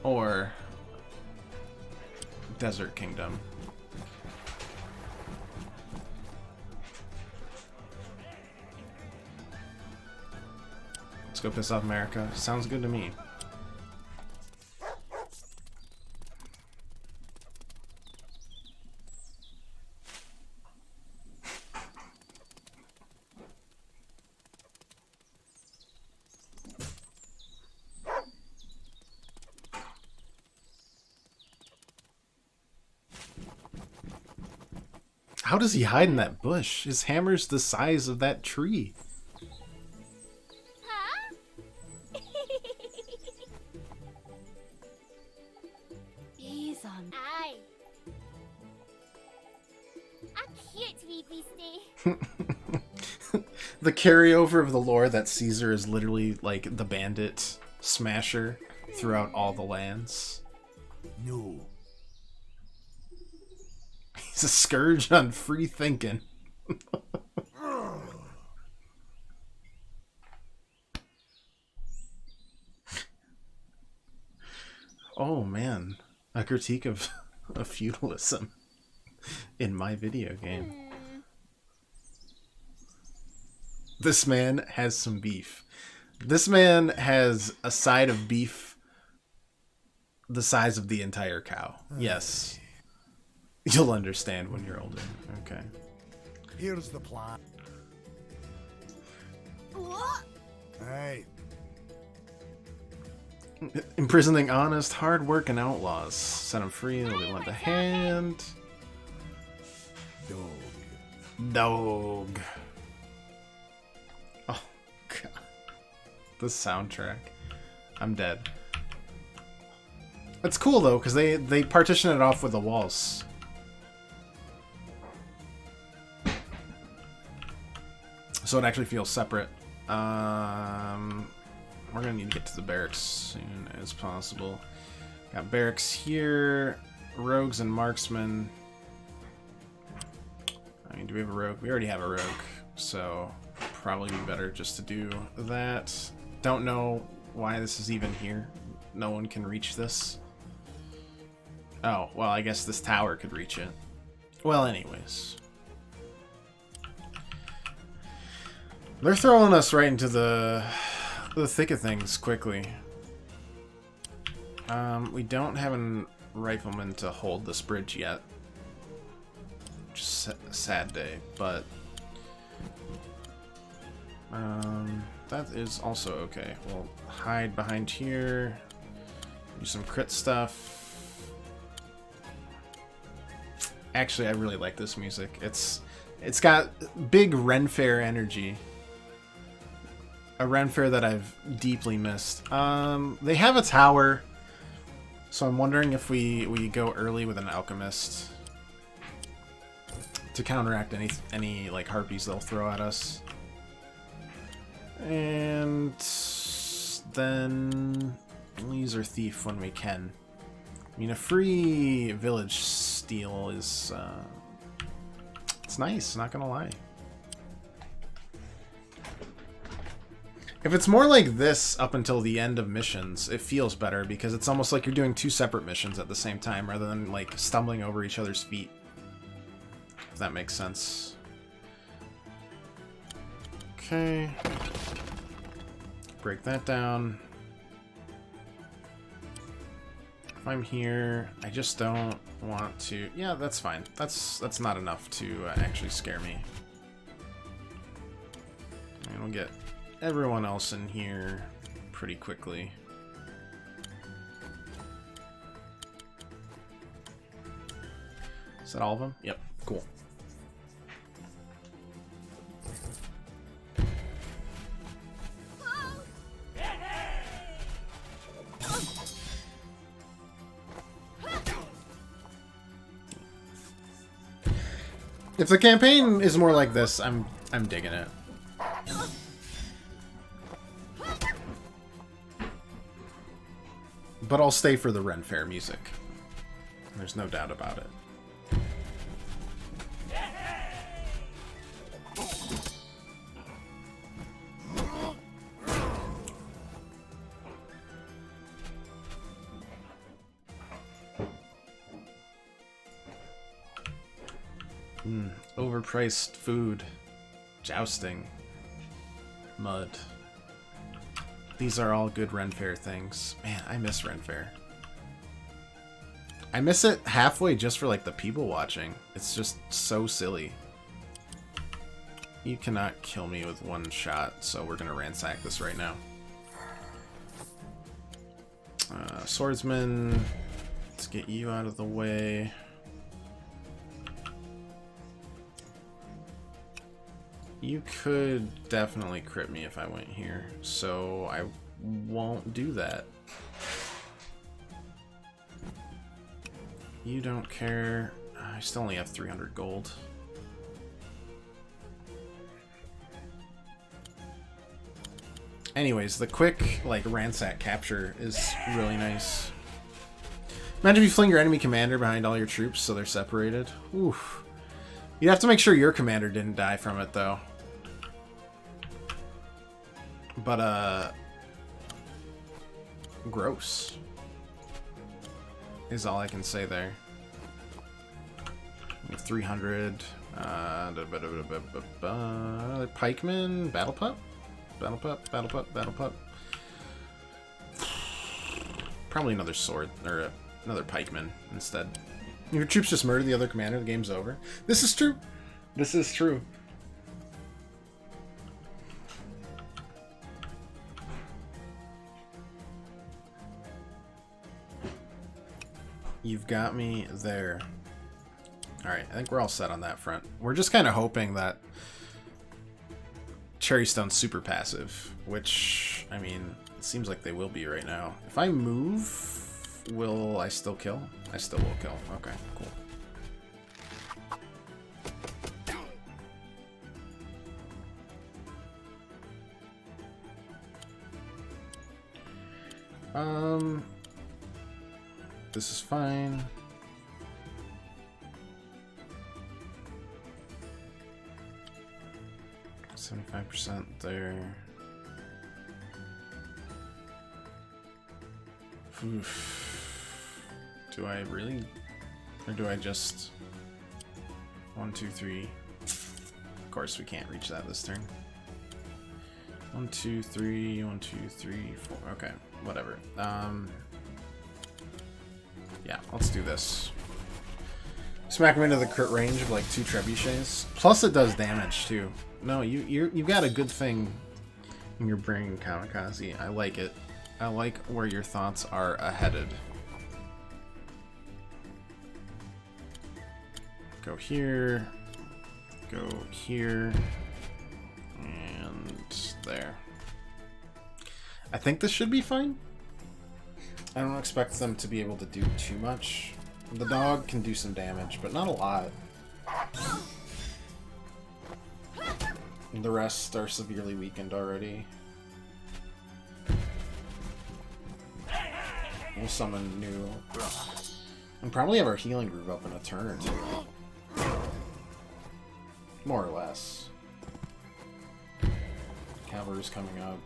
Or Desert Kingdom? Let's go piss off America. Sounds good to me. How does he hide in that bush? His hammer's the size of that tree. Huh? He's on. Aye. A cute wee beastie. The carryover of the lore that Caesar is literally like the bandit smasher throughout all the lands. No. He's a scourge on free thinking. Oh man, a critique of feudalism in my video game. This man has some beef. This man has a side of beef the size of the entire cow. Yes. You'll understand when you're older. Okay. Here's the plan. What? Hey, Imprisoning honest, hard-working outlaws. Set them free, they'll be lent a hand. Dog. Oh, God. The soundtrack. I'm dead. It's cool, though, because they partition it off with the walls. So it actually feels separate. We're gonna need to get to the barracks soon as possible. Got barracks here, rogues and marksmen. I mean, do we have a rogue? We already have a rogue, so probably be better just to do that. Don't know why this is even here. No one can reach this. Oh, well, I guess this tower could reach it. Well, anyways. They're throwing us right into the thick of things quickly. We don't have a rifleman to hold this bridge yet. Just a sad day, but that is also okay. We'll hide behind here, do some crit stuff. Actually, I really like this music. It's got big Ren Fair energy. A Ren Fair that I've deeply missed. They have a tower, so I'm wondering if we go early with an alchemist to counteract any like harpies they'll throw at us, and then we'll use our thief when we can. I mean, a free village steal is it's nice. Not gonna lie. If it's more like this up until the end of missions, it feels better because it's almost like you're doing two separate missions at the same time rather than like stumbling over each other's feet. If that makes sense. Okay. Break that down. If I'm here, I just don't want to... Yeah, that's fine. That's not enough to actually scare me. And we'll get everyone else in here pretty quickly. Is that all of them? Yep, cool. If the campaign is more like this, I'm digging it. But I'll stay for the Ren Fair music. There's no doubt about it. Overpriced food. Jousting. Mud. These are all good Ren Fair things. Man, I miss Ren Fair. I miss it halfway just for like the people watching. It's just so silly. You cannot kill me with one shot, so we're gonna ransack this right now. Swordsman, let's get you out of the way. You could definitely crit me if I went here, so I won't do that. You don't care. I still only have 300 gold. Anyways, the quick, like, ransack capture is really nice. Imagine if you fling your enemy commander behind all your troops so they're separated. Oof. You'd have to make sure your commander didn't die from it, though. But, gross is all I can say there. 300. Pikeman, battle pup, battle pup, battle pup, battle pup. Probably another sword or another pikeman instead. Your troops just murder the other commander, the game's over. This is true. This is true. You've got me there. Alright, I think we're all set on that front. We're just kind of hoping that Cherry Stone's super passive, which, I mean, it seems like they will be right now. If I move, will I still kill? I still will kill. Okay, cool. This is fine. %75 there. Oof. Do I really? Or do I just... 1, 2, 3. Of course we can't reach that this turn. 1, 2, 3, 1, 2, 3, 4. Okay, whatever. Yeah, let's do this. Smack him into the crit range of like 2 trebuchets. Plus it does damage too. No, you've got a good thing in your brain, Kamikaze. I like it. I like where your thoughts are headed. Go here. Go here. And there. I think this should be fine. I don't expect them to be able to do too much. The dog can do some damage, but not a lot. The rest are severely weakened already. We'll summon new. And probably have our healing groove up in a turn or two. More or less. Cavalry's coming up.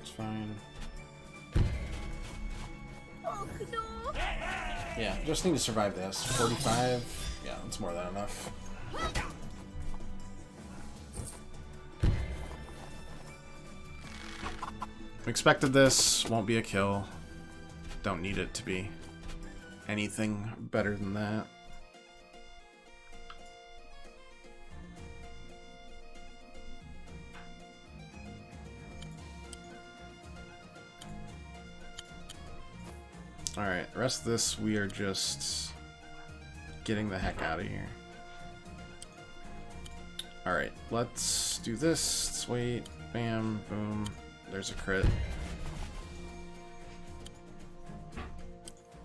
It's fine. Oh, no. Yeah, just need to survive this. 45. Yeah, that's more than enough. Expected this. Won't be a kill. Don't need it to be anything better than that. Alright, the rest of this we are just getting the heck out of here. Alright, let's do this. Let's wait. Bam, boom. There's a crit.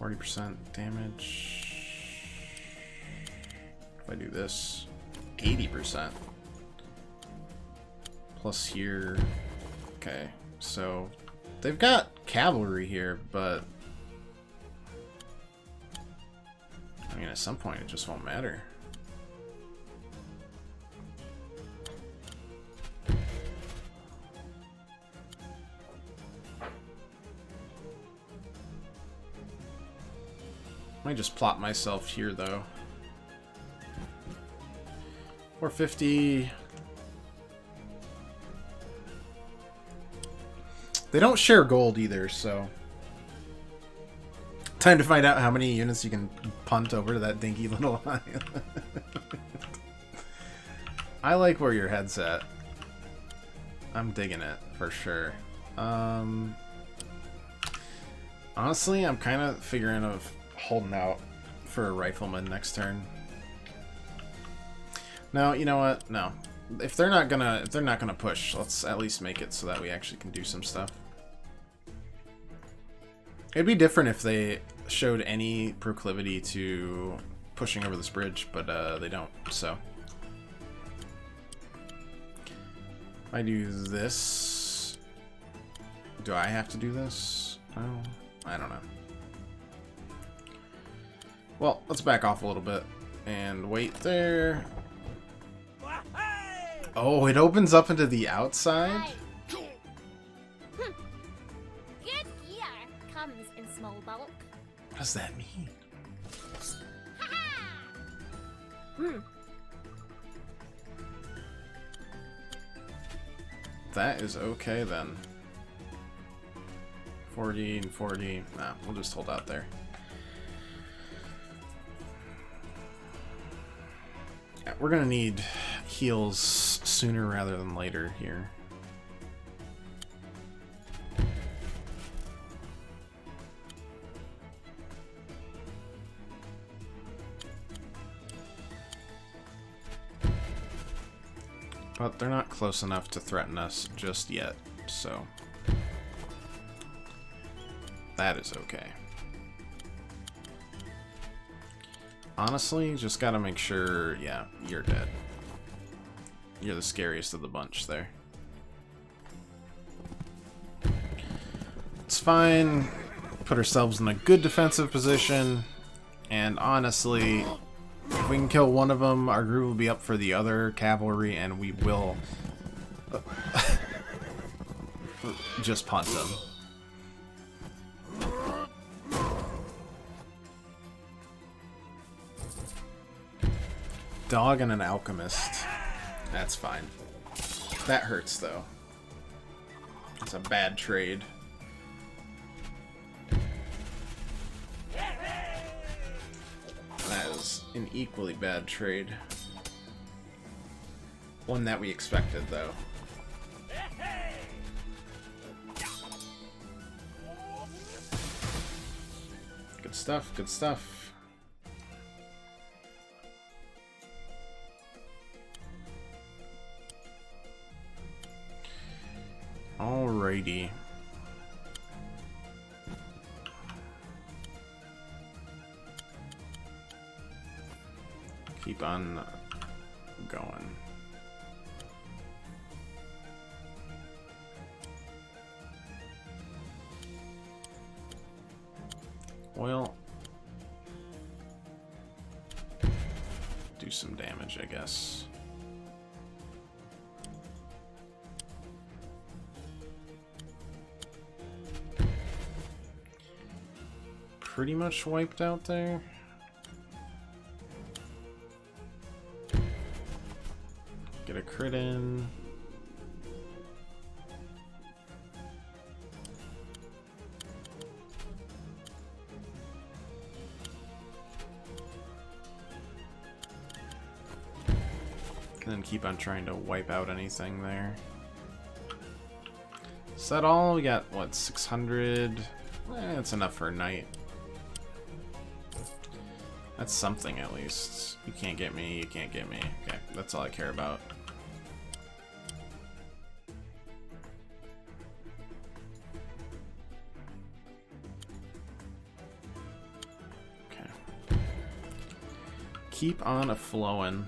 40% damage. If I do this, 80%. Plus here. Okay, so they've got cavalry here, but I mean, at some point it just won't matter. I might just plot myself here, though. 450. They don't share gold either, so... Time to find out how many units you can punt over to that dinky little island. I like where your head's at. I'm digging it, for sure. Honestly, I'm kind of figuring of holding out for a rifleman next turn. No, you know what? No. If they're not gonna push, let's at least make it so that we actually can do some stuff. It'd be different if they showed any proclivity to pushing over this bridge, but they don't, so. If I do this... Do I have to do this? Oh, I don't know. Well, let's back off a little bit and wait there. Oh, it opens up into the outside? Good gear comes in small bulk. What does that mean? That is okay then. 40 and 40. Nah, we'll just hold out there. Yeah, we're gonna need heals sooner rather than later here. But they're not close enough to threaten us just yet, so that is okay. Honestly, just gotta make sure, yeah, you're dead. You're the scariest of the bunch there. It's fine. Put ourselves in a good defensive position, and honestly, if we can kill one of them, our groove will be up for the other cavalry, and we will just punt them. Dog and an alchemist. That's fine. That hurts, though. It's a bad trade. That is an equally bad trade. One that we expected, though. Good stuff, good stuff. Alrighty. Keep on going. Well, do some damage, I guess. Pretty much wiped out there. Get a crit in. And then keep on trying to wipe out anything there. Is that all? We got, what, 600? That's enough for a night. That's something, at least. You can't get me, you can't get me. Okay, that's all I care about. Okay. Keep on a-flowing.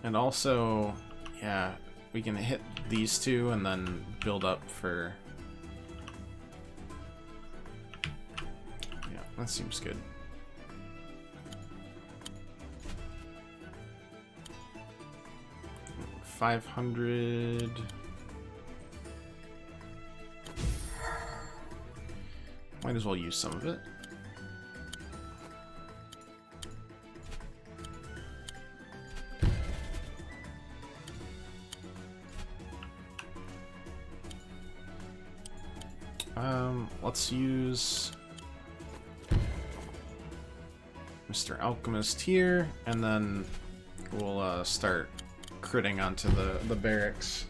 And also, yeah, we can hit these two and then build up for... Yeah, that seems good. $500. Might as well use some of it. Let's use Mr. Alchemist here, and then we'll start critting onto the barracks.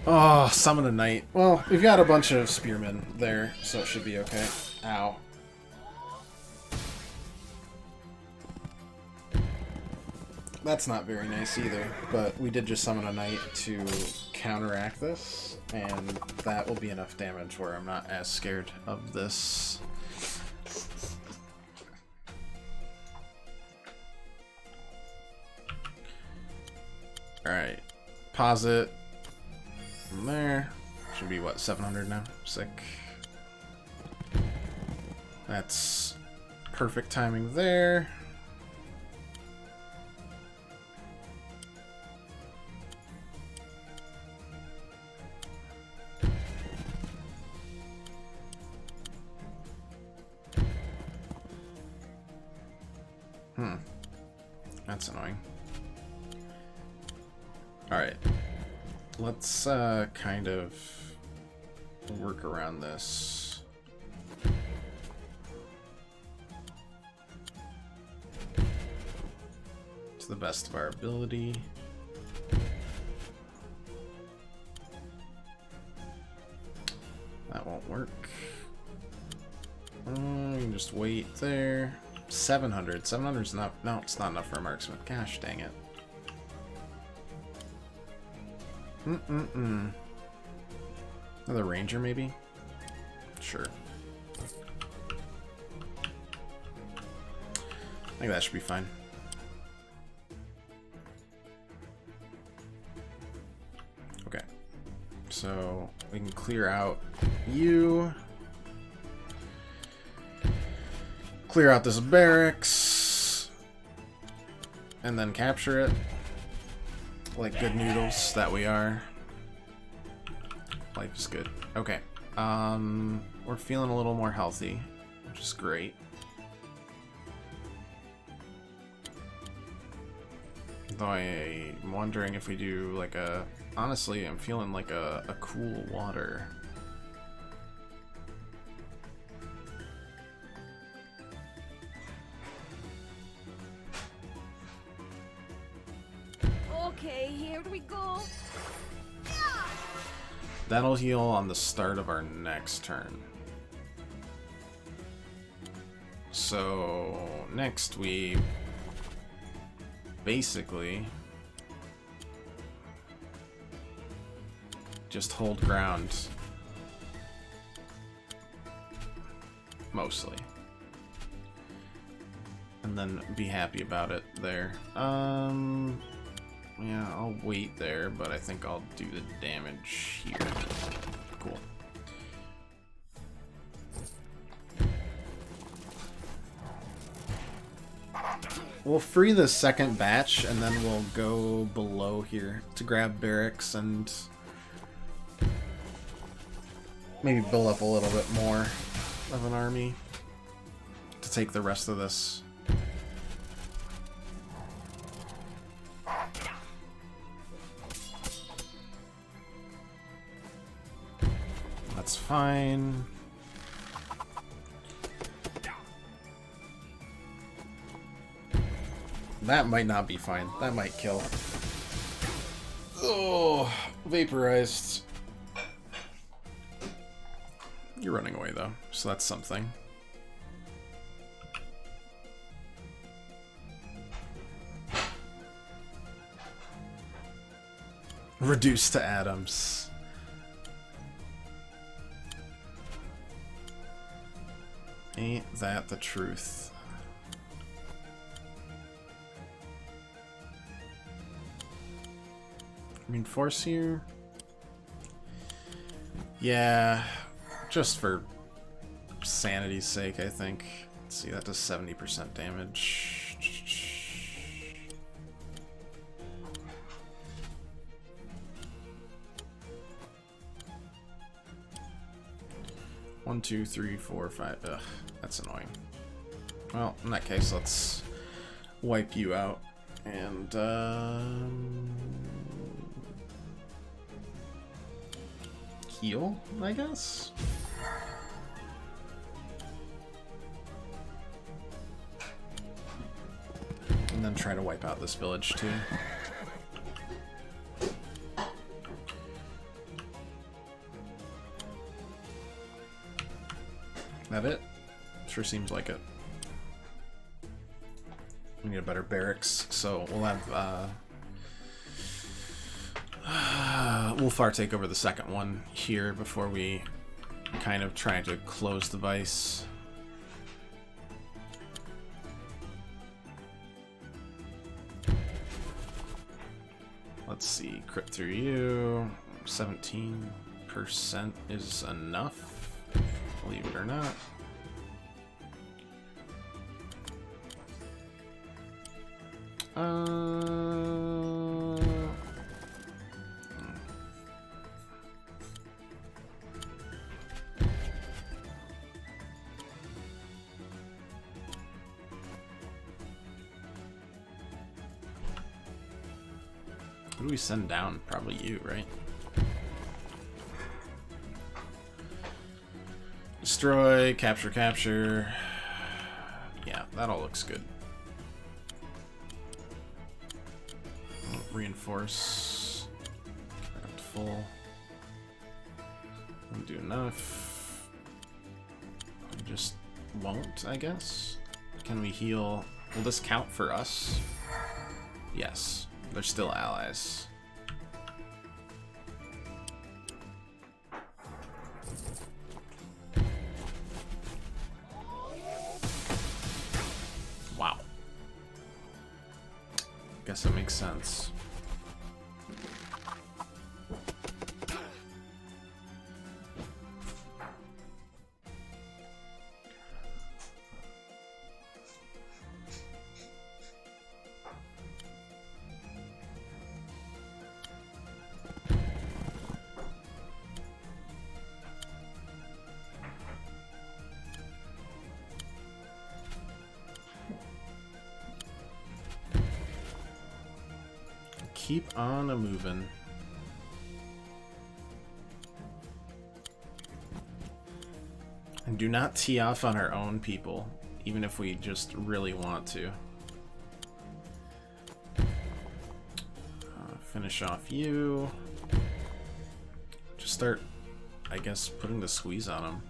Oh, summon a knight. Well, we've got a bunch of spearmen there, so it should be okay. Ow. That's not very nice either, but we did just summon a knight to counteract this, and that will be enough damage where I'm not as scared of this. Alright, pause it. From there. Should be, what, 700 now? Sick. That's perfect timing there. That's annoying. Alright. let's kind of work around this. To the best of our ability. That won't work. You can just wait there. 700. 700's not. No, it's not enough for a marksman. Gosh dang it. Another ranger, maybe? Sure. I think that should be fine. Okay. So, we can clear out you. Clear out this barracks. And then capture it. Like good noodles that we are. Life is good. Okay. We're feeling a little more healthy, which is great. Though I'm wondering if we do like a... Honestly, I'm feeling like a cool water. Okay, here we go. That'll heal on the start of our next turn. So next we basically just hold ground. Mostly. And then be happy about it there. Yeah, I'll wait there, but I think I'll do the damage here. Cool. We'll free the second batch, and then we'll go below here to grab barracks and maybe build up a little bit more of an army to take the rest of this. That's fine. That might not be fine. That might kill. Oh, vaporized. You're running away though, so that's something. Reduced to atoms. Ain't that the truth? Reinforce here? Yeah, just for sanity's sake, I think. Let's see, that does 70% damage. 1, 2, 3, 4, 5. Ugh, that's annoying. Well, in that case, let's wipe you out and heal, I guess. And then try to wipe out this village too. That it? Sure seems like it. We need a better barracks, so we'll have Wolfar take over the second one here before we kind of try to close the vice. Let's see, crit through you. 17% is enough, believe it or not. Who do we send down? Probably you, right? destroy, capture, capture. Yeah, that all looks good. Reinforce. Get up to full. Won't do enough. We just won't, I guess. Can we heal? Will this count for us? Yes. They're still allies. Wow. Guess that makes sense. Keep on a-moving. And do not tee off on our own people, even if we just really want to. Finish off you. Just start, I guess, putting the squeeze on them.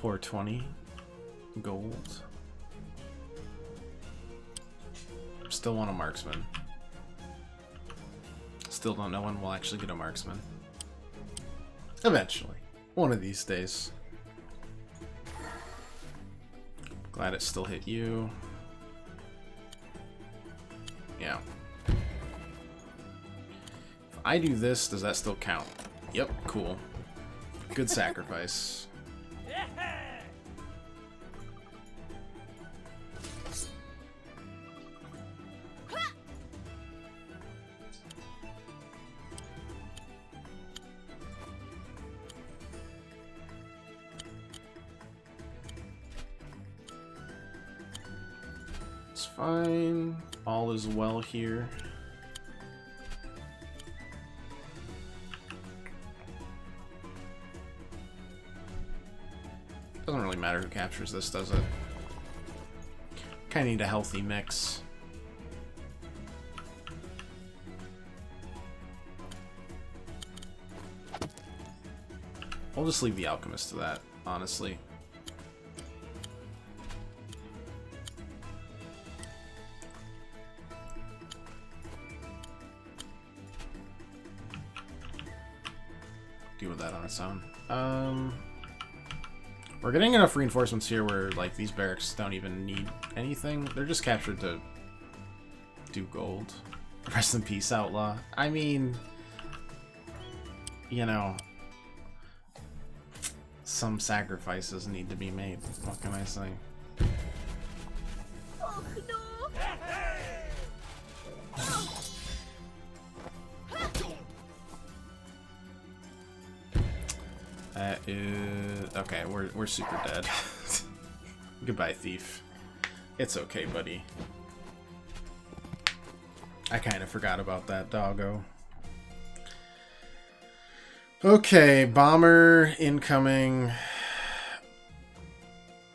420 gold. Still want a marksman. Still don't know when we'll actually get a marksman. Eventually. One of these days. Glad it still hit you. Yeah. If I do this, does that still count? Yep, cool. Good sacrifice. Fine. All is well here. Doesn't really matter who captures this, does it? Kinda need a healthy mix. I'll just leave the alchemist to that, honestly. Deal with that on its own. We're getting enough reinforcements here where, like, these barracks don't even need anything. They're just captured to do gold. Rest in peace, Outlaw. I mean, you know, some sacrifices need to be made. What can I say? Oh, no. That is... Okay, we're super dead. Goodbye, thief. It's okay, buddy. I kind of forgot about that, doggo. Okay, bomber incoming.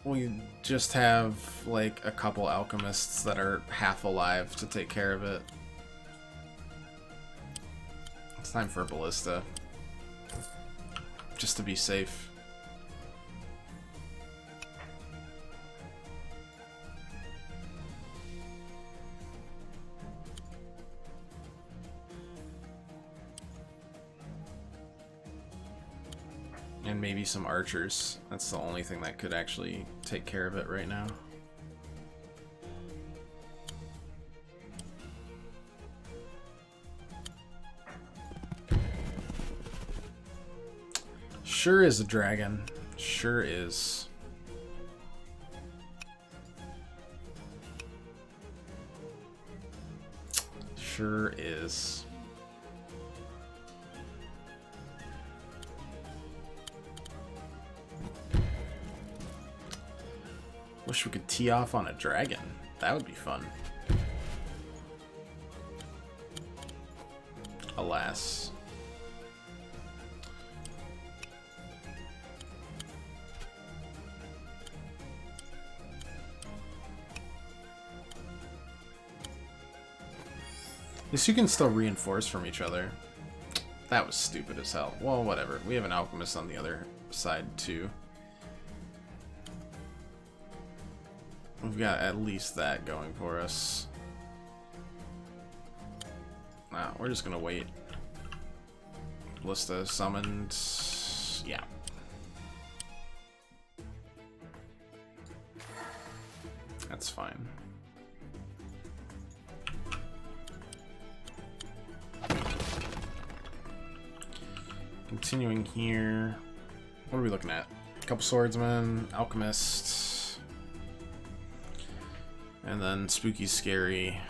We just have, like, a couple alchemists that are half alive to take care of it. It's time for a ballista. Just to be safe. And maybe some archers. That's the only thing that could actually take care of it right now. Sure is a dragon. Sure is. Sure is. Wish we could tee off on a dragon. That would be fun. Alas. At least you can still reinforce from each other. That was stupid as hell. Well, whatever. We have an alchemist on the other side, too. We've got at least that going for us. Nah, we're just gonna wait. Ballista summoned. Yeah. That's fine. Continuing here. What are we looking at? A couple swordsmen, alchemist, and then spooky, scary.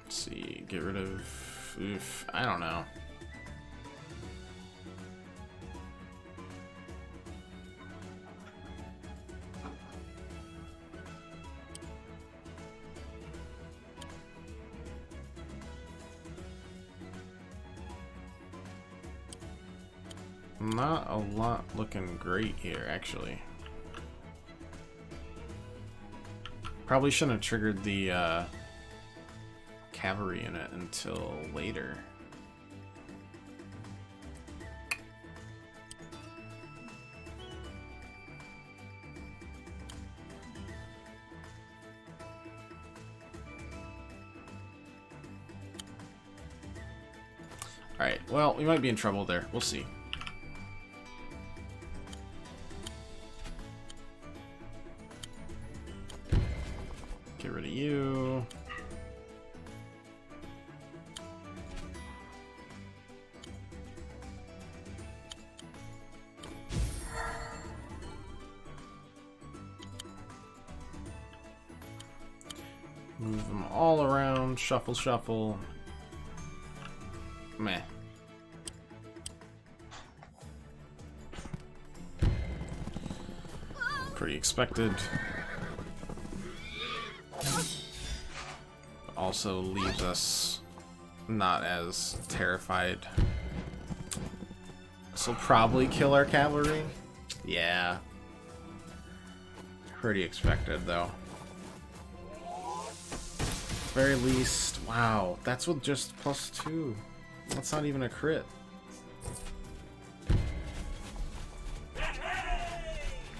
Let's see, get rid of. Oof, I don't know. Not a lot looking great here, actually. Probably shouldn't have triggered the cavalry in it until later. Alright, well, we might be in trouble there. We'll see. Get rid of you. Move them all around. Shuffle, shuffle. Meh. Pretty expected. Also leaves us not as terrified. This will probably kill our cavalry. Yeah. Pretty expected, though. Very least, wow, that's with just +2. That's not even a crit.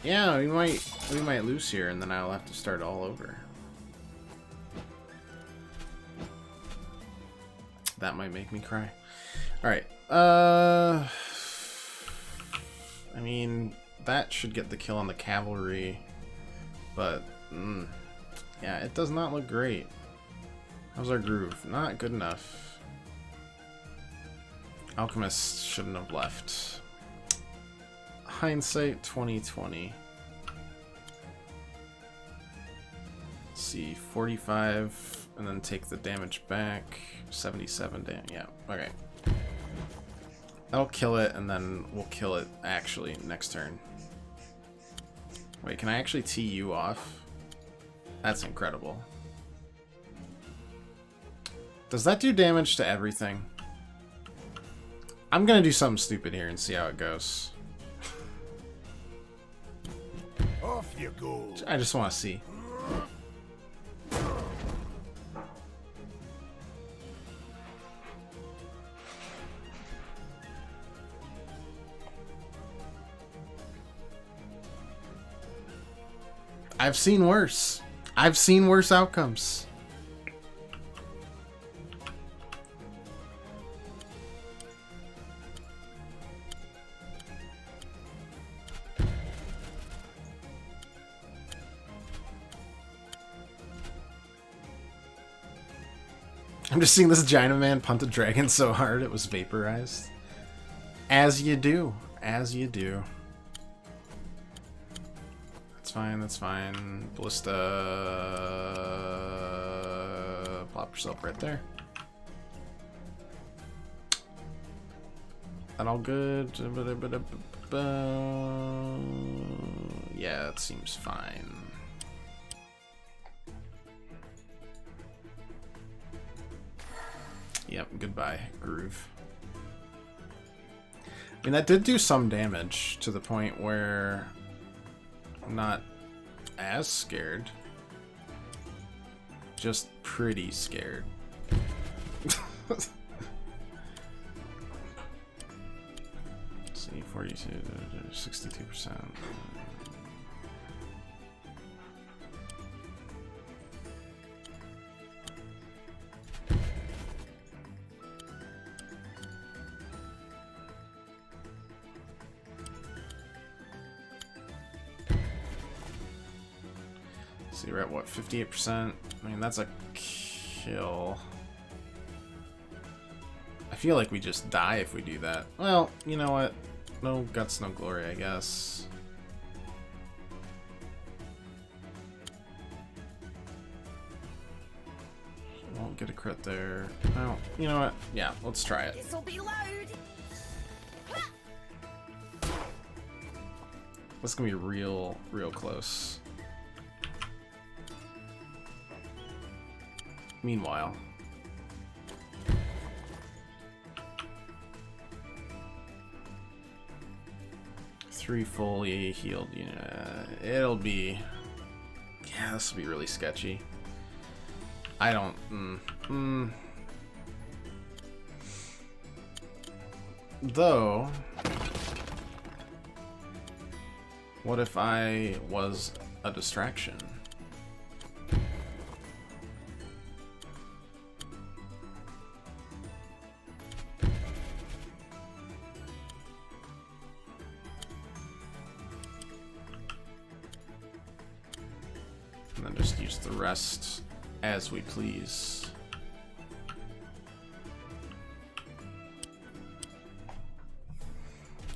Yeah, we might lose here, and then I'll have to start all over. That might make me cry. All right. I mean, that should get the kill on the cavalry, but yeah, it does not look great. How's our groove? Not good enough. Alchemist shouldn't have left. Hindsight 2020. Let's see, 45, and then take the damage back. 77 damage. Yeah, okay. That'll kill it, and then we'll kill it actually next turn. Wait, can I actually tee you off? That's incredible. Does that do damage to everything? I'm gonna do something stupid here and see how it goes. Off you go. I just want to see. I've seen worse. I've seen worse outcomes. I'm just seeing this giant man punt a dragon so hard it was vaporized. As you do. As you do. That's fine, that's fine. Ballista. Plop yourself right there. That all good? Yeah, it seems fine. Yep, goodbye, Groove. I mean, that did do some damage to the point where I'm not as scared. Just pretty scared. Let's see, 42, 62%. See, we're at what, 58%? I mean, that's a kill. I feel like we just die if we do that. Well, you know what? No guts, no glory, I guess. Won't get a crit there. Oh, you know what? Yeah, let's try it. This'll be loud. This is gonna be real close. Meanwhile, three fully healed. Yeah, it'll be. Yeah, this will be really sketchy. I don't. Though, what if I was a distraction? And then just use the rest as we please.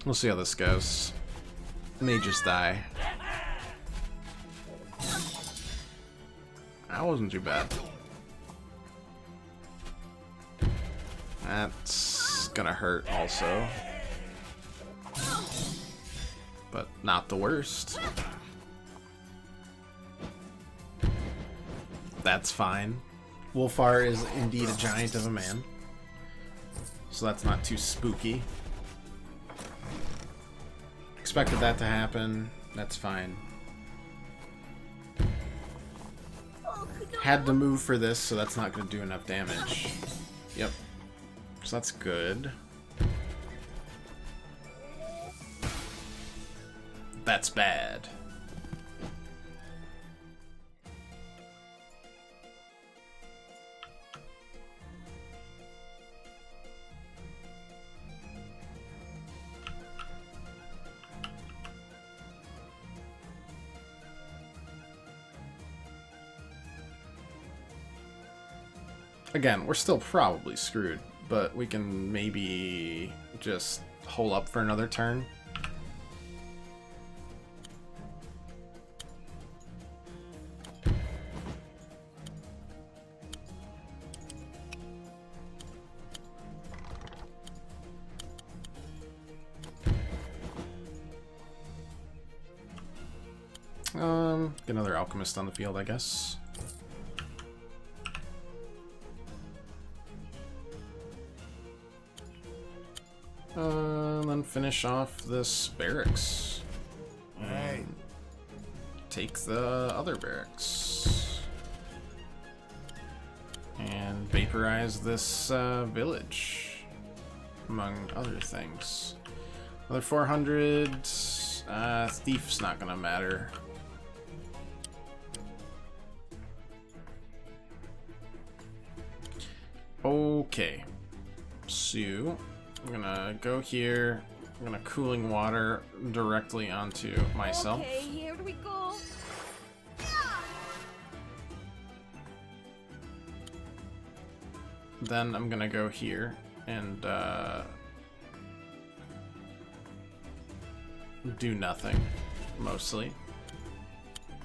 We'll see how this goes. May just die. That wasn't too bad. That's gonna hurt also. But not the worst. That's fine. Wolfar is indeed a giant of a man. So that's not too spooky. Expected that to happen. That's fine. Had to move for this, so that's not going to do enough damage. Yep. So that's good. That's bad. Again, we're still probably screwed, but we can maybe just hold up for another turn. Get another alchemist on the field, I guess. Then finish off this barracks. Hey. Take the other barracks. And vaporize this village, among other things. Another 400. Thief's not gonna matter. Okay. So I'm gonna go here. I'm gonna cooling water directly onto myself. Okay, here we go. Then I'm gonna go here and do nothing, mostly.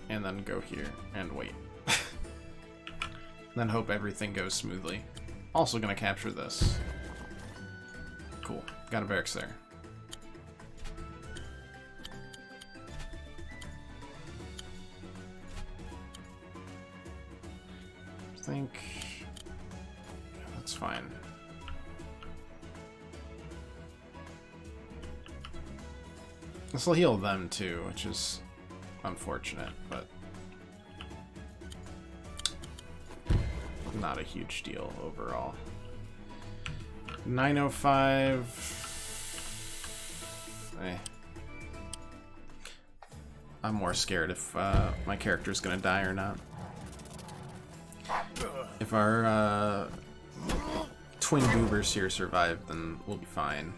And then go here and wait. Then hope everything goes smoothly. Also gonna capture this. Cool. Got a barracks there. I think that's fine. This will heal them too, which is unfortunate, but not a huge deal overall. 905. I'm more scared if my character's gonna die or not. If our twin goobers here survive, then we'll be fine.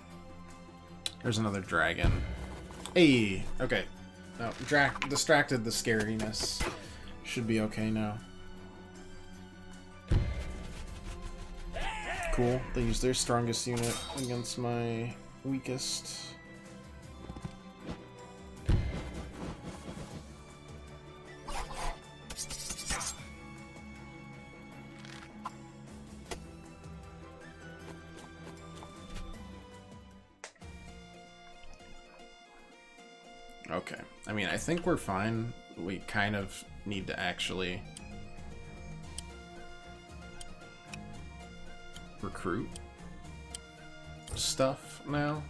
There's another dragon. Hey! Okay. No, distracted the scariness. Should be okay now. Cool. They use their strongest unit against my weakest. Okay. I mean, I think we're fine. We kind of need to actually recruit stuff now.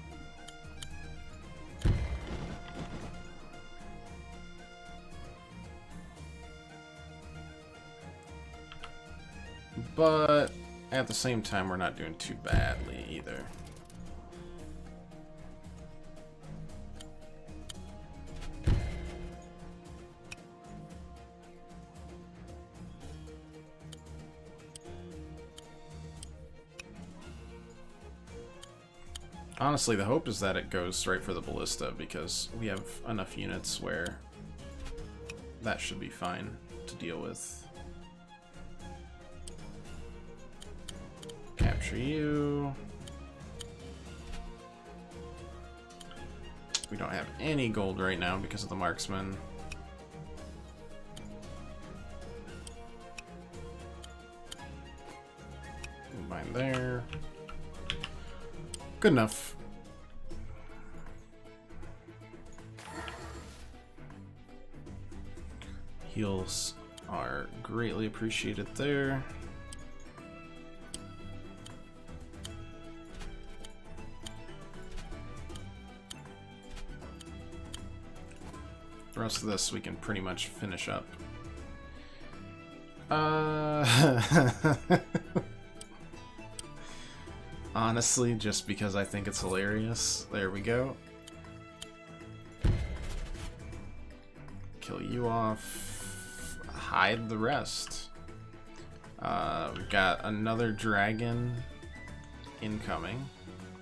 But at the same time, we're not doing too badly either. Honestly, the hope is that it goes straight for the ballista, because we have enough units where that should be fine to deal with. Capture you. We don't have any gold right now because of the marksman. Mine there. Good enough. Heals are greatly appreciated there. The rest of this we can pretty much finish up. Honestly, just because I think it's hilarious. There we go. Kill you off. Hide the rest. We've got another dragon incoming,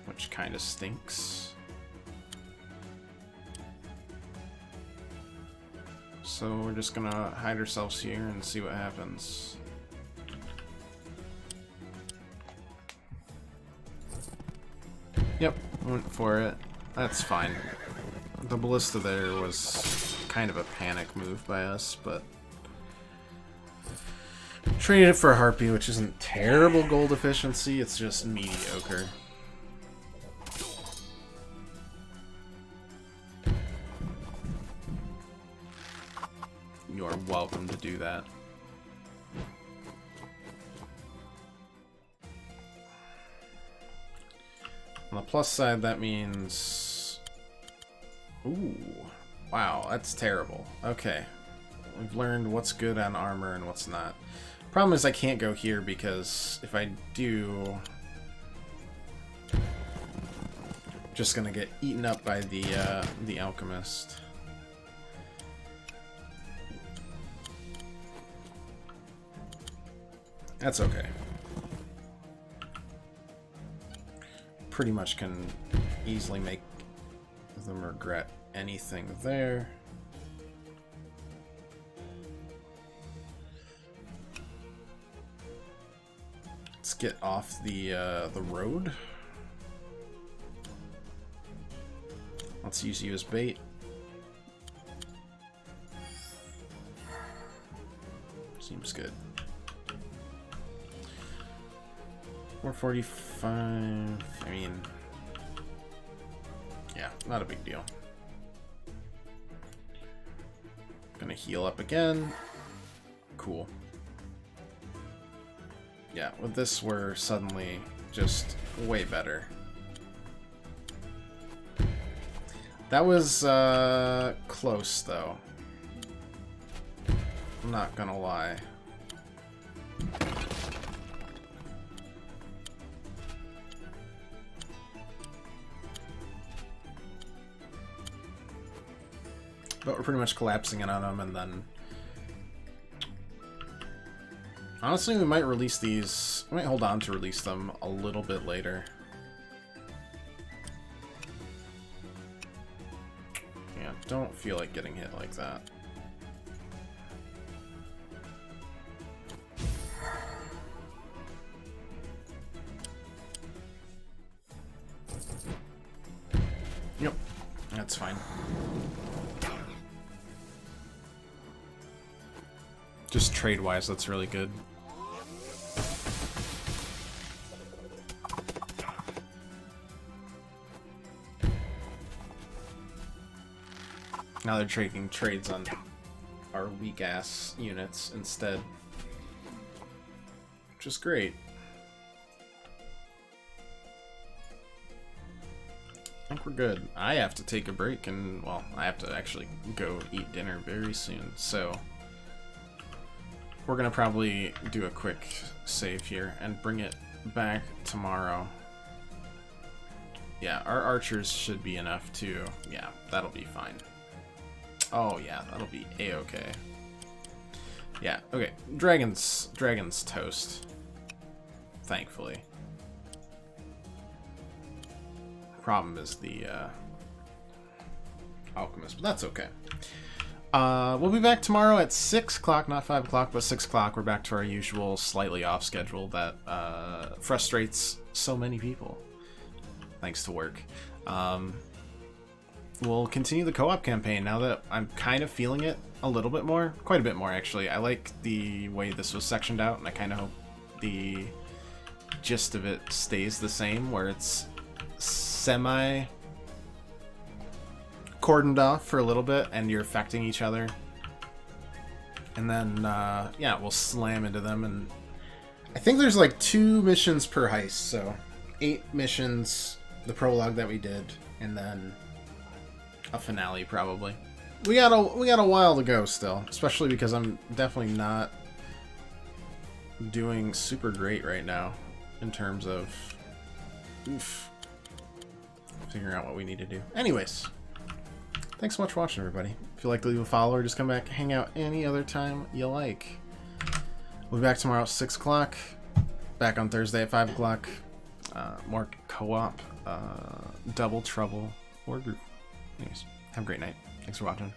which kind of stinks. So we're just gonna hide ourselves here and see what happens. Yep, went for it. That's fine. The ballista there was kind of a panic move by us, but traded it for a harpy, which isn't terrible gold efficiency, it's just mediocre. You are welcome to do that. On the plus side, that means... Ooh. Wow, that's terrible. Okay. We've learned what's good on armor and what's not. Problem is I can't go here because if I do... I'm just gonna get eaten up by the alchemist. That's okay. Pretty much can easily make them regret anything there. Let's get off the road. Let's use you as bait. Seems good. 445. I mean, yeah, not a big deal. Gonna heal up again. Cool. Yeah, with this we're suddenly just way better. That was close, though. I'm not gonna lie. But we're pretty much collapsing it on them, and then... Honestly, we might release these... We might hold on to release them a little bit later. Yeah, don't feel like getting hit like that. Yep, that's fine. Just trade-wise, that's really good. Now they're trading trades on our weak-ass units instead. Which is great. I think we're good. I have to take a break and, well, I have to actually go eat dinner very soon, so... We're gonna probably do a quick save here and bring it back tomorrow. Yeah, our archers should be enough to... Yeah, that'll be fine. Oh yeah, that'll be a-okay. Yeah, okay. Dragon's toast. Thankfully. Problem is the alchemist, but that's okay. We'll be back tomorrow at 6 o'clock, not 5 o'clock, but 6 o'clock. We're back to our usual slightly off schedule that frustrates so many people, thanks to work. We'll continue the co-op campaign now that I'm kind of feeling it a little bit more. Quite a bit more, actually. I like the way this was sectioned out, and I kind of hope the gist of it stays the same, where it's semi... cordoned off for a little bit and you're affecting each other, and then yeah, we'll slam into them. And I think there's like 2 missions per heist, so 8 missions, the prologue that we did, and then a finale probably. we got a while to go still, especially because I'm definitely not Doing super great right now in terms of figuring out what we need to do. Anyways, thanks so much for watching, everybody. If you like to leave a follow or just come back, hang out any other time you like. We'll be back tomorrow at 6 o'clock. Back on Thursday at 5 o'clock. More co-op, Double Trouble, Wargroove. Anyways, have a great night. Thanks for watching.